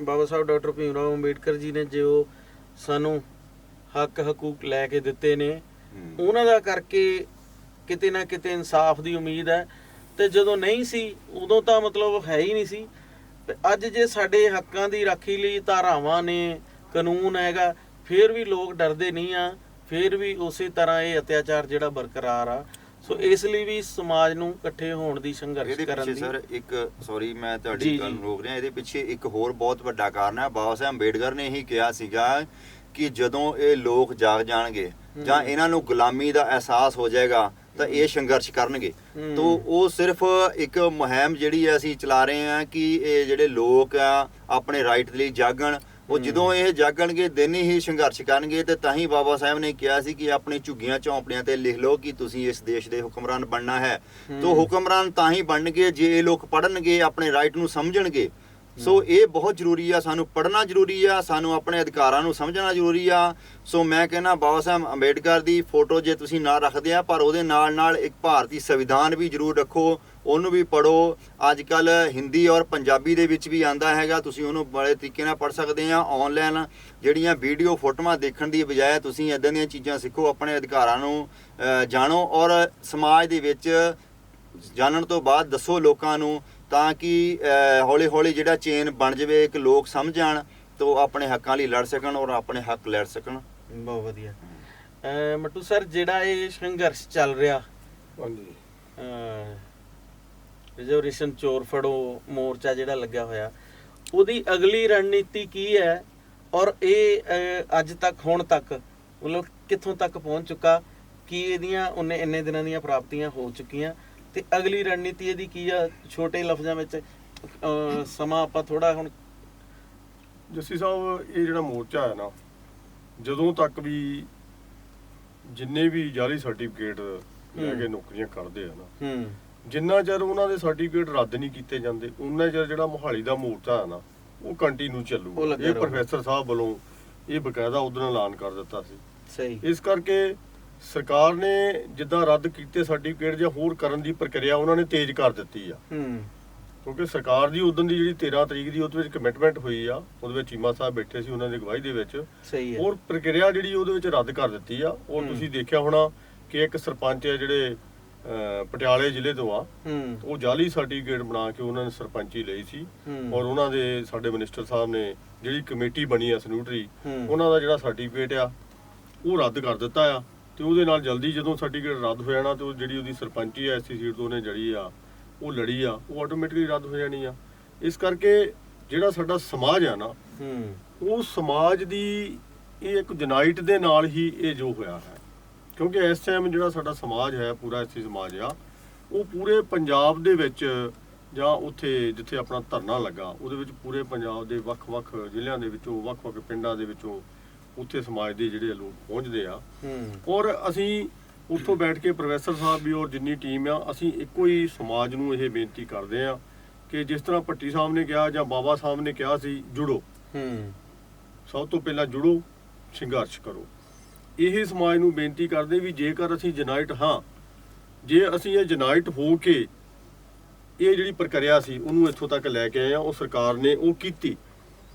ਬਾਬਾ ਸਾਹਿਬ ਡਾਕਟਰ ਭੀਮ ਰਾਓ ਅੰਬੇਡਕਰ ਜੀ ਨੇ ਜੋ ਸਾਨੂੰ ਹੱਕ ਹਕੂਕ ਲੈ ਕੇ ਦਿੱਤੇ ਨੇ, ਉਹਨਾਂ ਦਾ ਕਰਕੇ ਕਿਤੇ ਨਾ ਕਿਤੇ ਇਨਸਾਫ ਦੀ ਉਮੀਦ ਹੈ। ਤੇ ਜਦੋਂ ਨਹੀਂ ਸੀ ਉਦੋਂ ਤਾਂ ਮਤਲਬ ਹੈ ਹੀ ਨਹੀਂ ਸੀ। ਅੱਜ ਜੇ ਸਾਡੇ ਹੱਕਾਂ ਦੀ ਰਾਖੀ ਲਈ ਧਾਰਾਵਾਂ ਨੇ, ਕਾਨੂੰਨ ਹੈਗਾ, ਫਿਰ ਵੀ ਲੋਕ ਡਰਦੇ ਨਹੀਂ ਆ, ਫਿਰ ਵੀ ਉਸੇ ਤਰ੍ਹਾਂ ਇਹ ਅਤਿਆਚਾਰ ਜਿਹੜਾ ਬਰਕਰਾਰ ਆ। ਸੋ ਇਸ ਲਈ ਵੀ ਸਮਾਜ ਨੂੰ ਇਕੱਠੇ ਹੋਣ ਦੀ ਸੰਘਰਸ਼ ਕਰਨ ਦੀ ਸਰ ਇੱਕ ਸੌਰੀ ਮੈਂ ਤੁਹਾਡੀ ਗੱਲ ਰੋਕ ਰਿਹਾ, ਇਹਦੇ ਪਿੱਛੇ ਇੱਕ ਹੋਰ ਬਹੁਤ ਵੱਡਾ ਕਾਰਨ ਹੈ। ਬਾਬਾ ਸਾਹਿਬ ਅੰਬੇਡਕਰ ਨੇ ਇਹੀ ਕਿਹਾ ਸੀਗਾ ਕਿ ਜਦੋਂ ਇਹ ਲੋਕ ਜਾਗ ਜਾਣਗੇ ਜਾਂ ਇਹਨਾਂ ਨੂੰ ਗੁਲਾਮੀ ਦਾ ਅਹਿਸਾਸ ਹੋ ਜਾਏਗਾ ਤਾਂ ਇਹ ਸੰਘਰਸ਼ ਕਰਨਗੇ। ਤਾਂ ਉਹ ਸਿਰਫ ਇੱਕ ਮੁਹਿੰਮ ਜਿਹੜੀ ਅਸੀਂ ਚਲਾ ਰਹੇ ਹਾਂ ਕਿ ਇਹ ਜਿਹੜੇ ਲੋਕ ਆ ਆਪਣੇ ਰਾਈਟ ਲਈ ਜਾਗਣ। ਉਹ ਜਦੋਂ ਇਹ ਜਾਗਣਗੇ ਦਿਨ ਹੀ ਸੰਘਰਸ਼ ਕਰਨਗੇ। ਤੇ ਤਾਂ ਹੀ ਬਾਬਾ ਸਾਹਿਬ ਨੇ ਕਿਹਾ ਸੀ ਕਿ ਆਪਣੀ ਝੁੱਗੀਆਂ ਝੌਂਪੜੀਆਂ ਤੇ ਲਿਖ ਲਓ ਕਿ ਤੁਸੀਂ ਇਸ ਦੇਸ਼ ਦੇ ਹੁਕਮਰਾਨ ਬਣਨਾ ਹੈ। ਤਾਂ ਹੁਕਮਰਾਨ ਤਾਂ ਹੀ ਬਣਨਗੇ ਜੇ ਇਹ ਲੋਕ ਪੜ੍ਹਨਗੇ, ਆਪਣੇ ਰਾਈਟ ਨੂੰ ਸਮਝਣਗੇ। ਸੋ ਇਹ ਬਹੁਤ ਜ਼ਰੂਰੀ ਆ, ਸਾਨੂੰ ਪੜ੍ਹਨਾ ਜ਼ਰੂਰੀ ਆ, ਸਾਨੂੰ ਆਪਣੇ ਅਧਿਕਾਰਾਂ ਨੂੰ ਸਮਝਣਾ ਜ਼ਰੂਰੀ ਆ। ਸੋ ਮੈਂ ਕਹਿੰਦਾ ਬਾਬਾ ਸਾਹਿਬ ਅੰਬੇਡਕਰ ਦੀ ਫੋਟੋ ਜੇ ਤੁਸੀਂ ਨਾ ਰੱਖਦੇ ਆ, ਪਰ ਉਹਦੇ ਨਾਲ ਨਾਲ ਇੱਕ ਭਾਰਤੀ ਸੰਵਿਧਾਨ ਵੀ ਜ਼ਰੂਰ ਰੱਖੋ, ਉਹਨੂੰ ਵੀ ਪੜ੍ਹੋ। ਅੱਜ ਕੱਲ ਹਿੰਦੀ ਔਰ ਪੰਜਾਬੀ ਦੇ ਵਿੱਚ ਵੀ ਆਂਦਾ ਹੈਗਾ, ਤੁਸੀਂ ਉਹਨੂੰ ਬੜੇ ਤਰੀਕੇ ਨਾਲ ਪੜ੍ਹ ਸਕਦੇ ਆ। ਆਨਲਾਈਨ ਜਿਹੜੀਆਂ ਵੀਡੀਓ ਫੋਟੋਆਂ ਦੇਖਣ ਦੀ ਬਜਾਏ ਤੁਸੀਂ ਇੱਦਾਂ ਦੀਆਂ ਚੀਜ਼ਾਂ ਸਿੱਖੋ, ਆਪਣੇ ਅਧਿਕਾਰਾਂ ਨੂੰ ਜਾਣੋ, ਔਰ ਸਮਾਜ ਦੇ ਵਿੱਚ ਜਾਣਨ ਤੋਂ ਬਾਅਦ ਦੱਸੋ ਲੋਕਾਂ ਨੂੰ, ਤਾਂ ਕਿ ਹੌਲੀ ਹੌਲੀ ਜਿਹੜਾ ਚੇਨ ਬਣ ਜਾਵੇ, ਇੱਕ ਲੋਕ ਸਮਝ ਜਾਣ ਤਾਂ ਆਪਣੇ ਹੱਕਾਂ ਲਈ ਲੜ ਸਕਣ ਔਰ ਆਪਣੇ ਹੱਕ ਲੈ ਸਕਣ। ਬਹੁਤ ਵਧੀਆ। ਮੱਟੂ ਸਰ, ਜਿਹੜਾ ਇਹ ਸੰਘਰਸ਼ ਚੱਲ ਰਿਹਾ, ਹਾਂਜੀ, ਰਿਜ਼ਰਵੇਸ਼ਨ ਚੋਰ ਫੜੋ ਮੋਰਚਾ ਜਿਹੜਾ ਲੱਗਿਆ ਹੋਇਆ, ਉਹਦੀ ਅਗਲੀ ਰਣਨੀਤੀ ਕੀ ਹੈ? ਔਰ ਇਹ ਅੱਜ ਤੱਕ ਹੁਣ ਤੱਕ ਮਤਲਬ ਕਿੱਥੋਂ ਤੱਕ ਪਹੁੰਚ ਚੁੱਕਾ? ਕੀ ਇਹਦੀਆਂ ਇੰਨੇ ਦਿਨਾਂ ਦੀਆਂ ਪ੍ਰਾਪਤੀਆਂ ਹੋ ਚੁੱਕੀਆਂ ਤੇ ਅਗਲੀ ਰਣਨੀਤੀ ਇਹਦੀ ਕੀ ਆ? ਛੋਟੇ ਲਫ਼ਜ਼ਾਂ ਵਿੱਚ ਸਮਾਂ ਆਪਾਂ ਥੋੜਾ ਹੁਣ। ਜੱਸੀ ਸਾਹਿਬ, ਇਹ ਜਿਹੜਾ ਮੋਰਚਾ ਹੈ ਨਾ, ਜਦੋਂ ਤੱਕ ਵੀ ਜਿੰਨੇ ਵੀ ਜਾਲੀ ਸਰਟੀਫਿਕੇਟ ਲੈ ਕੇ ਨੌਕਰੀਆਂ ਕਰਦੇ ਆ ਨਾ, ਜਿੰਨਾ ਚਿਰ ਉਹਨਾਂ ਦੇ ਸਰਟੀਫਿਕੇਟ ਰੱਦ ਨਹੀਂ ਕੀਤੇ ਜਾਂਦੇ, ਉਹਨਾਂ ਚਿਰ ਜਿਹੜਾ ਮੋਹਾਲੀ ਦਾ ਮੋਰਚਾ ਹੈ ਨਾ ਉਹ ਕੰਟੀਨਿਊ ਉਹ ਚੱਲੂਗਾ। ਲੱਗਿਆ ਇਹ ਰਹੂਗਾ। ਪ੍ਰੋਫੈਸਰ ਸਾਹਿਬ ਵੱਲੋਂ ਇਹ ਬਕਾਇਦਾ ਉਦੋਂ ਐਲਾਨ ਕਰ ਦਿੱਤਾ ਸੀ। ਸਹੀ। ਇਸ ਕਰਕੇ ਸਰਕਾਰ ਨੇ ਜਿੱਦਾਂ ਰੱਦ ਕੀਤੇ ਸਰਟੀਫਿਕੇਟ ਜਾਂ ਹੋਰ ਕਰਨ ਦੀ ਪ੍ਰਕਿਰਿਆ ਉਹਨਾਂ ਨੇ ਤੇਜ਼ ਕਰ ਦਿੱਤੀ ਆ, ਕਿਉਂਕਿ ਸਰਕਾਰ ਦੀ ਉਦੋਂ ਦੀ ਜਿਹੜੀ 13 ਤਰੀਕ ਦੀ ਉਹਦੇ ਵਿੱਚ ਕਮਿਟਮੈਂਟ ਹੋਈ ਆ, ਉਹਦੇ ਵਿੱਚ ਚੀਮਾ ਸਾਹਿਬ ਬੈਠੇ ਸੀ ਉਹਨਾਂ ਦੀ ਅਗਵਾਈ ਦੇ ਵਿੱਚ। ਸਹੀ ਹੈ। ਹੋਰ ਪ੍ਰਕਿਰਿਆ ਜਿਹੜੀ ਉਹਦੇ ਵਿੱਚ ਰੱਦ ਕਰ ਦਿੱਤੀ ਆ। ਔਰ ਤੁਸੀਂ ਦੇਖਿਆ ਹੋਣਾ ਕਿ ਇੱਕ ਸਰਪੰਚ ਹੈ ਜਿਹੜੇ ਪਟਿਆਲੇ ਜ਼ਿਲ੍ਹੇ ਤੋਂ ਆ, ਉਹ ਜਾਲੀ ਸਰਟੀਫਿਕੇਟ ਬਣਾ ਕੇ ਉਹਨਾਂ ਨੇ ਸਰਪੰਚੀ ਲਈ ਸੀ। ਔਰ ਉਹਨਾਂ ਦੇ ਸਾਡੇ ਮਿਨਿਸਟਰ ਸਾਹਿਬ ਨੇ ਜਿਹੜੀ ਕਮੇਟੀ ਬਣੀ ਆ ਸੈਨੂਟਰੀ, ਉਹਨਾਂ ਦਾ ਜਿਹੜਾ ਸਰਟੀਫਿਕੇਟ ਆ ਉਹ ਰੱਦ ਕਰ ਦਿੱਤਾ ਆ। ਤੇ ਉਹਦੇ ਨਾਲ ਜਲਦੀ ਜਦੋਂ ਸਰਟੀਫਿਕੇਟ ਰੱਦ ਹੋ ਜਾਣਾ ਤੇ ਉਹ ਜਿਹੜੀ ਉਹਦੀ ਸਰਪੰਚੀ ਆ ਐਸੀ ਸੀਟ ਤੋਂ ਉਹਨੇ ਜਿਹੜੀ ਆ ਉਹ ਲੜੀ ਆ, ਉਹ ਆਟੋਮੈਟਿਕਲੀ ਰੱਦ ਹੋ ਜਾਣੀ ਆ। ਇਸ ਕਰਕੇ ਜਿਹੜਾ ਸਾਡਾ ਸਮਾਜ ਆ ਨਾ, ਉਹ ਸਮਾਜ ਦੀ ਇਹ ਇੱਕ ਯੂਨਾਈਟ ਦੇ ਨਾਲ ਹੀ ਇਹ ਜੋ ਹੋਇਆ ਹੈ। ਕਿਉਂਕਿ ਇਸ ਟਾਈਮ ਜਿਹੜਾ ਸਾਡਾ ਸਮਾਜ ਹੈ, ਪੂਰਾ ਐਸੀ ਸਮਾਜ ਆ, ਉਹ ਪੂਰੇ ਪੰਜਾਬ ਦੇ ਵਿੱਚ ਜਾਂ ਉੱਥੇ ਜਿੱਥੇ ਆਪਣਾ ਧਰਨਾ ਲੱਗਾ ਉਹਦੇ ਵਿੱਚ ਪੂਰੇ ਪੰਜਾਬ ਦੇ ਵੱਖ-ਵੱਖ ਜ਼ਿਲ੍ਹਿਆਂ ਦੇ ਵਿੱਚੋਂ, ਵੱਖ-ਵੱਖ ਪਿੰਡਾਂ ਦੇ ਵਿੱਚੋਂ ਉੱਥੇ ਸਮਾਜ ਦੇ ਜਿਹੜੇ ਲੋਕ ਪਹੁੰਚਦੇ ਆ। ਔਰ ਅਸੀਂ ਉੱਥੋਂ ਬੈਠ ਕੇ ਪ੍ਰੋਫੈਸਰ ਸਾਹਿਬ ਵੀ ਔਰ ਜਿੰਨੀ ਟੀਮ ਆ, ਅਸੀਂ ਇੱਕੋ ਹੀ ਸਮਾਜ ਨੂੰ ਇਹ ਬੇਨਤੀ ਕਰਦੇ ਆ ਕਿ ਜਿਸ ਤਰ੍ਹਾਂ ਭੱਟੀ ਸਾਹਿਬ ਨੇ ਕਿਹਾ ਜਾਂ ਬਾਬਾ ਸਾਹਿਬ ਨੇ ਕਿਹਾ ਸੀ, ਜੁੜੋ। ਸਭ ਤੋਂ ਪਹਿਲਾਂ ਜੁੜੋ, ਸੰਘਰਸ਼ ਕਰੋ। ਇਹ ਸਮਾਜ ਨੂੰ ਬੇਨਤੀ ਕਰਦੇ ਵੀ ਜੇਕਰ ਅਸੀਂ ਯੂਨਾਈਟ ਹਾਂ, ਜੇ ਅਸੀਂ ਇਹ ਯੂਨਾਈਟ ਹੋ ਕੇ ਇਹ ਜਿਹੜੀ ਪ੍ਰਕਿਰਿਆ ਸੀ ਉਹਨੂੰ ਇੱਥੋਂ ਤੱਕ ਲੈ ਕੇ ਆਏ ਆ, ਉਹ ਸਰਕਾਰ ਨੇ ਉਹ ਕੀਤੀ।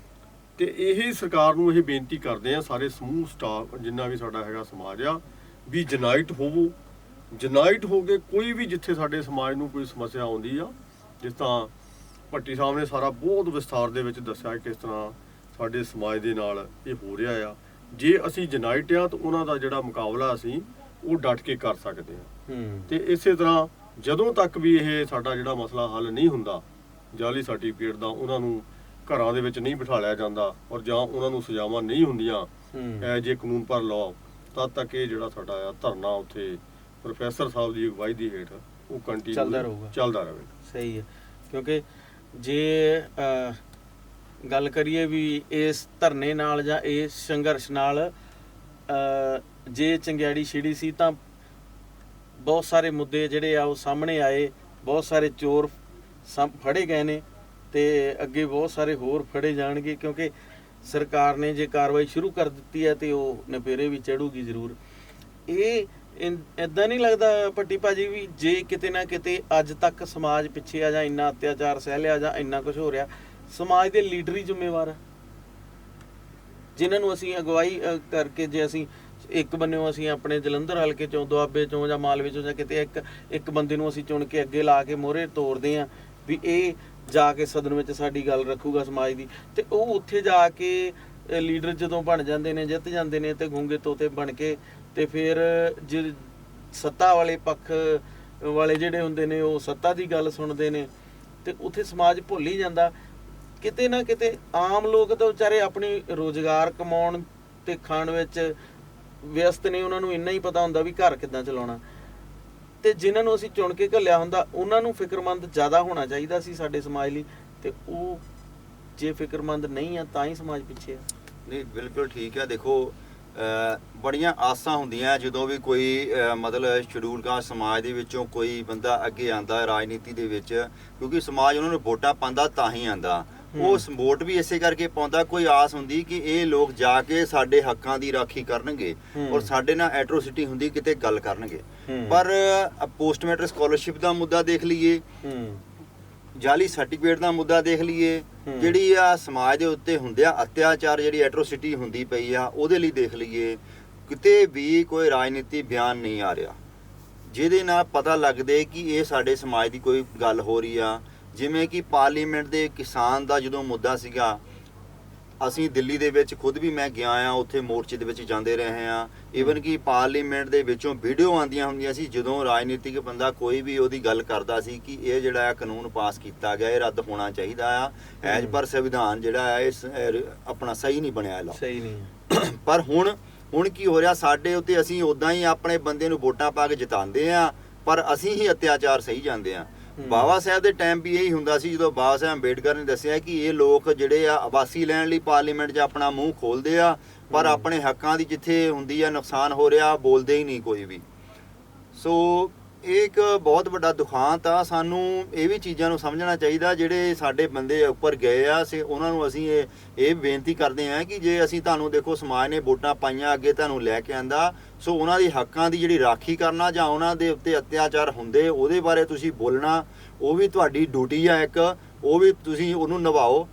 ਤੇ ਇਹ ਸਰਕਾਰ ਨੂੰ ਇਹ ਬੇਨਤੀ ਕਰਦੇ ਆ, ਸਾਰੇ ਸਮੂਹ ਸਟਾਫ ਜਿੰਨਾ ਵੀ ਸਾਡਾ ਹੈਗਾ ਸਮਾਜ ਆ, ਵੀ ਯੂਨਾਈਟ ਹੋਵੋ। ਯੂਨਾਈਟ ਹੋ ਕੇ ਕੋਈ ਵੀ ਜਿੱਥੇ ਸਾਡੇ ਸਮਾਜ ਨੂੰ ਕੋਈ ਸਮੱਸਿਆ ਆਉਂਦੀ ਆ, ਜਿਸ ਤਰ੍ਹਾਂ ਭੱਟੀ ਸਾਹਿਬ ਨੇ ਸਾਰਾ ਬਹੁਤ ਵਿਸਥਾਰ ਦੇ ਵਿੱਚ ਦੱਸਿਆ ਕਿਸ ਤਰ੍ਹਾਂ ਸਾਡੇ ਸਮਾਜ ਦੇ ਨਾਲ ਇਹ ਹੋ ਰਿਹਾ ਆ। ਜੇ ਅਸੀਂ ਯੂਨਾਈਟ ਆ ਤਾਂ ਉਹਨਾਂ ਦਾ ਜਿਹੜਾ ਮੁਕਾਬਲਾ ਅਸੀਂ ਉਹ ਡਟ ਕੇ ਕਰ ਸਕਦੇ ਹਾਂ। ਤੇ ਇਸੇ ਤਰ੍ਹਾਂ ਜਦੋਂ ਤੱਕ ਵੀ ਇਹ ਸਾਡਾ ਜਿਹੜਾ ਮਸਲਾ ਹੱਲ ਨਹੀਂ ਹੁੰਦਾ, ਜਾਲੀ ਸਰਟੀਫਿਕੇਟ ਦਾ, ਉਹਨਾਂ ਨੂੰ ਘਰਾਂ ਦੇ ਵਿੱਚ ਨਹੀਂ ਬਿਠਾਲਿਆ ਜਾਂਦਾ ਔਰ ਜਾਂ ਉਹਨਾਂ ਨੂੰ ਸਜ਼ਾਵਾਂ ਨਹੀਂ ਹੁੰਦੀਆਂ ਐਜ ਏ ਕਾਨੂੰਨ ਪਰ ਲਾਅ, ਤਦ ਤੱਕ ਇਹ ਜਿਹੜਾ ਸਾਡਾ ਆ ਧਰਨਾ ਉੱਥੇ ਪ੍ਰੋਫੈਸਰ ਸਾਹਿਬ ਦੀ ਅਗਵਾਈ ਦੀ ਹੇਠ ਉਹ ਕੰਟੀਨਿਊ ਚੱਲਦਾ ਰਹੇਗਾ। ਸਹੀ ਹੈ। ਕਿਉਂਕਿ ਜੇ ਗੱਲ ਕਰੀਏ ਵੀ ਇਸ ਧਰਨੇ ਨਾਲ ਜਾਂ ਇਸ ਸੰਘਰਸ਼ ਨਾਲ ਜੇ ਚੰਗਿਆੜੀ ਛਿੜੀ ਸੀ ਤਾਂ ਬਹੁਤ ਸਾਰੇ ਮੁੱਦੇ ਜਿਹੜੇ ਆ ਉਹ ਸਾਹਮਣੇ ਆਏ, ਬਹੁਤ ਸਾਰੇ ਚੋਰ ਫੜੇ ਗਏ ਨੇ ਤੇ ਅੱਗੇ ਬਹੁਤ ਸਾਰੇ ਹੋਰ ਫੜੇ ਜਾਣਗੇ, ਕਿਉਂਕਿ ਸਰਕਾਰ ਨੇ ਜੇ ਕਾਰਵਾਈ ਸ਼ੁਰੂ ਕਰ ਦਿੱਤੀ ਹੈ ਤੇ ਉਹ ਨਪੇਰੇ ਵੀ ਚੜੂਗੀ ਜ਼ਰੂਰ। ਇਹ ਇਦਾਂ ਨਹੀਂ ਲੱਗਦਾ ਭੱਟੀ ਭਾਜੀ ਵੀ ਜੇ ਕਿਤੇ ਨਾ ਕਿਤੇ ਅੱਜ ਤੱਕ ਸਮਾਜ ਪਿੱਛੇ ਆ ਜਾਂ ਇੰਨਾ ਅਤਿਆਚਾਰ ਸਹਿ ਲਿਆ ਜਾਂ ਇੰਨਾ ਕੁਝ ਹੋ ਰਿਹਾ, ਸਮਾਜ ਦੇ ਲੀਡਰ ਹੀ ਜ਼ਿੰਮੇਵਾਰ ਆ, ਜਿਨ੍ਹਾਂ ਨੂੰ ਅਸੀਂ ਅਗਵਾਈ ਕਰਕੇ ਜੇ ਅਸੀਂ ਇੱਕ ਬੰਨਿਓ ਅਸੀਂ ਆਪਣੇ ਜਲੰਧਰ ਹਲਕੇ ਚੋਂ, ਦੁਆਬੇ ਚੋਂ ਜਾਂ ਮਾਲਵੇ ਚੋਂ ਜਾਂ ਕਿਤੇ ਇੱਕ ਬੰਦੇ ਨੂੰ ਅਸੀਂ ਚੁਣ ਕੇ ਅੱਗੇ ਲਾ ਕੇ ਮੋਹਰੇ ਤੋਰਦੇ ਆ ਵੀ ਇਹ ਜਾ ਕੇ ਸਦਨ ਵਿੱਚ ਸਾਡੀ ਗੱਲ ਰੱਖੂਗਾ ਸਮਾਜ ਦੀ, ਤੇ ਉਹ ਉੱਥੇ ਜਾ ਕੇ ਲੀਡਰ ਜਦੋਂ ਬਣ ਜਾਂਦੇ ਨੇ, ਜਿੱਤ ਜਾਂਦੇ ਨੇ ਤੇ ਗੂੰਗੇ ਤੋਤੇ ਬਣ ਕੇ ਤੇ ਫਿਰ ਜੇ ਸੱਤਾ ਵਾਲੇ ਪੱਖ ਵਾਲੇ ਜਿਹੜੇ ਹੁੰਦੇ ਨੇ ਉਹ ਸੱਤਾ ਦੀ ਗੱਲ ਸੁਣਦੇ ਨੇ ਤੇ ਉੱਥੇ ਸਮਾਜ ਭੁੱਲ ਹੀ ਜਾਂਦਾ। ਕਿਤੇ ਨਾ ਕਿਤੇ ਆਮ ਲੋਕ ਤਾਂ ਵਿਚਾਰੇ ਆਪਣੀ ਰੋਜ਼ਗਾਰ ਕਮਾਉਣ ਤੇ ਖਾਣ ਵਿੱਚ ਵਿਅਸਤ ਨੇ, ਉਹਨਾਂ ਨੂੰ ਇੰਨਾ ਹੀ ਪਤਾ ਹੁੰਦਾ ਵੀ ਘਰ ਕਿੱਦਾਂ ਚਲਾਉਣਾ, ਤੇ ਜਿਨ੍ਹਾਂ ਨੂੰ ਅਸੀਂ ਚੁਣ ਕੇ ਘੱਲਿਆ ਹੁੰਦਾ ਉਹਨਾਂ ਨੂੰ ਫਿਕਰਮੰਦ ਜ਼ਿਆਦਾ ਹੋਣਾ ਚਾਹੀਦਾ ਸੀ ਸਾਡੇ ਸਮਾਜ ਲਈ, ਤੇ ਉਹ ਜੇ ਫਿਕਰਮੰਦ ਨਹੀਂ ਆ ਤਾਂ ਹੀ ਸਮਾਜ ਪਿੱਛੇ ਆ। ਨਹੀਂ, ਬਿਲਕੁਲ ਠੀਕ ਹੈ। ਦੇਖੋ ਬੜੀਆਂ ਆਸਾਂ ਹੁੰਦੀਆਂ ਜਦੋਂ ਵੀ ਕੋਈ ਮਤਲਬ ਸ਼ਡਿਊਲ ਕਾਸਟ ਸਮਾਜ ਦੇ ਵਿੱਚੋਂ ਕੋਈ ਬੰਦਾ ਅੱਗੇ ਆਂਦਾ ਰਾਜਨੀਤੀ ਦੇ ਵਿੱਚ, ਕਿਉਂਕਿ ਸਮਾਜ ਉਹਨਾਂ ਨੂੰ ਵੋਟਾਂ ਪਾਉਂਦਾ ਤਾਂ ਹੀ ਆਂਦਾ, ਉਹ ਵੋਟ ਵੀ ਇਸੇ ਕਰਕੇ ਪਾਉਂਦਾ, ਕੋਈ ਆਸ ਹੁੰਦੀ ਕਿ ਇਹ ਲੋਕ ਜਾ ਕੇ ਸਾਡੇ ਹੱਕਾਂ ਦੀ ਰਾਖੀ ਕਰਨਗੇ ਔਰ ਸਾਡੇ ਨਾਲ ਐਟਰੋਸਿਟੀ ਹੁੰਦੀ ਕਿਤੇ ਗੱਲ ਕਰਨਗੇ। ਪਰ ਪੋਸਟ ਮੈਟ੍ਰਿਕ ਸਕਾਲਰਸ਼ਿਪ ਦਾ ਮੁੱਦਾ ਦੇਖ ਲਈਏ, ਜਾਲੀ ਸਰਟੀਫਿਕੇਟ ਦਾ ਮੁੱਦਾ ਦੇਖ ਲਈਏ, ਜਿਹੜੀ ਆ ਸਮਾਜ ਦੇ ਉੱਤੇ ਹੁੰਦੇ ਆ ਅਤਿਆਚਾਰ, ਜਿਹੜੀ ਐਟਰੋਸਿਟੀ ਹੁੰਦੀ ਪਈ ਆ, ਉਹਦੇ ਲਈ ਦੇਖ ਲਈਏ, ਕਿਤੇ ਵੀ ਕੋਈ ਰਾਜਨੀਤੀ ਬਿਆਨ ਨਹੀਂ ਆ ਰਿਹਾ ਜਿਹਦੇ ਨਾਲ ਪਤਾ ਲੱਗਦੇ ਕਿ ਇਹ ਸਾਡੇ ਸਮਾਜ ਦੀ ਕੋਈ ਗੱਲ ਹੋ ਰਹੀ ਆ। ਜਿਵੇਂ ਕਿ ਪਾਰਲੀਮੈਂਟ ਦੇ ਕਿਸਾਨ ਦਾ ਜਦੋਂ ਮੁੱਦਾ ਸੀਗਾ, ਅਸੀਂ ਦਿੱਲੀ ਦੇ ਵਿੱਚ ਖੁਦ ਵੀ ਮੈਂ ਗਿਆ ਆ, ਉੱਥੇ ਮੋਰਚੇ ਦੇ ਵਿੱਚ ਜਾਂਦੇ ਰਹੇ ਆ। ਈਵਨ ਕਿ ਪਾਰਲੀਮੈਂਟ ਦੇ ਵਿੱਚੋਂ ਵੀਡੀਓ ਆਉਂਦੀਆਂ ਹੁੰਦੀਆਂ ਸੀ ਜਦੋਂ ਰਾਜਨੀਤਿਕ ਬੰਦਾ ਕੋਈ ਵੀ ਉਹਦੀ ਗੱਲ ਕਰਦਾ ਸੀ ਕਿ ਇਹ ਜਿਹੜਾ ਆ ਕਾਨੂੰਨ ਪਾਸ ਕੀਤਾ ਗਿਆ ਇਹ ਰੱਦ ਹੋਣਾ ਚਾਹੀਦਾ ਆ, ਐਜ ਪਰ ਸੰਵਿਧਾਨ ਜਿਹੜਾ ਆ ਇਸ ਆਪਣਾ ਸਹੀ ਨਹੀਂ ਬਣਿਆ ਲਾ, ਸਹੀ ਨਹੀਂ। ਪਰ ਹੁਣ ਕੀ ਹੋ ਰਿਹਾ, ਸਾਡੇ ਉੱਤੇ ਅਸੀਂ ਉਦਾਂ ਹੀ ਆਪਣੇ ਬੰਦੇ ਨੂੰ ਵੋਟਾਂ ਪਾ ਕੇ ਜਿਤਾਉਂਦੇ ਆ, ਪਰ ਅਸੀਂ ਹੀ ਅਤਿਆਚਾਰ ਸਹੀ ਜਾਂਦੇ ਆ। ਬਾਬਾ ਸਾਹਿਬ ਦੇ ਟਾਈਮ ਵੀ ਇਹੀ ਹੁੰਦਾ ਸੀ, ਜਦੋਂ ਬਾਬਾ ਸਾਹਿਬ ਅੰਬੇਡਕਰ ਨੇ ਦੱਸਿਆ ਕਿ ਇਹ ਲੋਕ ਜਿਹੜੇ ਆ ਆਬਾਸੀ ਲੈਣ ਲਈ ਪਾਰਲੀਮੈਂਟ 'ਚ ਆਪਣਾ ਮੂੰਹ ਖੋਲਦੇ ਆ, ਪਰ ਆਪਣੇ ਹੱਕਾਂ ਦੀ ਜਿੱਥੇ ਹੁੰਦੀ ਆ ਨੁਕਸਾਨ ਹੋ ਰਿਹਾ ਬੋਲਦੇ ਹੀ ਨਹੀਂ ਕੋਈ ਵੀ। ਸੋ ਇਹ ਇੱਕ ਬਹੁਤ ਵੱਡਾ ਦੁਖਾਂਤ ਆ। ਸਾਨੂੰ ਇਹ ਵੀ ਚੀਜ਼ਾਂ ਨੂੰ ਸਮਝਣਾ ਚਾਹੀਦਾ, ਜਿਹੜੇ ਸਾਡੇ ਬੰਦੇ ਉੱਪਰ ਗਏ ਆ ਉਹਨਾਂ ਨੂੰ ਅਸੀਂ ਇਹ ਬੇਨਤੀ ਕਰਦੇ ਹਾਂ ਕਿ ਜੇ ਅਸੀਂ ਤੁਹਾਨੂੰ ਦੇਖੋ ਸਮਾਜ ਨੇ ਵੋਟਾਂ ਪਾਈਆਂ, ਅੱਗੇ ਤੁਹਾਨੂੰ ਲੈ ਕੇ ਆਂਦਾ, ਸੋ ਉਹਨਾਂ ਦੀ ਹੱਕਾਂ ਦੀ ਜਿਹੜੀ ਰਾਖੀ ਕਰਨਾ ਜਾਂ ਉਹਨਾਂ ਦੇ ਉੱਤੇ ਅਤਿਆਚਾਰ ਹੁੰਦੇ ਉਹਦੇ ਬਾਰੇ ਤੁਸੀਂ ਬੋਲਣਾ, ਉਹ ਵੀ ਤੁਹਾਡੀ ਡਿਊਟੀ ਆ ਇੱਕ, ਉਹ ਵੀ ਤੁਸੀਂ ਉਹਨੂੰ ਨਿਭਾਓ।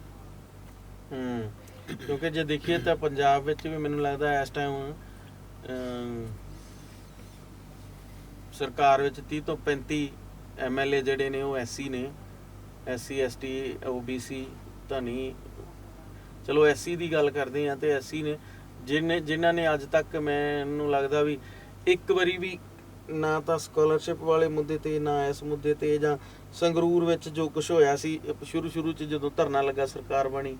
ਕਿਉਂਕਿ ਜੇ ਦੇਖੀਏ ਤਾਂ ਪੰਜਾਬ ਵਿੱਚ ਵੀ ਮੈਨੂੰ ਲੱਗਦਾ ਇਸ ਟਾਈਮ ਸਰਕਾਰ ਵਿੱਚ 30 ਤੋਂ 35 MLA ਜਿਹੜੇ ਨੇ ਉਹ SC ਨੇ, SC ST OBC ਤਾਂ ਨਹੀਂ, ਚਲੋ SC ਦੀ ਗੱਲ ਕਰਦੇ ਆ ਤੇ SC ਨੇ ਜਿਨ੍ਹਾਂ ਨੇ ਅੱਜ ਤੱਕ ਮੈਨੂੰ ਲੱਗਦਾ ਵੀ ਇੱਕ ਵਾਰੀ ਵੀ ਨਾ ਤਾਂ ਸਕਾਲਰਸ਼ਿਪ ਵਾਲੇ ਮੁੱਦੇ ਤੇ, ਨਾ ਇਸ ਮੁੱਦੇ ਤੇ, ਜਾਂ ਸੰਗਰੂਰ ਵਿੱਚ ਜੋ ਕੁਝ ਹੋਇਆ ਸੀ ਸ਼ੁਰੂ 'ਚ ਜਦੋਂ ਧਰਨਾ ਲੱਗਾ ਸਰਕਾਰ ਬਣੀ,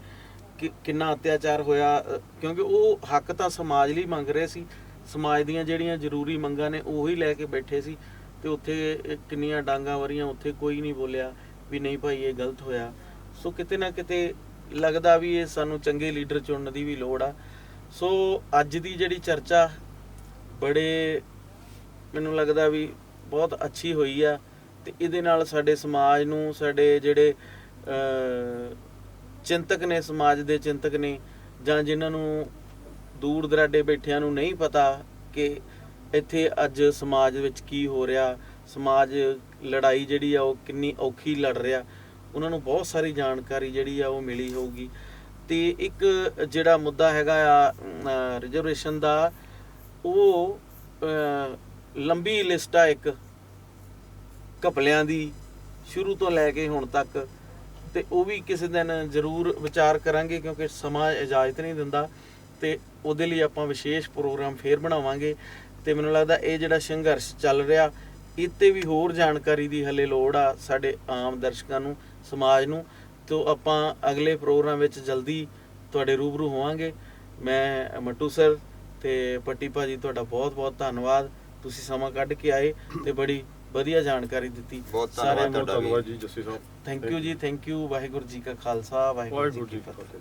ਕਿੰਨਾ ਅਤਿਆਚਾਰ ਹੋਇਆ, ਕਿਉਂਕਿ ਉਹ ਹੱਕ ਤਾਂ ਸਮਾਜ ਲਈ ਮੰਗ ਰਹੇ ਸੀ, ਸਮਾਜ ਦੀਆਂ ਜਿਹੜੀਆਂ ਜ਼ਰੂਰੀ ਮੰਗਾਂ ਨੇ ਉਹੀ ਲੈ ਕੇ ਬੈਠੇ ਸੀ, ਤੇ ਉੱਥੇ ਕਿੰਨੀਆਂ ਡਾਂਗਾਂ ਵਰੀਆਂ, ਉੱਥੇ ਕੋਈ ਨਹੀਂ ਬੋਲਿਆ ਵੀ ਨਹੀਂ ਭਾਈ ਇਹ ਗਲਤ ਹੋਇਆ। ਸੋ ਕਿਤੇ ਨਾ ਕਿਤੇ ਲੱਗਦਾ ਵੀ ਇਹ ਸਾਨੂੰ ਚੰਗੇ ਲੀਡਰ ਚੁਣਨ ਦੀ ਵੀ ਲੋੜ ਆ। ਸੋ ਅੱਜ ਦੀ ਜਿਹੜੀ ਚਰਚਾ ਬੜੇ ਮੈਨੂੰ ਲੱਗਦਾ ਵੀ ਬਹੁਤ ਅੱਛੀ ਹੋਈ ਆ, ਤੇ ਇਹਦੇ ਨਾਲ ਸਾਡੇ ਸਮਾਜ ਨੂੰ, ਸਾਡੇ ਜਿਹੜੇ ਚਿੰਤਕ ਨੇ, ਸਮਾਜ ਦੇ ਚਿੰਤਕ ਨੇ, ਜਾਂ ਜਿਨ੍ਹਾਂ ਨੂੰ ਦੂਰ ਦਰਾਡੇ ਬੈਠਿਆਂ ਨੂੰ ਨਹੀਂ ਪਤਾ ਕਿ ਇੱਥੇ ਅੱਜ ਸਮਾਜ ਵਿੱਚ ਕੀ ਹੋ ਰਿਹਾ, ਸਮਾਜ ਲੜਾਈ ਜਿਹੜੀ ਆ ਉਹ ਕਿੰਨੀ ਔਖੀ ਲੜ ਰਿਹਾ, ਉਹਨਾਂ ਨੂੰ ਬਹੁਤ ਸਾਰੀ ਜਾਣਕਾਰੀ ਜਿਹੜੀ ਆ ਉਹ ਮਿਲੀ ਹੋਊਗੀ। ਤੇ ਇੱਕ ਜਿਹੜਾ ਮੁੱਦਾ ਹੈਗਾ ਆ ਰਿਜ਼ਰਵੇਸ਼ਨ ਦਾ, ਉਹ ਲੰਬੀ ਲਿਸਟ ਆ ਇੱਕ ਘਪਲਿਆਂ ਦੀ ਸ਼ੁਰੂ ਤੋਂ ਲੈ ਕੇ ਹੁਣ ਤੱਕ, ਤੇ ਉਹ ਵੀ ਕਿਸੇ ਦਿਨ ਜ਼ਰੂਰ ਵਿਚਾਰ ਕਰਾਂਗੇ, ਕਿਉਂਕਿ ਸਮਾਂ ਇਜਾਜ਼ਤ ਨਹੀਂ ਦਿੰਦਾ, ਤੇ ਉਹਦੇ ਲਈ ਆਪਾਂ ਵਿਸ਼ੇਸ਼ ਪ੍ਰੋਗਰਾਮ ਫੇਰ ਬਣਾਵਾਂਗੇ। ਤੇ ਮੈਨੂੰ ਲੱਗਦਾ ਇਹ ਜਿਹੜਾ ਸੰਘਰਸ਼ ਚੱਲ ਰਿਹਾ, ਇਹ 'ਤੇ ਵੀ ਹੋਰ ਜਾਣਕਾਰੀ ਦੀ ਹਲੇ ਲੋੜ ਆ ਸਾਡੇ ਆਮ ਦਰਸ਼ਕਾਂ ਨੂੰ, ਸਮਾਜ ਨੂੰ। ਤੋ ਆਪਾਂ ਅਗਲੇ ਪ੍ਰੋਗਰਾਮ ਵਿੱਚ ਜਲਦੀ ਤੁਹਾਡੇ ਰੂਬਰੂ ਹੋਵਾਂਗੇ। ਮੈਂ ਮੱਟੂ ਸਰ ਤੇ ਪੱਟੀ ਭਾਜੀ, ਤੁਹਾਡਾ ਬਹੁਤ ਬਹੁਤ ਧੰਨਵਾਦ, ਤੁਸੀਂ ਸਮਾਂ ਕੱਢ ਕੇ ਆਏ ਤੇ ਬੜੀ ਵਧੀਆ ਜਾਣਕਾਰੀ ਦਿੱਤੀ। ਬਹੁਤ ਧੰਨਵਾਦ ਜੀ ਜੱਸੀ ਸਾਹਿਬ। ਥੈਂਕ ਯੂ ਜੀ, ਥੈਂਕ ਯੂ। ਵਾਹਿਗੁਰੂ ਜੀ ਕਾ ਖਾਲਸਾ, ਵਾਹਿਗੁਰੂ ਜੀ ਕੀ ਫਤਿਹ।